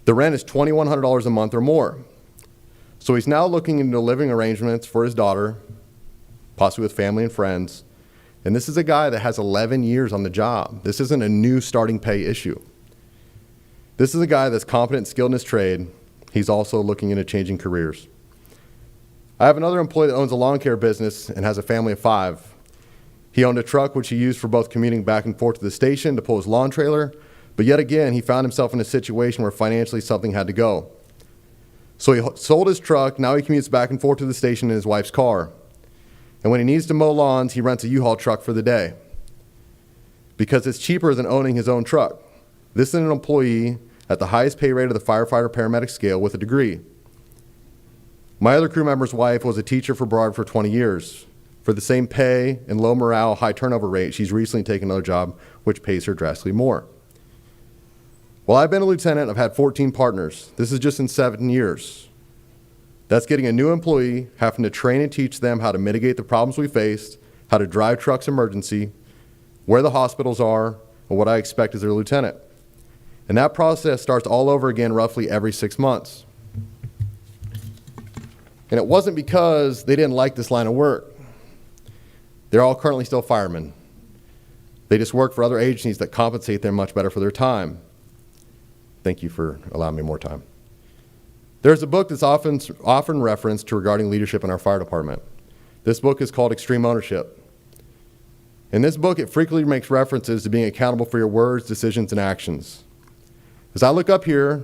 The rent is $2,100 a month or more. So he's now looking into living arrangements for his daughter, possibly with family and friends. And this is a guy that has 11 years on the job. This isn't a new starting pay issue. This is a guy that's competent and skilled in his trade. He's also looking into changing careers. I have another employee that owns a lawn care business and has a family of 5. He owned a truck which he used for both commuting back and forth to the station to pull his lawn trailer, but yet again, he found himself in a situation where financially something had to go. So he sold his truck, now he commutes back and forth to the station in his wife's car. And when he needs to mow lawns, he rents a U-Haul truck for the day, because it's cheaper than owning his own truck. This is an employee at the highest pay rate of the firefighter-paramedic scale with a degree. My other crew member's wife was a teacher for Brevard for 20 years. For the same pay and low morale, high turnover rate, she's recently taken another job which pays her drastically more. While I've been a lieutenant, I've had 14 partners. This is just in 7 years. That's getting a new employee, having to train and teach them how to mitigate the problems we faced, how to drive trucks emergency, where the hospitals are, and what I expect as their lieutenant. And that process starts all over again roughly every 6 months. And it wasn't because they didn't like this line of work. They're all currently still firemen. They just work for other agencies that compensate them much better for their time. Thank you for allowing me more time. There's a book that's often referenced regarding leadership in our fire department. This book is called Extreme Ownership. In this book, it frequently makes references to being accountable for your words, decisions, and actions. As I look up here,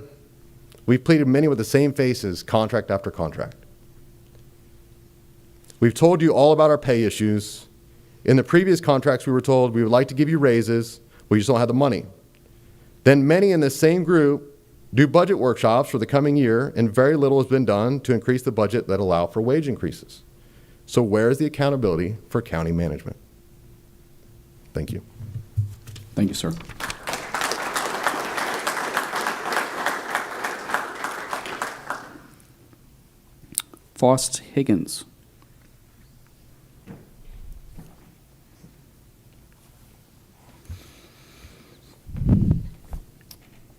we've pleaded many with the same faces, contract after contract. We've told you all about our pay issues. In the previous contracts, we were told we would like to give you raises, we just don't have the money. Then many in this same group do budget workshops for the coming year, and very little has been done to increase the budget that allow for wage increases. So where is the accountability for county management? Thank you. Thank you, sir. Faust Higgins.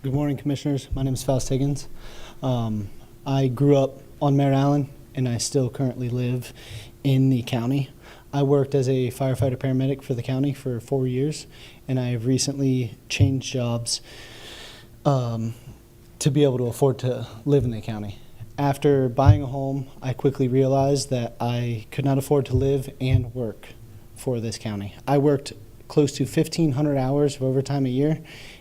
Good morning, Commissioners. My name is Faust Higgins. I grew up on Mare Island, and I still currently live in the county. I worked as a firefighter paramedic for the county for 4 years, and I have recently changed jobs to be able to afford to live in the county. After buying a home, I quickly realized that I could not afford to live and work for this county. I worked close to 1,500 hours of overtime a year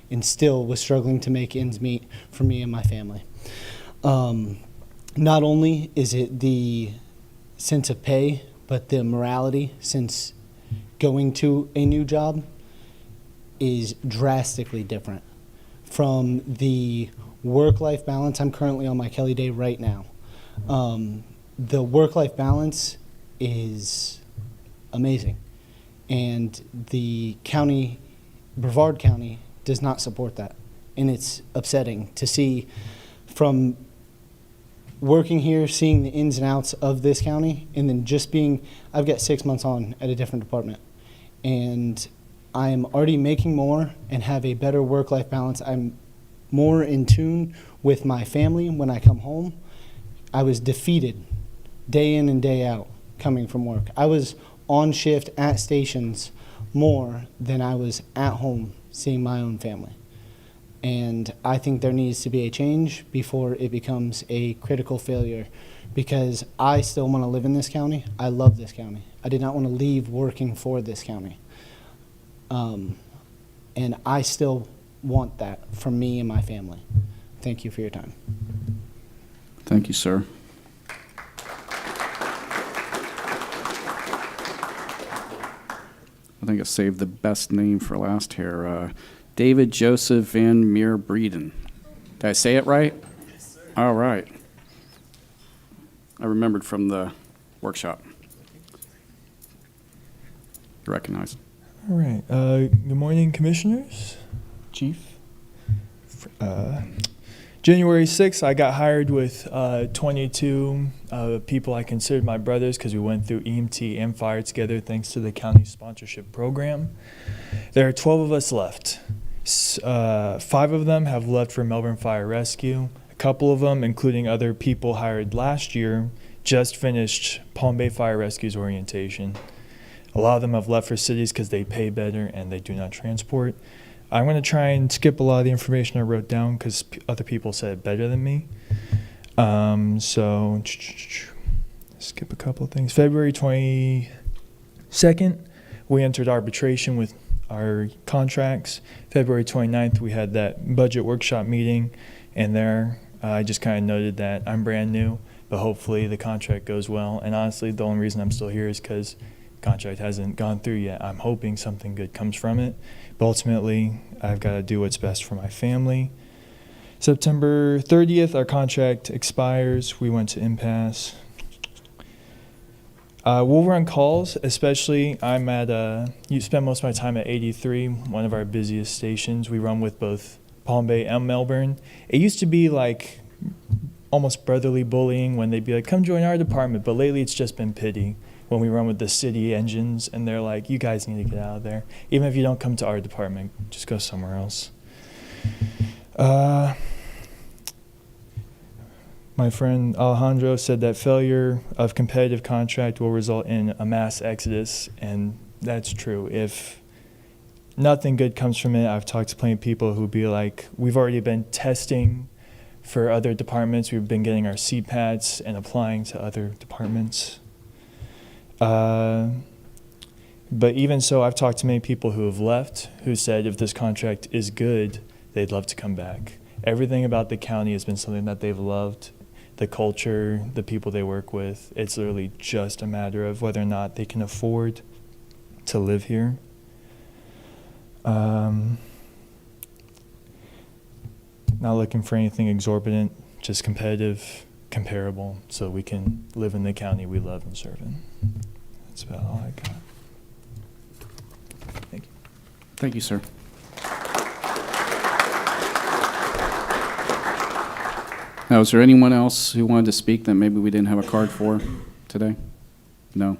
and still was struggling to make ends meet for me and my family. Not only is it the sense of pay, but the morality, since going to a new job is drastically different from the work-life balance. I'm currently on my Kelly Day right now. The work-life balance is amazing, and the county, Brevard County, does not support that, and it's upsetting to see from working here, seeing the ins and outs of this county, and then just being, I've got 6 months on at a different department, and I am already making more and have a better work-life balance. I'm more in tune with my family when I come home. I was defeated day in and day out coming from work. I was on shift at stations more than I was at home seeing my own family. And I think there needs to be a change before it becomes a critical failure, because I still want to live in this county. I love this county. I did not want to leave working for this county. And I still want that for me and my family. Thank you for your time. Thank you, sir. I think I saved the best name for last here. David Joseph Van Meer Breeden. Did I say it right? Yes, sir. All right. I remembered from the workshop. You're recognized. All right. Good morning, Commissioners, Chief. January 6th, I got hired with 22 people I considered my brothers because we went through EMT and fire together thanks to the county sponsorship program. There are 12 of us left. 5 of them have left for Melbourne Fire Rescue. A couple of them, including other people hired last year, just finished Palm Bay Fire Rescue's orientation. A lot of them have left for cities because they pay better and they do not transport. I'm going to try and skip a lot of the information I wrote down because other people said it better than me. So skip a couple of things. February 22nd, we entered arbitration with our contracts. February 29th, we had that budget workshop meeting, and there I just kind of noted that I'm brand new, but hopefully the contract goes well. And honestly, the only reason I'm still here is because contract hasn't gone through yet. I'm hoping something good comes from it, but ultimately I've got to do what's best for my family. September 30th, our contract expires. We went to impasse. We'll run calls, especially I'm at, you spend most of my time at 83, one of our busiest stations. We run with both Palm Bay and Melbourne. It used to be like almost brotherly bullying when they'd be like, come join our department, but lately it's just been pity when we run with the city engines, and they're like, you guys need to get out of there. Even if you don't come to our department, just go somewhere else. My friend Alejandro said that failure of competitive contract will result in a mass exodus, and that's true. If nothing good comes from it, I've talked to plenty of people who'd be like, we've already been testing for other departments. We've been getting our CPATs and applying to other departments. But even so, I've talked to many people who have left who said if this contract is good, they'd love to come back. Everything about the county has been something that they've loved. The culture, the people they work with. It's literally just a matter of whether or not they can afford to live here. Not looking for anything exorbitant, just competitive, comparable, so we can live in the county we love and serve in. That's about all I got. Thank you. Thank you, sir. Now, is there anyone else who wanted to speak that maybe we didn't have a card for today? No?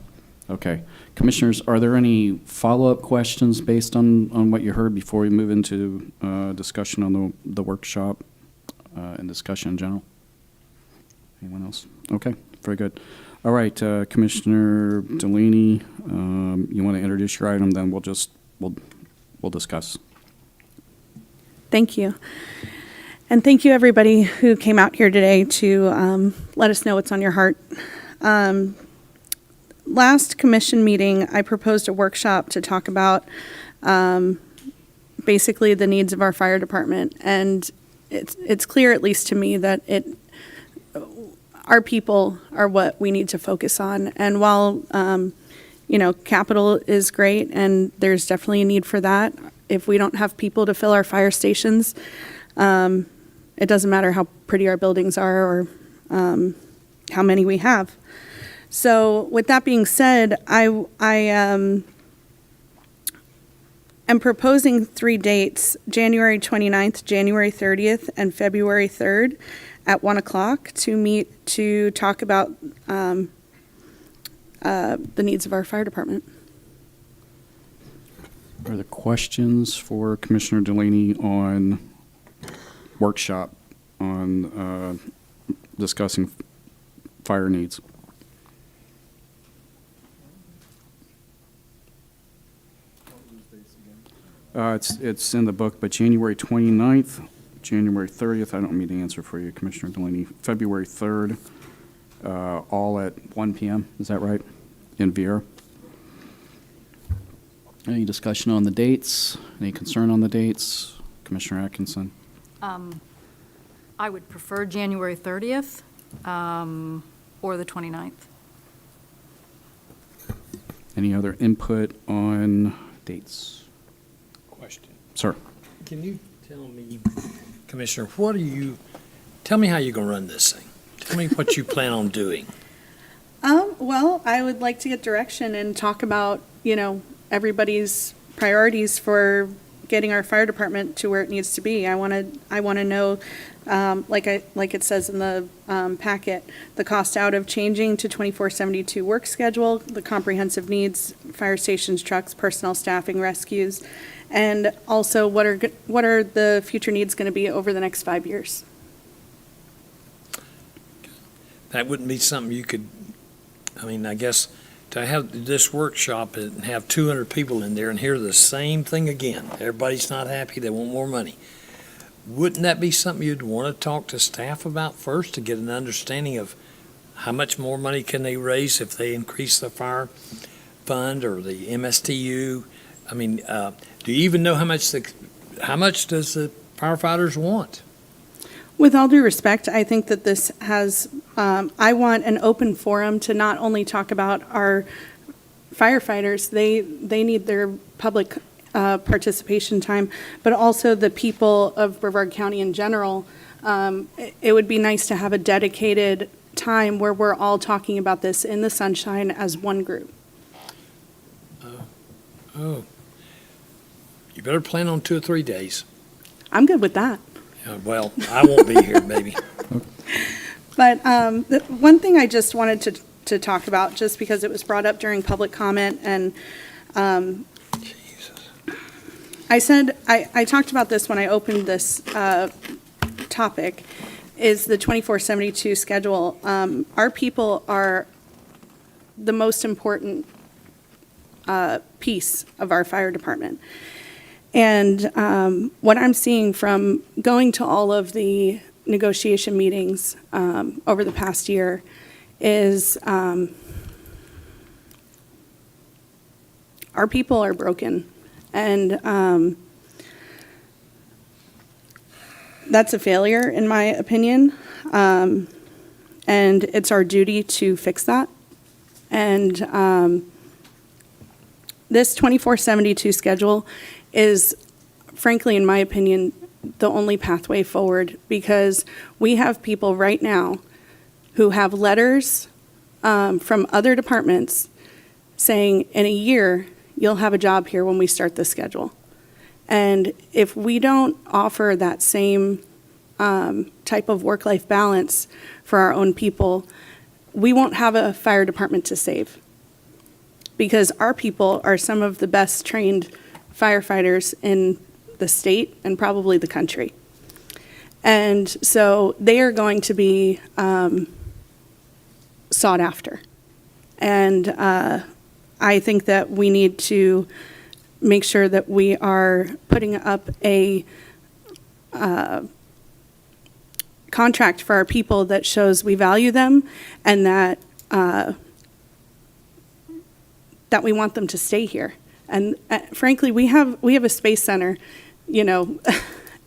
Okay. Commissioners, are there any follow-up questions based on what you heard before we move into discussion on the workshop and discussion in general? Anyone else? Okay, very good. All right, Commissioner Delaney, you want to introduce your item, then we'll discuss. Thank you. And thank you, everybody who came out here today to let us know what's on your heart. Last commission meeting, I proposed a workshop to talk about basically the needs of our fire department. And it's clear, at least to me, that our people are what we need to focus on. And while, capital is great and there's definitely a need for that, if we don't have people to fill our fire stations, it doesn't matter how pretty our buildings are or how many we have. So with that being said, I am proposing 3 dates, January 29th, January 30th, and February 3rd at 1 o'clock to meet to talk about the needs of our fire department. Are there questions for Commissioner Delaney on workshop on discussing fire needs? It's in the book, but January 29th, January 30th, I don't mean to answer for you, Commissioner Delaney, February 3rd, all at 1 p.m., is that right, in VR? Any discussion on the dates? Any concern on the dates? Commissioner Atkinson? I would prefer January 30th or the 29th. Any other input on dates? Question. Sir? Can you tell me, Commissioner, tell me how you're going to run this thing. Tell me what you plan on doing. Well, I would like to get direction and talk about, everybody's priorities for getting our fire department to where it needs to be. I want to know, like it says in the packet, the cost out of changing to 24/72 work schedule, the comprehensive needs, fire stations, trucks, personnel, staffing, rescues, and also what are the future needs going to be over the next 5 years. That wouldn't be something you could, I guess, to have this workshop and have 200 people in there and hear the same thing again. Everybody's not happy, they want more money. Wouldn't that be something you'd want to talk to staff about first to get an understanding of how much more money can they raise if they increase the fire fund or the MSTU? Do you even know how much does the firefighters want? With all due respect, I think that this has, I want an open forum to not only talk about our firefighters, they need their public participation time, but also the people of Brevard County in general. It would be nice to have a dedicated time where we're all talking about this in the sunshine as one group. Oh, you better plan on 2 or 3 days. I'm good with that. Well, I won't be here, baby. But the one thing I just wanted to talk about, just because it was brought up during public comment, and I said, I talked about this when I opened this topic, is the 24/72 schedule. Our people are the most important piece of our fire department. And what I'm seeing from going to all of the negotiation meetings over the past year is our people are broken. And that's a failure, in my opinion. And it's our duty to fix that. And this 24/72 schedule is, frankly, in my opinion, the only pathway forward, because we have people right now who have letters from other departments saying, in a year, you'll have a job here when we start this schedule. And if we don't offer that same type of work-life balance for our own people, we won't have a fire department to save. Because our people are some of the best trained firefighters in the state and probably the country. And so they are going to be sought after. And I think that we need to make sure that we are putting up a contract for our people that shows we value them and that that we want them to stay here. And frankly, we have a space center, you know,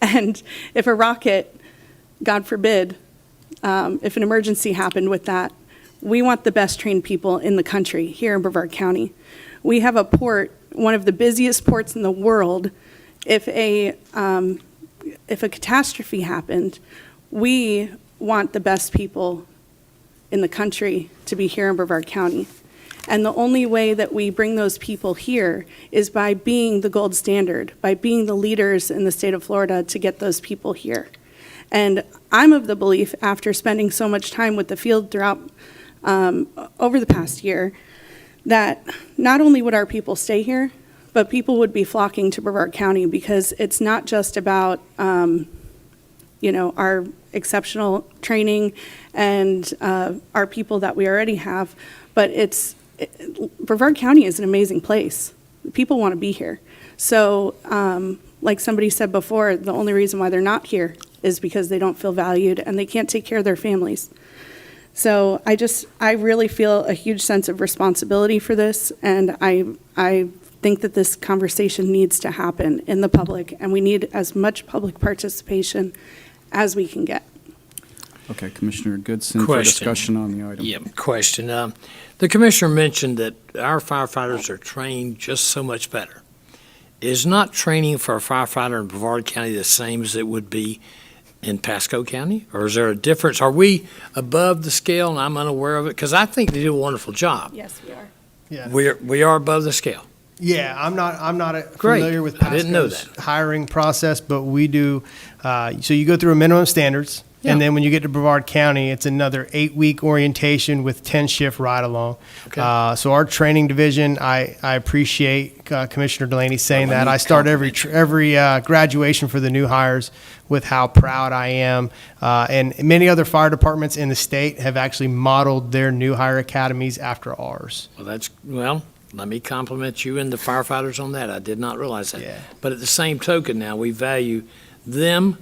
and if a rocket, God forbid, if an emergency happened with that, we want the best trained people in the country here in Brevard County. We have a port, one of the busiest ports in the world. If a catastrophe happened, we want the best people in the country to be here in Brevard County. And the only way that we bring those people here is by being the gold standard, by being the leaders in the state of Florida to get those people here. And I'm of the belief, after spending so much time with the field throughout over the past year, that not only would our people stay here, but people would be flocking to Brevard County, because it's not just about our exceptional training and our people that we already have, but Brevard County is an amazing place. People want to be here. So like somebody said before, the only reason why they're not here is because they don't feel valued and they can't take care of their families. So I really feel a huge sense of responsibility for this, and I think that this conversation needs to happen in the public, and we need as much public participation as we can get. Okay, Commissioner Goodson for discussion on the item. Yeah, question. The commissioner mentioned that our firefighters are trained just so much better. Is not training for a firefighter in Brevard County the same as it would be in Pasco County? Or is there a difference? Are we above the scale and I'm unaware of it? Because I think they do a wonderful job. Yes, we are. Yeah. We are above the scale. Yeah, I'm not Great. familiar with I didn't know Pasco's hiring process, but we do. So you go through a minimum standards, and then when you get to Brevard County, it's another 8-week orientation with 10-shift ride-along. Okay. So our training division, I appreciate Commissioner Delaney saying that. I start every graduation for the new hires with how proud I am. And many other fire departments in the state have actually modeled their new hire academies after ours. Well, let me compliment you and the firefighters on that. I did not realize that. Yeah. But at the same token now, we value them.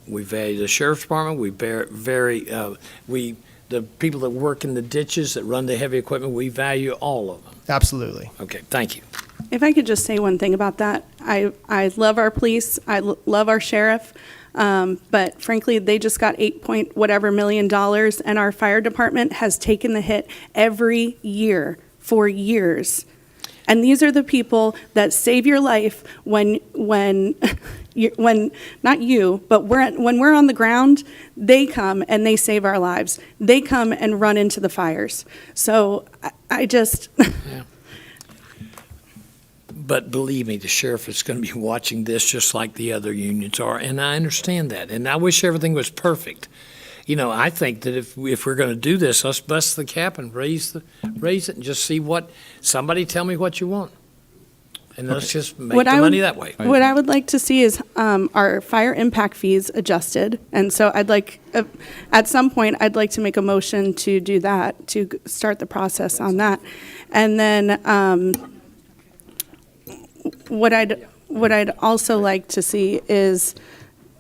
We value the sheriff's department. The people that work in the ditches, that run the heavy equipment, we value all of them. Absolutely. Okay, thank you. If I could just say one thing about that, I love our police, love our sheriff, but frankly, they just got $8 million, and our fire department has taken the hit every year for years. And these are the people that save your life when not you, but when we're on the ground, they come and they save our lives. They come and run into the fires. So I just. Yeah. But believe me, the sheriff is going to be watching this just like the other unions are, and I understand that. And I wish everything was perfect. You know, I think that if we're going to do this, let's bust the cap and raise it and just see somebody tell me what you want. And let's just make the money that way. What I would like to see is our fire impact fees adjusted. And so I'd like, at some point, I'd like to make a motion to do that, to start the process on that. And then what I'd also like to see is,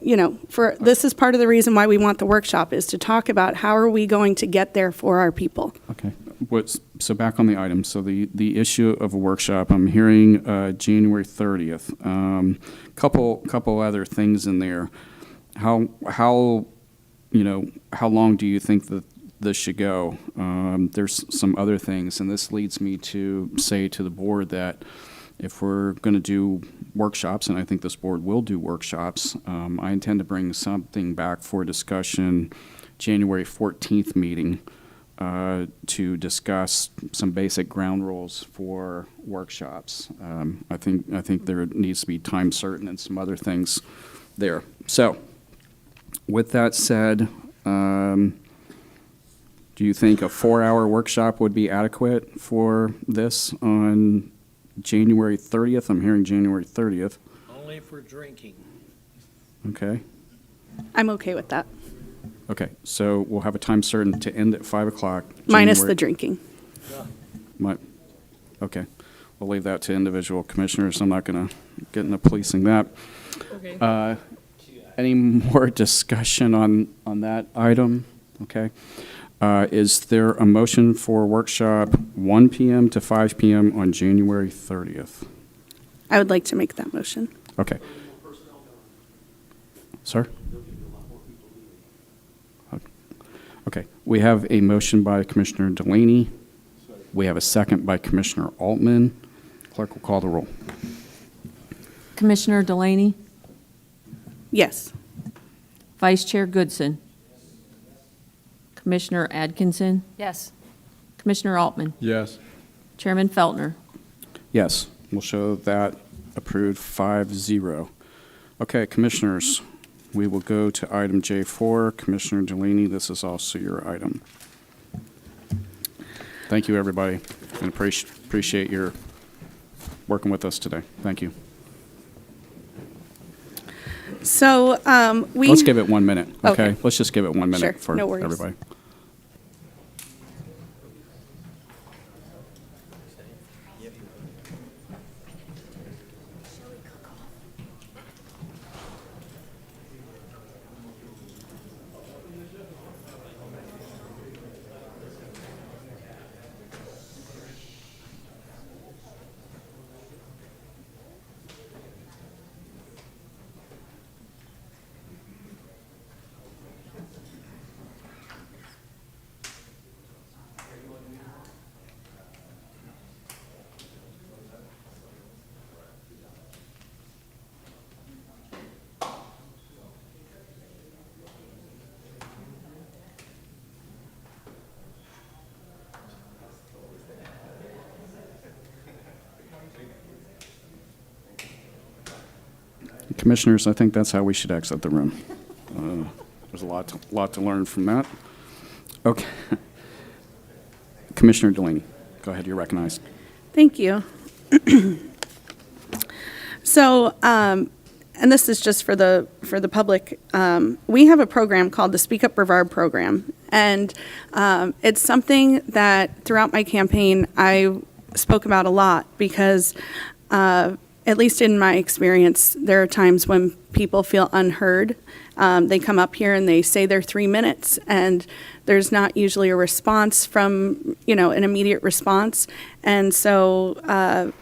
this is part of the reason why we want the workshop, is to talk about how are we going to get there for our people. Okay. So back on the item. So the issue of a workshop, I'm hearing January 30th. Couple other things in there. How long do you think that this should go? There's some other things, and this leads me to say to the board that if we're going to do workshops, and I think this board will do workshops, I intend to bring something back for discussion January 14th meeting to discuss some basic ground rules for workshops. I think there needs to be time certain and some other things there. So With that said, do you think a 4-hour workshop would be adequate for this on January 30th? I'm hearing January 30th. Only if we're drinking. Okay. I'm okay with that, Okay, so we'll have a time certain to end at 5 o'clock. minus January- the drinking. Okay, we'll leave that to individual commissioners. I'm not going to get into policing that. Okay. Any more discussion on that item? Okay. Is there a motion for workshop 1 PM to 5 PM on January 30th? I would like to make that motion. Okay. Sir? Okay, we have a motion by Commissioner Delaney. We have a second by Commissioner Altman. Clerk will call the roll. Commissioner Delaney, Yes. Vice Chair Goodson, Commissioner Adkinson, Yes. Commissioner Altman, Yes. Chairman Feltner. Yes, we'll show that approved 5-0. Okay, Commissioners, we will go to item J4. Commissioner Delaney, this is also your item. Thank you, everybody, and appreciate your working with us today. Thank you. So Let's give it 1 minute, okay? Okay. Let's just give it 1 minute Sure, for no worries. everybody. Commissioners, I think that's how we should exit the room. There's a lot to learn from that. Okay. Commissioner Delaney, go ahead, you're recognized. Thank you. So, and this is just for the public, we have a program called the Speak Up Brevard program. And it's something that throughout my campaign I spoke about a lot because at least in my experience, there are times when people feel unheard. They come up here and they say their 3 minutes, and there's not usually a response from, an immediate response. And so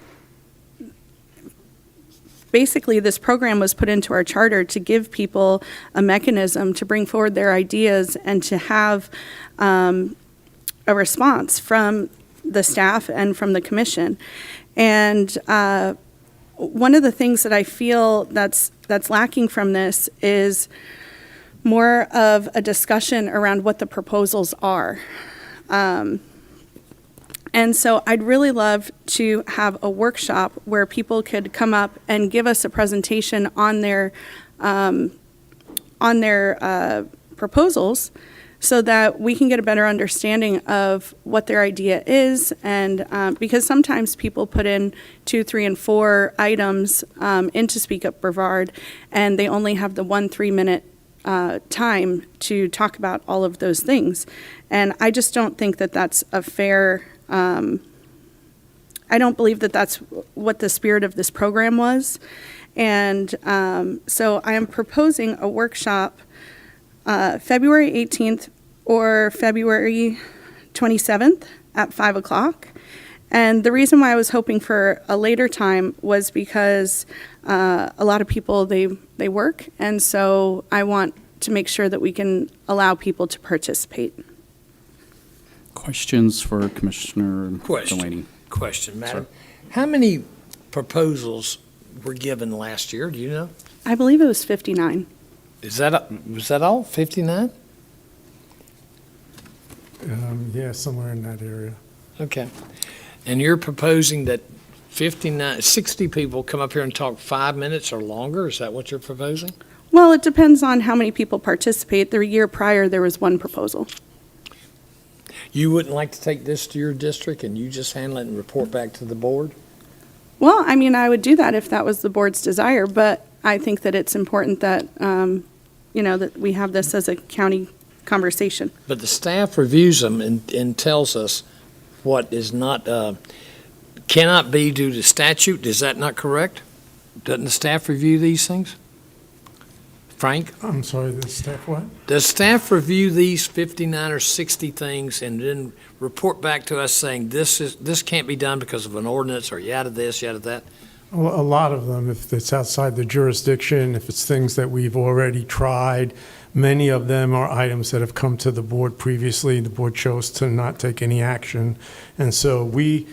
basically this program was put into our charter to give people a mechanism to bring forward their ideas and to have a response from the staff and from the commission. And one of the things that I feel that's lacking from this is more of a discussion around what the proposals are. And so I'd really love to have a workshop where people could come up and give us a presentation on their proposals so that we can get a better understanding of what their idea is. And because sometimes people put in 2, 3, and 4 items into Speak Up Brevard, and they only have the 1 3-minute time to talk about all of those things. And I just don't think that that's a fair, I don't believe that that's what the spirit of this program was. And so I am proposing a workshop February 18th or February 27th at 5 o'clock. And the reason why I was hoping for a later time was because a lot of people, they work, and so I want to make sure that we can allow people to participate. Questions for Commissioner Delaney? Question, Madam. Sir. How many proposals were given last year? Do you know? I believe it was 59. Was that all? 59? Yeah, somewhere in that area. Okay. And you're proposing that 60 people come up here and talk 5 minutes or longer? Is that what you're proposing? Well, it depends on how many people participate. The year prior, there was one proposal. You wouldn't like to take this to your district and you just handle it and report back to the board? Well, I mean, I would do that if that was the board's desire, but I think that it's important that, that we have this as a county conversation. But the staff reviews them and tells us what is not, cannot be due to statute. Is that not correct? Doesn't the staff review these things? Frank? I'm sorry, the staff what? Does staff review these 59 or 60 things and then report back to us saying this can't be done because of an ordinance or yada this, yada that? Well, a lot of them, if it's outside the jurisdiction, if it's things that we've already tried, many of them are items that have come to the board previously. The board chose to not take any action. And so we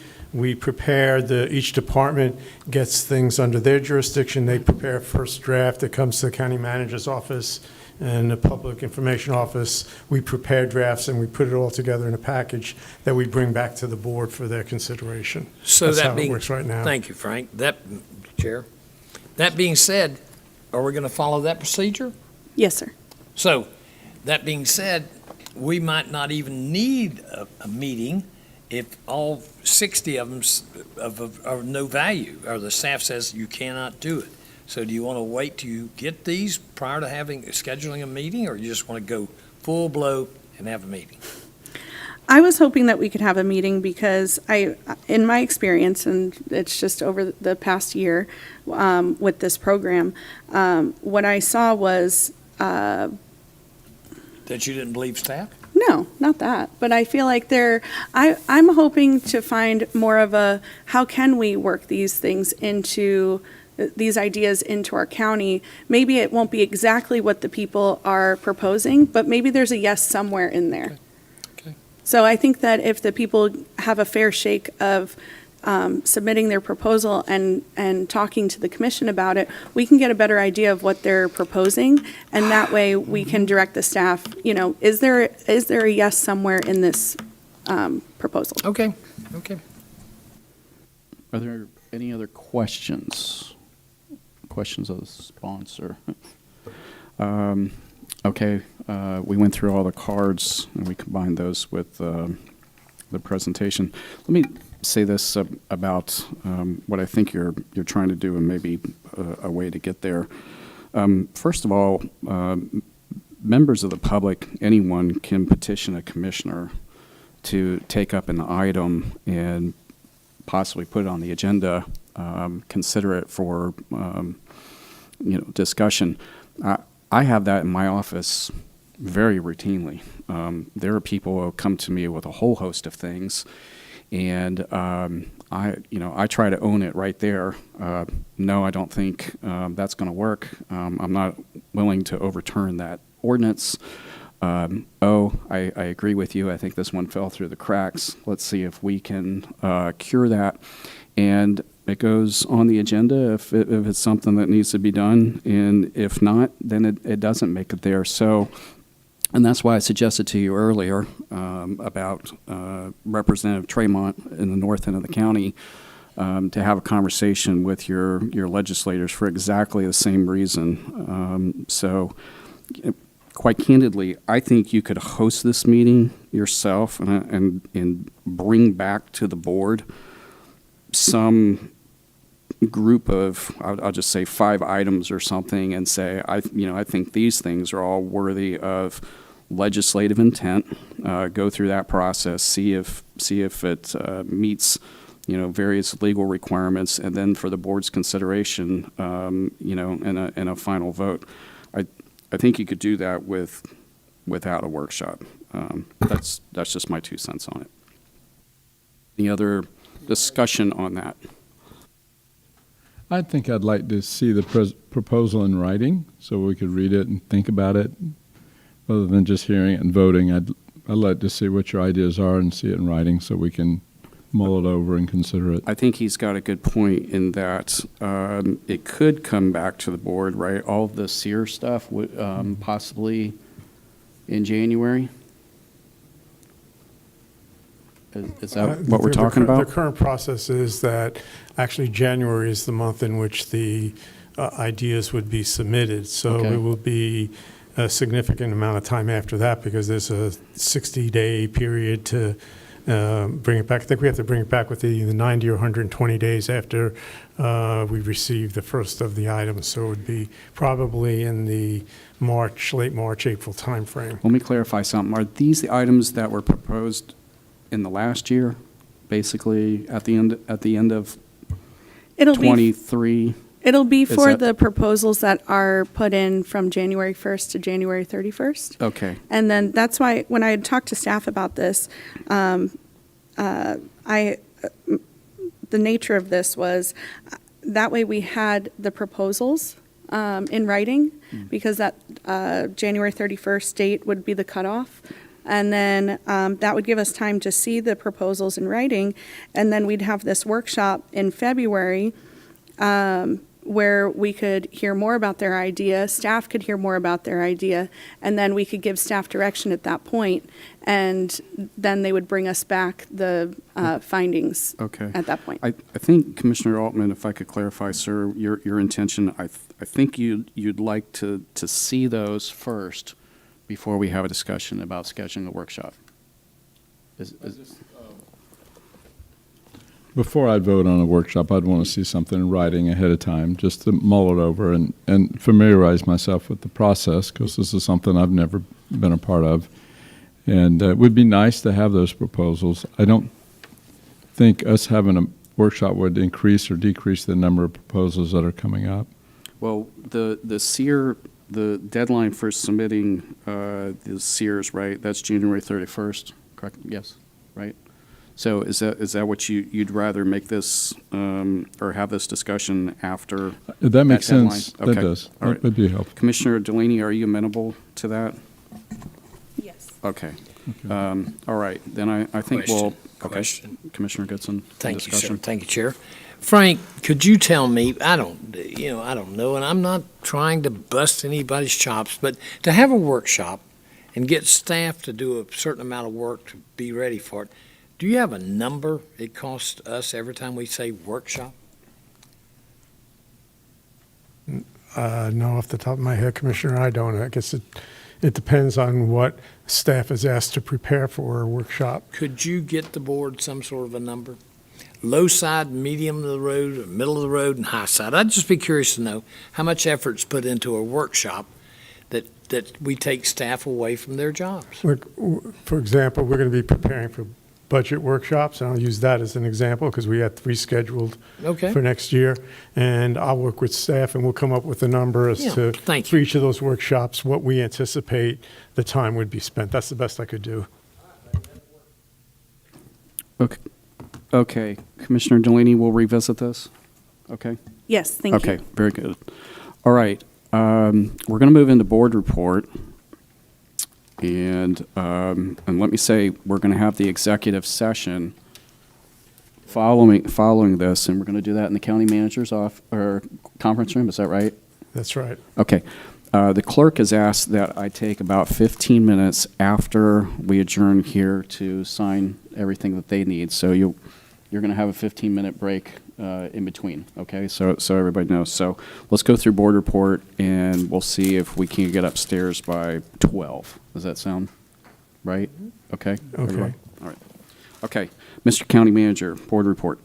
prepare, each department gets things under their jurisdiction. They prepare first draft. It comes to the county manager's office and the public information office. We prepare drafts and we put it all together in a package that we bring back to the board for their consideration. So That's that how being, it works right now. Thank you, Frank. Chair. That being said, are we going to follow that procedure? Yes, sir. So, that being said, we might not even need a meeting if all 60 of them are of no value, or the staff says you cannot do it. So do you want to wait till you get these prior to scheduling a meeting, or you just want to go full blow and have a meeting? I was hoping that we could have a meeting because in my experience, and it's just over the past year with this program, what I saw was That you didn't believe staff? No, not that. But I feel like I'm hoping to find more of how can we work these things these ideas into our county. Maybe it won't be exactly what the people are proposing, but maybe there's a yes somewhere in there. Okay. So I think that if the people have a fair shake of submitting their proposal and talking to the commission about it, we can get a better idea of what they're proposing, and that way we can direct the staff, is there a yes somewhere in this proposal? Okay. Are there any other questions? Questions of the sponsor? Okay, we went through all the cards and we combined those with the presentation. Let me say this about what I think you're trying to do and maybe a way to get there. First of all, members of the public, anyone can petition a commissioner to take up an item and possibly put it on the agenda, consider it for discussion. I have that in my office very routinely. There are people who come to me with a whole host of things, and I try to own it right there. No, I don't think that's going to work. I'm not willing to overturn that ordinance. I agree with you. I think this one fell through the cracks. Let's see if we can cure that. And it goes on the agenda if it's something that needs to be done. And if not, then it doesn't make it there. So, and that's why I suggested to you earlier about Representative Tremont in the north end of the county to have a conversation with your legislators for exactly the same reason. Quite candidly, I think you could host this meeting yourself and bring back to the board some group of, I'll just say 5 items or something, and say, I think these things are all worthy of legislative intent. Go through that process, see if it meets various legal requirements, and then for the board's consideration, in a final vote. I think you could do that without a workshop. That's just my 2 cents on it. Any other discussion on that? I think I'd like to see the proposal in writing so we could read it and think about it rather than just hearing it and voting. I'd like to see what your ideas are and see it in writing so we can mull it over and consider it. I think he's got a good point in that it could come back to the board, right? All of the CEER stuff would possibly in January. Is that what we're talking about? The current process is that actually January is the month in which the ideas would be submitted. So Okay. it will be a significant amount of time after that because there's a 60-day period to bring it back. I think we have to bring it back with either 90 or 120 days after we receive the first of the items. So it would be probably in the late March, April timeframe. Let me clarify something. Are these the items that were proposed in the last year, basically at the end of It'll be 23? It'll be Is for that- the proposals that are put in from January 1st to January 31st. Okay. And then that's why when I had talked to staff about this, the nature of this was that way we had the proposals in writing because that January 31st date would be the cutoff. And then that would give us time to see the proposals in writing. And then we'd have this workshop in February where we could hear more about their idea, staff could hear more about their idea, and then we could give staff direction at that point, and then they would bring us back the findings Okay. at that point. I think, Commissioner Altman, if I could clarify, sir, your intention, I think you'd like to see those first before we have a discussion about scheduling a workshop. Before I'd vote on a workshop, I'd want to see something in writing ahead of time, just to mull it over and familiarize myself with the process, because this is something I've never been a part of. And it would be nice to have those proposals. I don't think us having a workshop would increase or decrease the number of proposals that are coming up. Well, the CEER, the deadline for submitting the CEERs, right, that's January 31st, correct? Yes, right? So is that what you'd rather make this, or have this discussion after That makes deadline? sense. That Okay. does. All right. That would be helpful. Commissioner Delaney, are you amenable to that? Yes. Okay. All right, then I think we'll, Question. okay. Commissioner Goodson. Thank you, sir. discussion. Thank you, Chair. Frank, could you tell me, I don't know, and I'm not trying to bust anybody's chops, but to have a workshop and get staff to do a certain amount of work to be ready for it, do you have a number it costs us every time we say workshop? No, off the top of my head, Commissioner, I don't. I guess it depends on what staff is asked to prepare for a workshop. Could you get the board some sort of a number? Low side, medium of the road, or middle of the road, and high side? I'd just be curious to know how much effort's put into a workshop that we take staff away from their jobs. Like, for example, we're going to be preparing for budget workshops, and I'll use that as an example because we had 3 scheduled Okay. for next year. And I'll work with staff, and we'll come up with a number as Yeah, to, thank for each of those workshops, what we anticipate the time would be spent. That's the best I could do. Okay, Commissioner Delaney, we'll revisit this? Okay? Yes, thank you. Okay, very good. All right, we're going to move into board report. And let me say, we're going to have the executive session following this, and we're going to do that in the county manager's conference room, is that right? That's right. Okay. The clerk has asked that I take about 15 minutes after we adjourn here to sign everything that they need. So you're going to have a 15-minute break in between, okay? So everybody knows. So let's go through board report, and we'll see if we can get upstairs by 12. Does that sound right? Okay? Okay. Everybody? All right. Okay. Mr. County Manager, board report.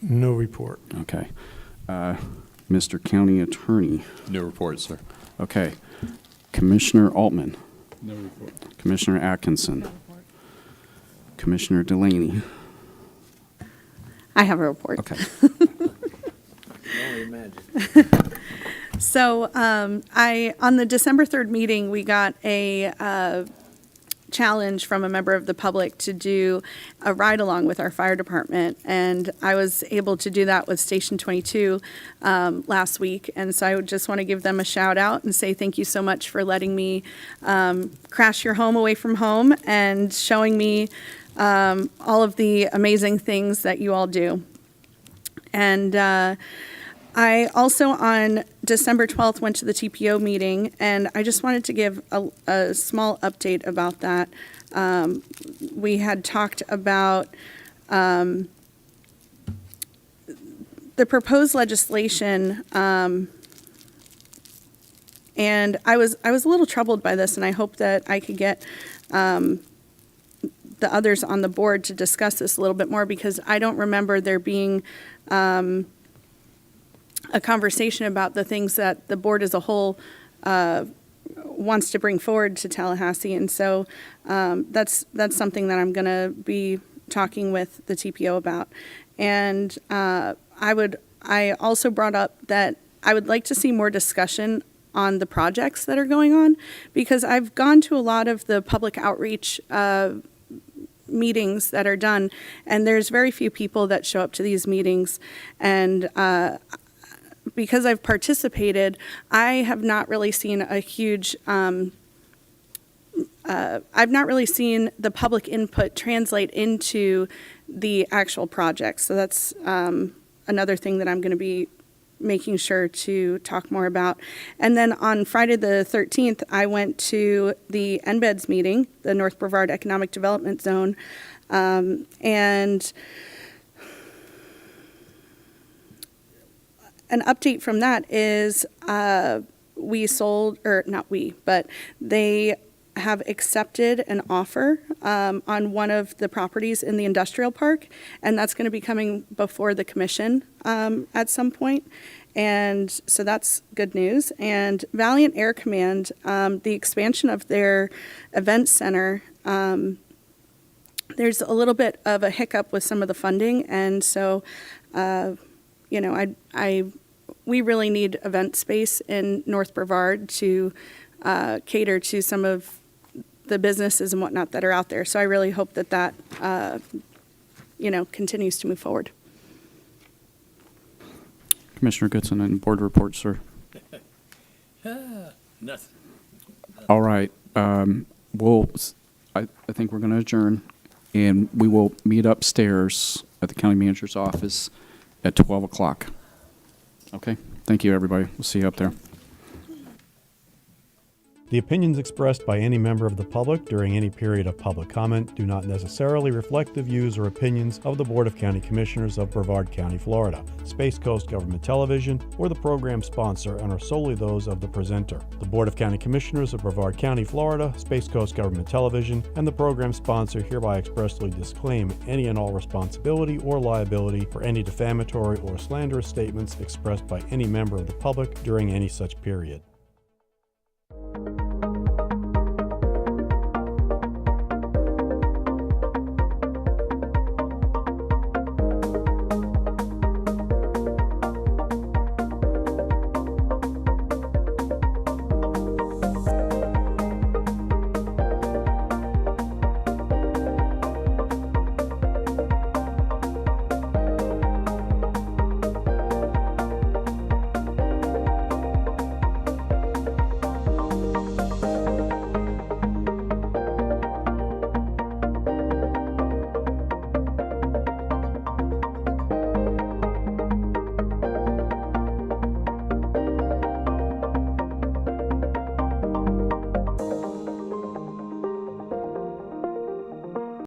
No report. Okay. Mr. County Attorney. No report, sir. Okay. Commissioner Altman. No report. Commissioner Atkinson. Commissioner Delaney. I have a report. Okay. Only imagine. So on the December 3rd meeting, we got a challenge from a member of the public to do a ride-along with our fire department, and I was able to do that with Station 22 last week, and so I would just want to give them a shout-out and say thank you so much for letting me crash your home away from home and showing me all of the amazing things that you all do. And I also, on December 12th, went to the TPO meeting, and I just wanted to give a small update about that. We had talked about the proposed legislation And I was a little troubled by this, and I hope that I could get the others on the board to discuss this a little bit more, because I don't remember there being a conversation about the things that the board as a whole wants to bring forward to Tallahassee. And so that's something that I'm going to be talking with the TPO about. And I also brought up that I would like to see more discussion on the projects that are going on, because I've gone to a lot of the public outreach meetings that are done, and there's very few people that show up to these meetings. And because I've participated, I have not really seen a huge, I've not really seen the public input translate into the actual projects. So that's another thing that I'm going to be making sure to talk more about. And then on Friday the 13th, I went to the NBEDS meeting, the North Brevard Economic Development Zone, and an update from that is we sold, or not we, but they have accepted an offer on one of the properties in the industrial park, and that's going to be coming before the commission at some point. And so that's good news. And Valiant Air Command, the expansion of their event center, there's a little bit of a hiccup with some of the funding, and so you know, we really need event space in North Brevard to cater to some of the businesses and whatnot that are out there. So I really hope that you know, continues to move forward. Commissioner Goodson, and board report, sir. Nothing. All right. I think we're going to adjourn, and we will meet upstairs at the county manager's office at 12 o'clock. Okay? Thank you, everybody. We'll see you up there. The opinions expressed by any member of the public during any period of public comment do not necessarily reflect the views or opinions of the Board of County Commissioners of Brevard County, Florida, Space Coast Government Television, or the program sponsor, and are solely those of the presenter. The Board of County Commissioners of Brevard County, Florida, Space Coast Government Television, and the program sponsor hereby expressly disclaim any and all responsibility or liability for any defamatory or slanderous statements expressed by any member of the public during any such period.